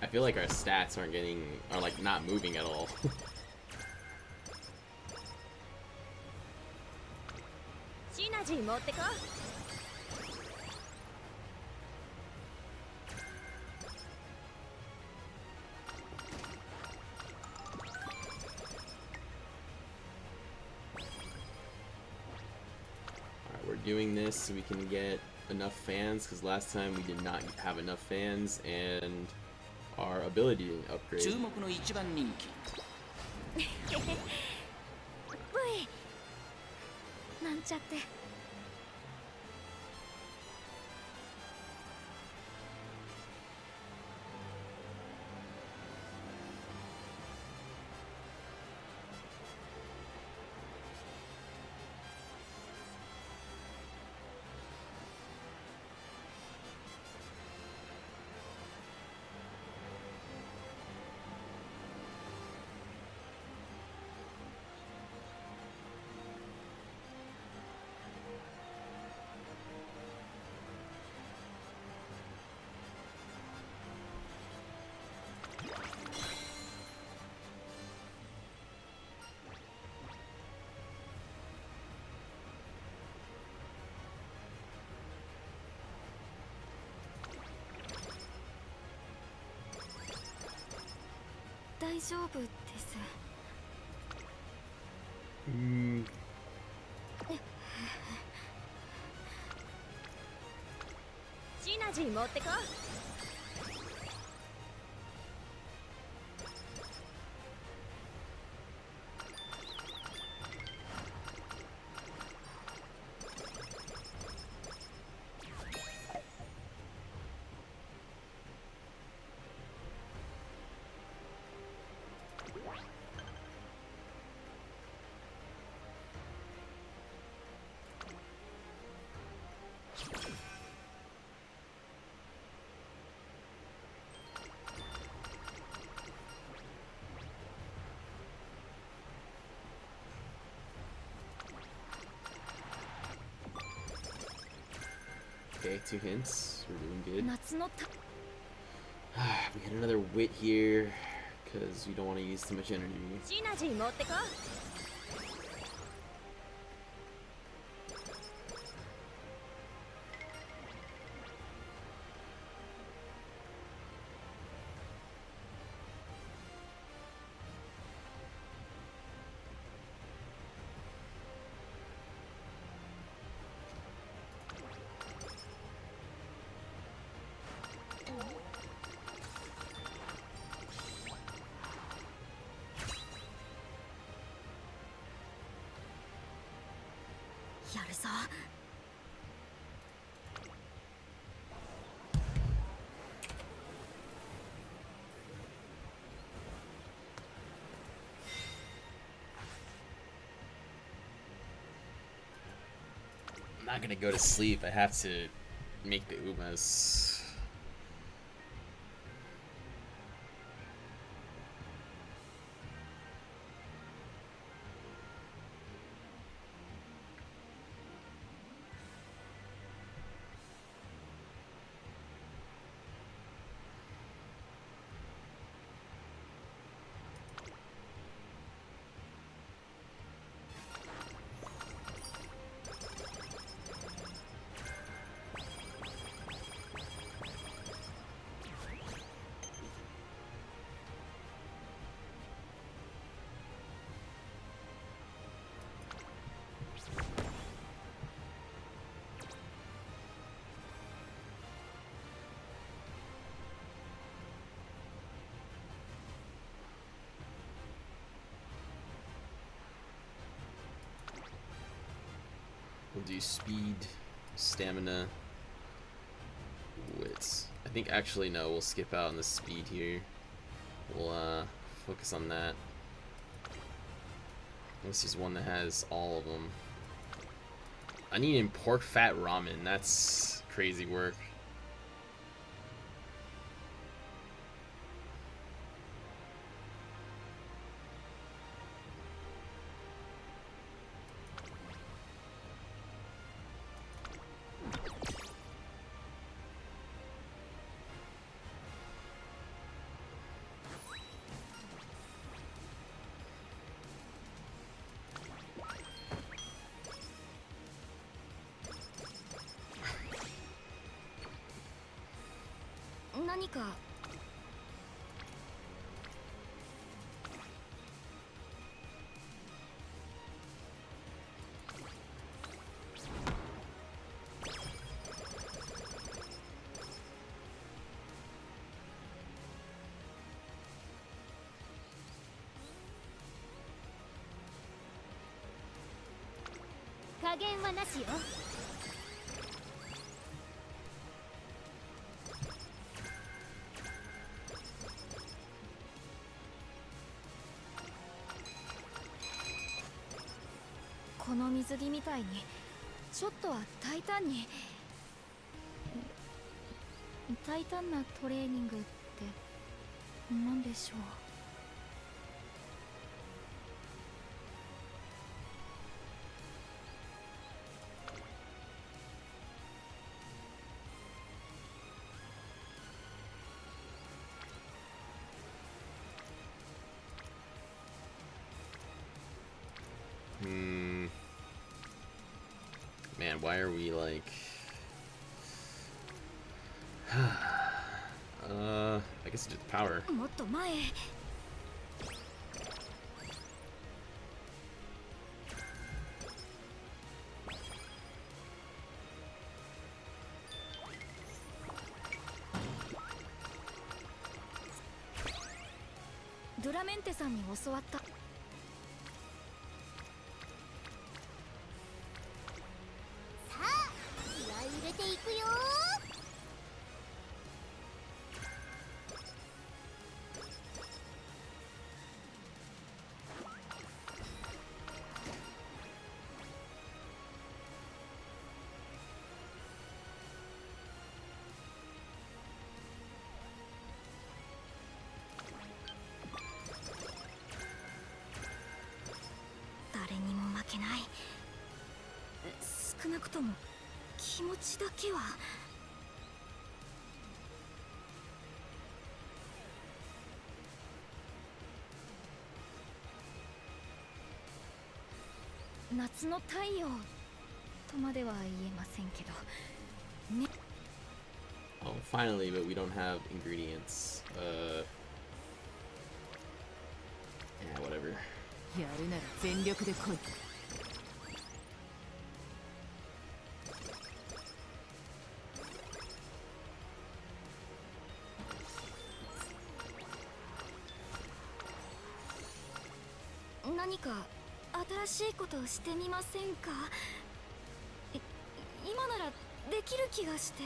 I feel like our stats are like not moving at all. シナジー持ってこ。Alright, we're doing this so we can get enough fans, because last time we did not have enough fans, and our ability didn't upgrade. 注目の一番人気ブイなんちゃって。大丈夫です。シナジー持ってこ。Okay, 2 hints. We're doing good. 夏のた We had another wit here because we don't want to use too much energy. シナジー持ってこ やるぞ I'm not gonna go to sleep. I have to make the Umas. We'll do speed, stamina, wits. I think actually no, we'll skip out on the speed here. We'll focus on that. This is one that has all of them. I need in pork fat ramen. That's crazy work.何か 加減はなしよ この水着みたいにちょっとは大胆なトレーニングって何でしょう Man, why are we like... I guess it's just power. もっと前へ ドラメンテさんに教わった 誰にも負けない少なくとも気持ちだけは。夏の太陽とまでは言えませんけどね。 Oh, finally, but we don't have ingredients. Yeah, whatever. やるなら全力で来い。何か新しいことをしてみませんか。今ならできる気がして。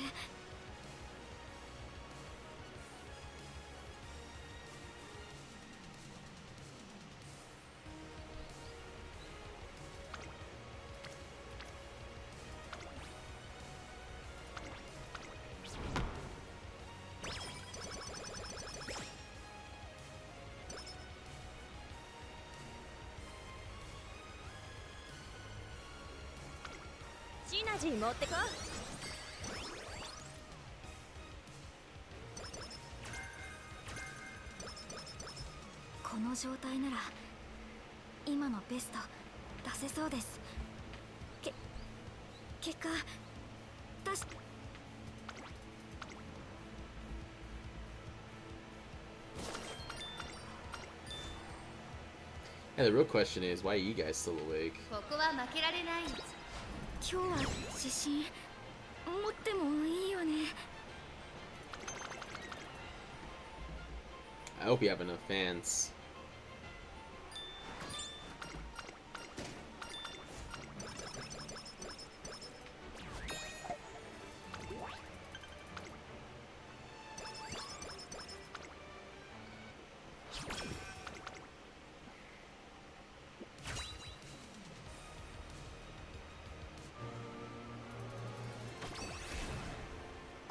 シナジー持ってこ。この状態なら今のベスト出せそうです。結果出し。Yeah, the real question is, why are you guys still awake? ここは負けられない。今日は自信持ってもいいよね。 I hope you have enough fans.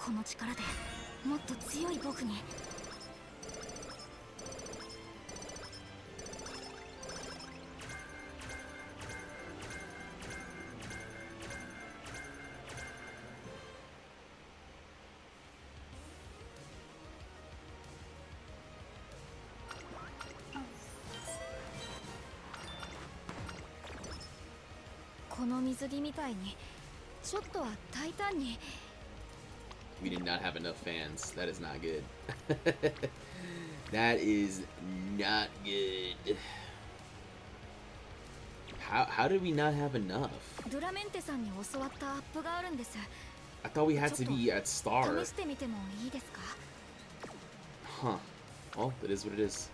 この力でもっと強い僕に。この水着みたいにちょっとは大胆に。 We did not have enough fans. That is not good. That is not good. How did we not have enough? ドラメンテさんに教わったアップがあるんです。 I thought we had to be at star. 試してみてもいいですか。 Huh. Well, it is what it is.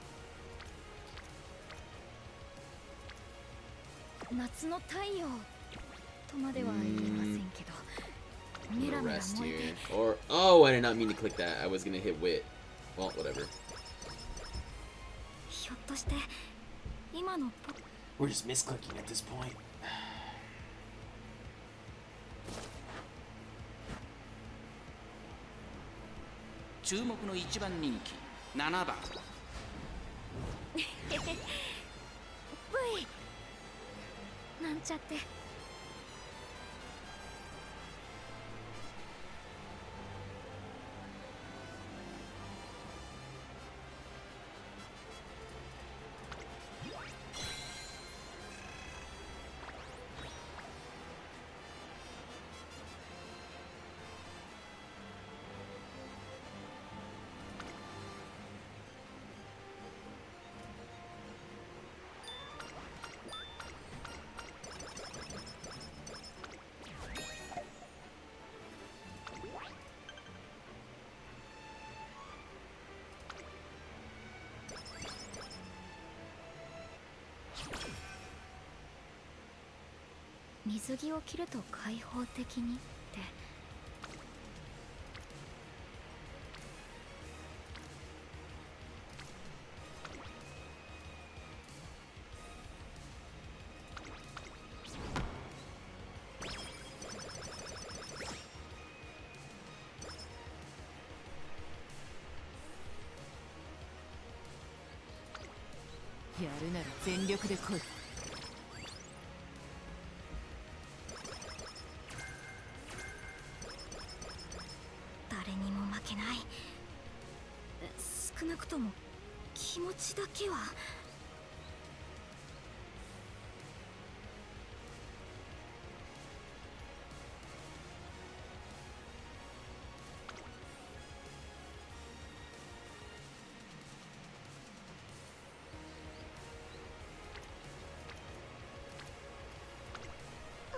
夏の太陽とまでは言えませんけど、 I'm メラ gonna メラ rest 燃え here. て。 Or oh, I did not mean to click that. I was gonna hit wit. Well, whatever. ひょっとして今のポ We're just misclicking at this point. 注目の一番人気7番。 V なんちゃって。水着を着ると開放的にって。やるなら全力で来い。にも負けない。少なくとも気持ちだけは。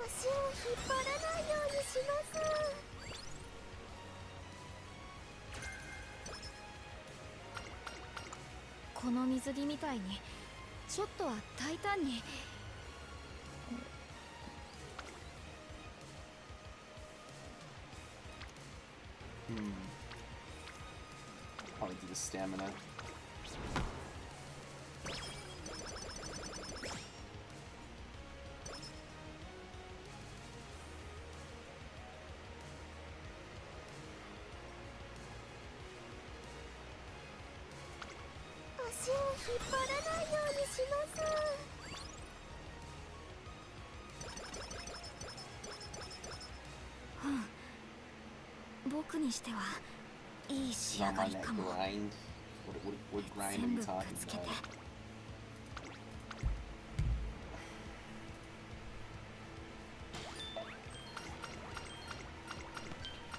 足を引っ張らないようにします。この水着みたいにちょっとは大胆に。Probably do the stamina.足を引っ張らないようにします。僕にしてはいい仕上がりかも。 grind. What grind are 全 we 部ぶ talking つけて。 about?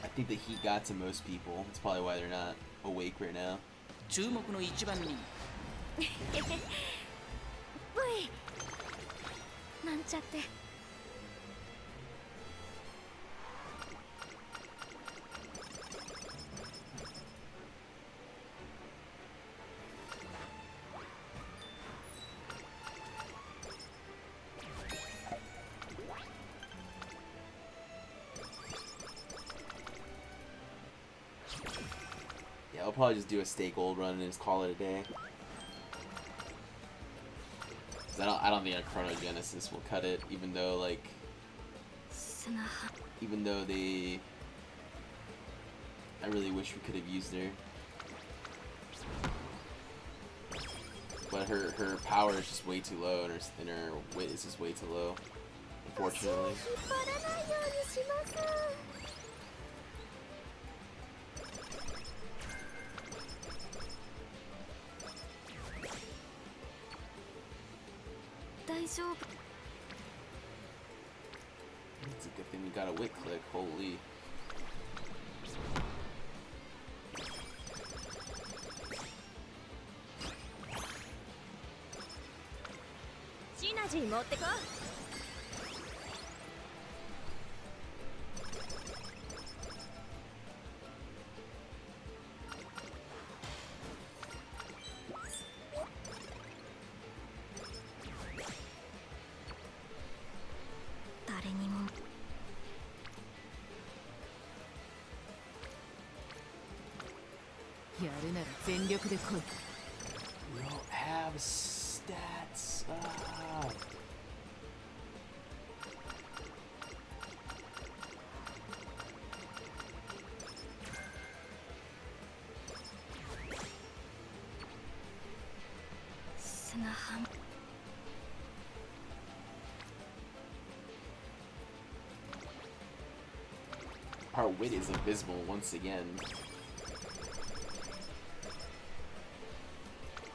I think the heat got to most people. That's probably why they're not awake right now. 注目の一番人ブイなんちゃって。Yeah, I'll probably just do a stay gold run and just call it a day. 'Cause I don't think a Chronogenesis will cut it, even though like, 砂浜 even though they, I really wish we could have used her. But her power is just way too low, and her wit is just way too low, 足を unfortunately. 引っ張らないようにします。大丈夫。 It's a good thing we got a wit click, holy. シナジー持ってこ。誰にも。やるなら全力で来い。 We don't have stats. Ah. Our wit is abysmal once again.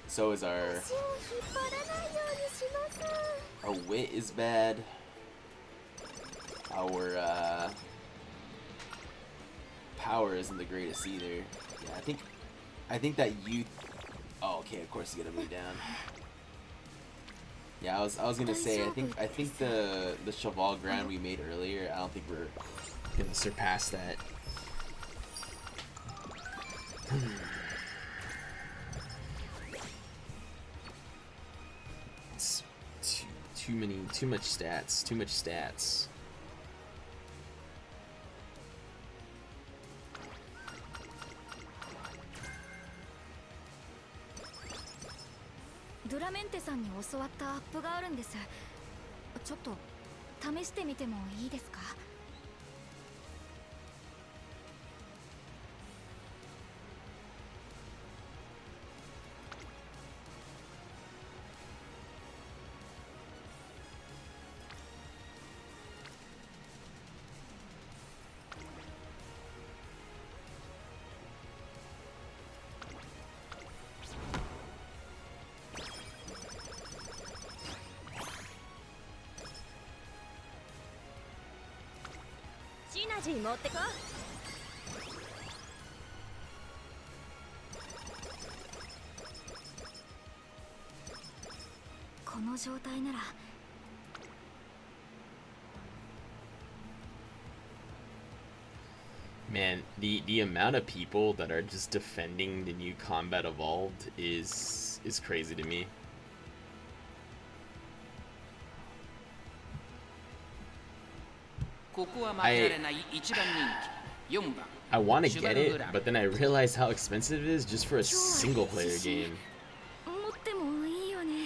So is our wit is bad. Our power isn't the greatest either. Yeah, I think that you. Oh, okay. Of course, you gotta move down. Yeah, I was gonna say I think the Cheval Grand we made earlier. I don't think we're gonna surpass that. It's too much stats. ドラメンテさんに教わったアップがあるんです。ちょっと試してみてもいいですか？ナジー持ってこ。この状態なら Man, the amount of people that are just defending the new Combat Evolved is crazy to me. ここは負けられない一番人気4番 I want to get it, but then I realize how expensive it is just for a single player game. 持ってもいいよね。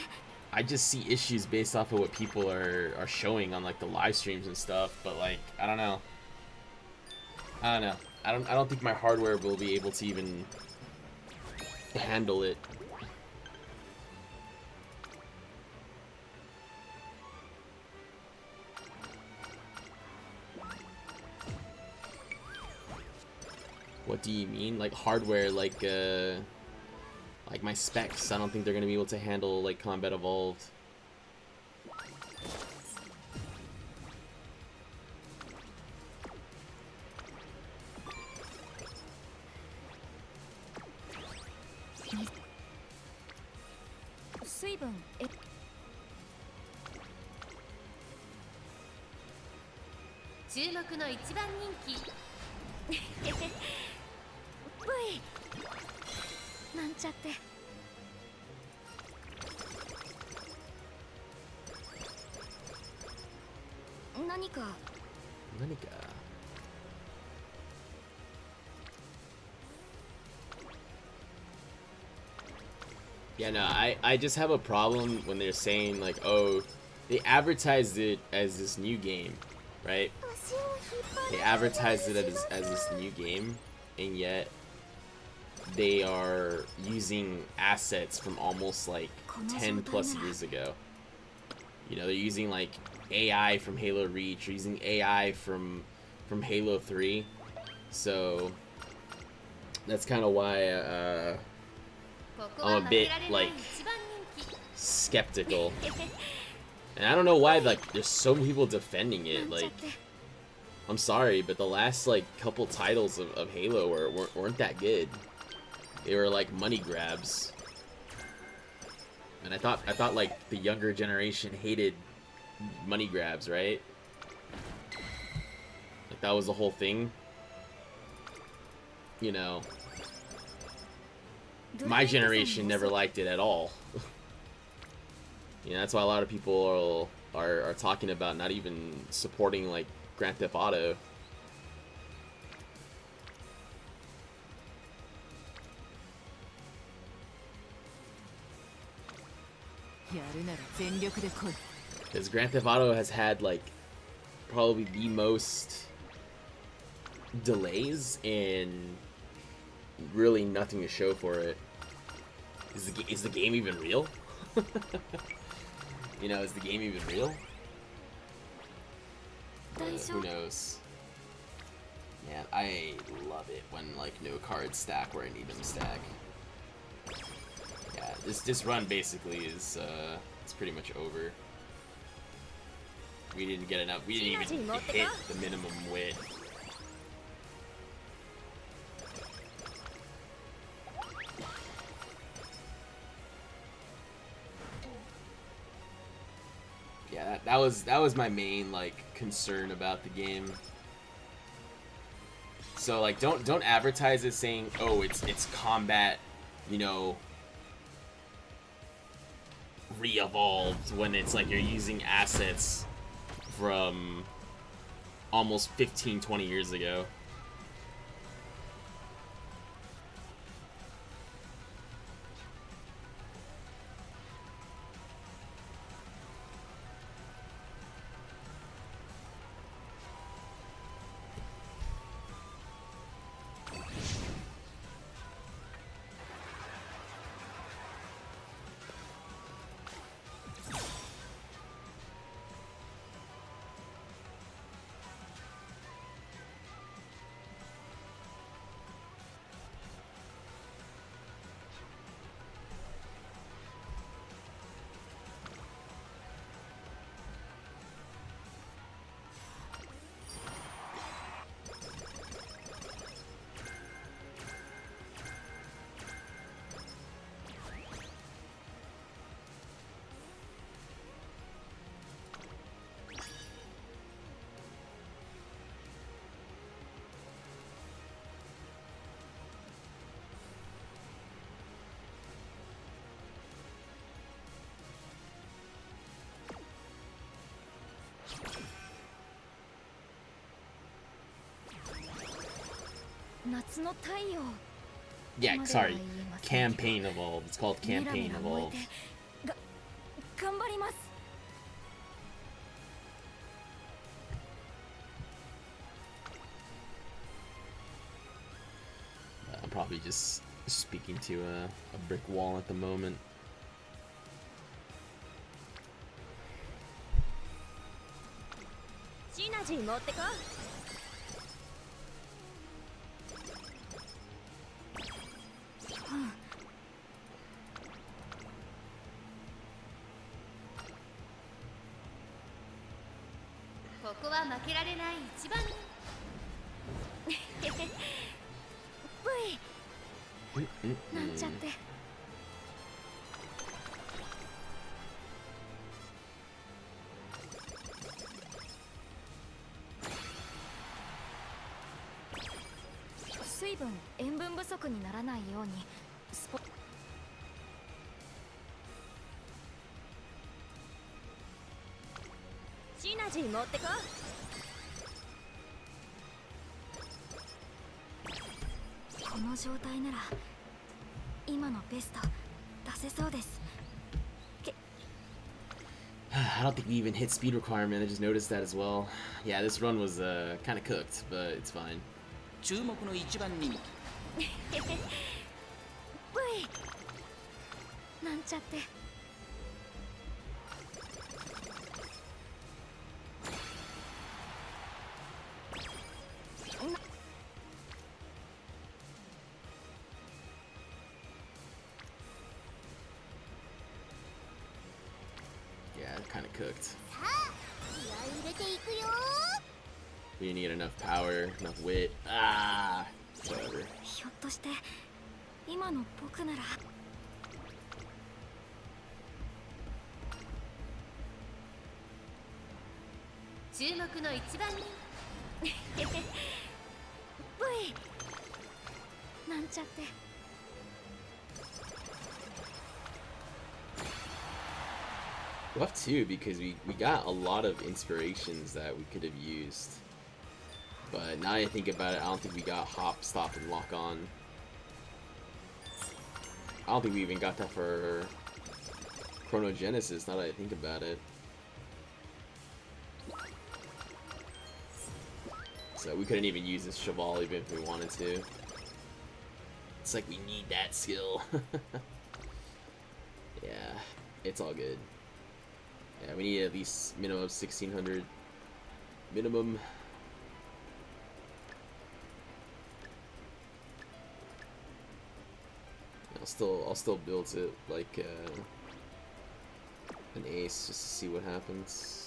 I just see issues based off of what people are showing on like the live streams and stuff, but like I don't know. I don't think my hardware will be able to even handle it. What do you mean? Like hardware, like my specs. I don't think they're gonna be able to handle like Combat Evolved. V なんちゃって何か Yeah, no, I just have a problem when they're saying like, oh, they advertised it as this new game, right? They advertised it as this new game, and yet they are using assets from almost like 10 plus years ago. You know, they're using like AI from Halo Reach, or using AI from Halo 3. So that's kind of why I'm a bit like skeptical. And I don't know why like there's so many people defending it. Like, I'm sorry, but the last like couple titles of Halo weren't that good. They were like money grabs. And I thought like the younger generation hated money grabs, right? Like that was the whole thing. You know, my generation never liked it at all. You know, that's why a lot of people are talking about not even supporting like Grand Theft Auto. Because Grand Theft Auto has had like probably the most delays and really nothing to show for it. Is the game even real? You know, is the game even real? Who knows? Man, I love it when like no cards stack where I need them stack. Yeah, this run basically is it's pretty much over. We didn't get enough. We didn't even hit the minimum wit. Yeah, that was my main like concern about the game. So like don't advertise it saying, oh, it's combat, you know, re-evolved, when it's like you're using assets from almost 15-20 years ago. 夏の太陽 Yeah, sorry. Campaign Evolve. It's called Campaign Evolve. 頑張ります I'm probably just speaking to a brick wall at the moment. シナジー持ってこここは負けられない一番人 V なんちゃって水分塩分不足にならないようにシナジー持ってここの状態なら今のベスト出せそうです I don't think we even hit speed requirement. I just noticed that as well. Yeah, this run was kind of cooked, but it's fine. 注目の一番人気 V なんちゃって Yeah, kind of cooked. 気合い入れていくよ We didn't get enough power, enough wit. Ah, whatever. ひょっとして今の僕なら注目の一番人 V なんちゃって We'll have two because we got a lot of inspirations that we could have used. But now that I think about it, I don't think we got hop, stop, and lock on. I don't think we even got that for Chronogenesis, now that I think about it. So we couldn't even use this Cheval even if we wanted to. It's like we need that skill. Yeah, it's all good. Yeah, we need at least minimum 1600 minimum. I'll still build it like an ace just to see what happens.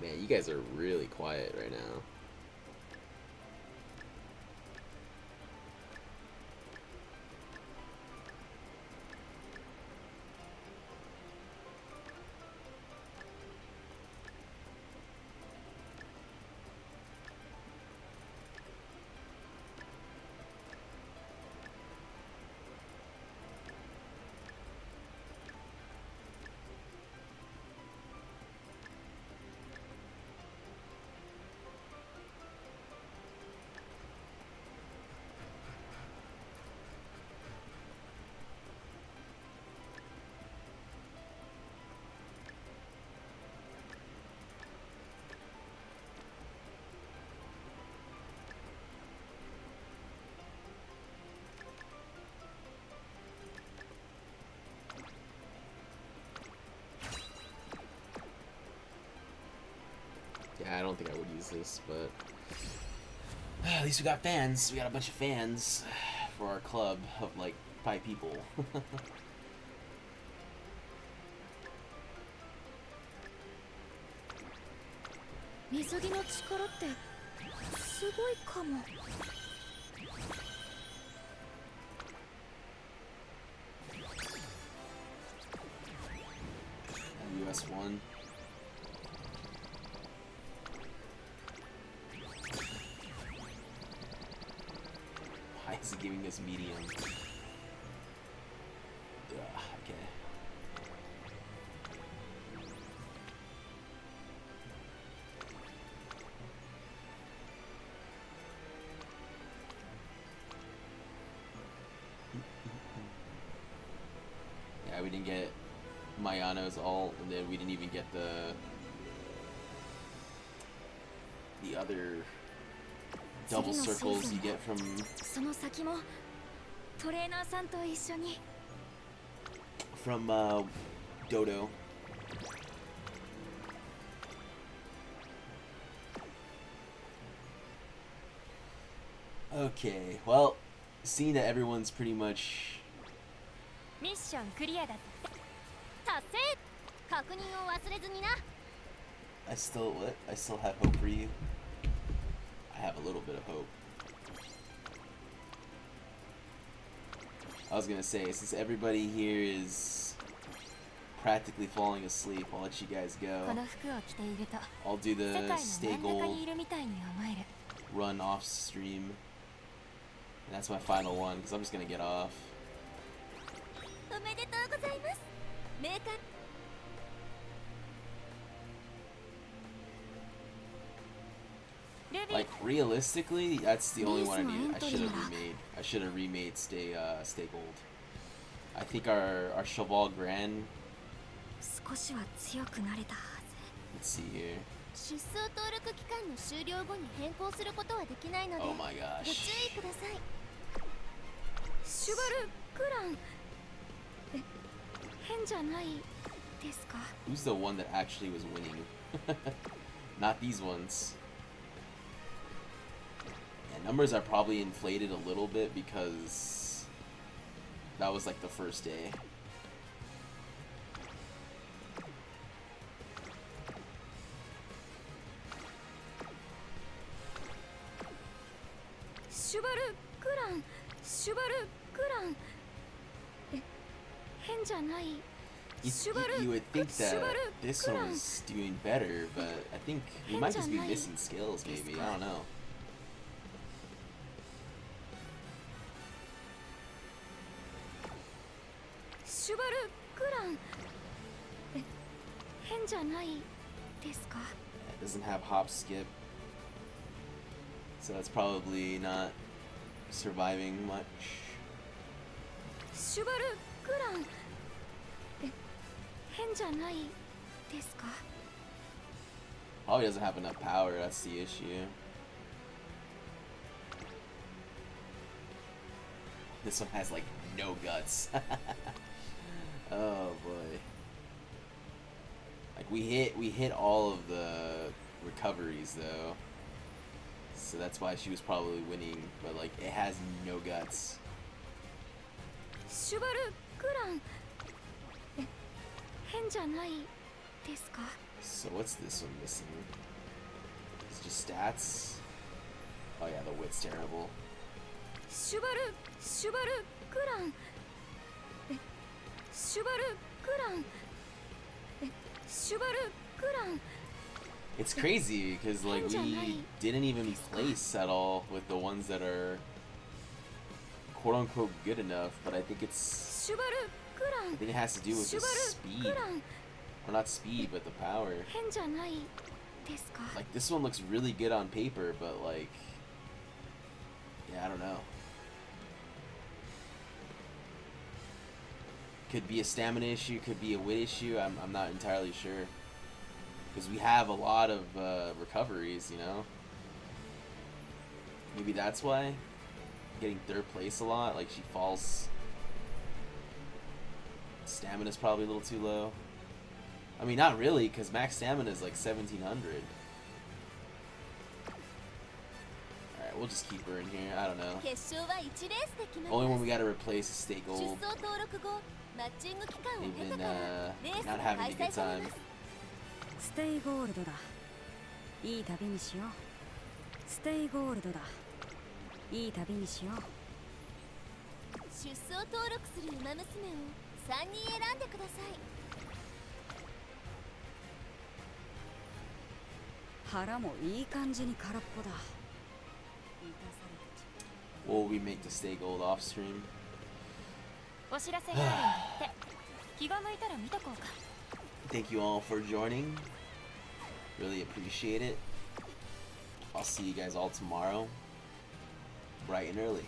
Man, you guys are really quiet right now. Yeah, I don't think I would use this, but at least we got fans. We got a bunch of fans for our club of like 5 people. 水着の力ってすごいかも this one. Why is it giving us medium? Ugh, okay. Yeah, we didn't get Mayano's ult, and then we didn't even get the other double circles you get from その先もトレーナーさんと一緒に Dodo. Okay, well, seeing that everyone's pretty much ミッションクリアだって達成確認を忘れずにな I still have hope for you. I have a little bit of hope. I was gonna say, since everybody here is practically falling asleep, I'll let you guys こ go. の服を着ていると I'll do 世界 the の stay 真ん中 gold にいるみたいに思える run off stream. And that's my final one, because I'm just gonna get off. おめでとうございますメーカー Like, realistically, that's the only one I needed. I should have remade stay gold. I think our Cheval Grand, 少しは強くなれたは let's see here. ず出走登録期間の終了後に変更することはできないので Oh my ご gosh. 注意くださいシュバルクランえ変じゃないですか Who's the one that actually was winning? Not these ones. Yeah, numbers are probably inflated a little bit because that was like the first day. You would think that this one was doing better, but I think we might just be missing skills, maybe. I don't know. It doesn't have hop skip, so it's probably not surviving much. Probably doesn't have enough power, that's the issue. This one has like no guts. Oh boy. Like we hit all of the recoveries though. So that's why she was probably winning, but like it has no guts. So what's this one missing? It's just stats? Oh yeah, the wit's terrible. It's crazy because like we didn't even place at all with the ones that are quote unquote good enough, but I think it has to do with the speed. Or not speed, but the power. Like this one looks really good on paper, but like yeah, I don't know. Could be a stamina issue, could be a wit issue, I'm not entirely sure. Because we have a lot of recoveries, you know? Maybe that's why? Getting third place a lot, like she falls. Stamina's probably a little too low. I mean, not really, because max stamina is like 1700. Alright, we'll just keep her in here, I don't know. Only one we gotta replace is Stay Gold. They've been not having a good time. ステイゴールドだいい旅にしようステイゴールドだいい旅にしよう出走登録する馬娘を3人選んでください腹もいい感じに空っぽだ。 Will we make the stay gold off stream? お知らせがあるんだって。気が向いたら見とこうか。 Thank you all for joining. Really appreciate it. I'll see you guys all tomorrow, bright and early.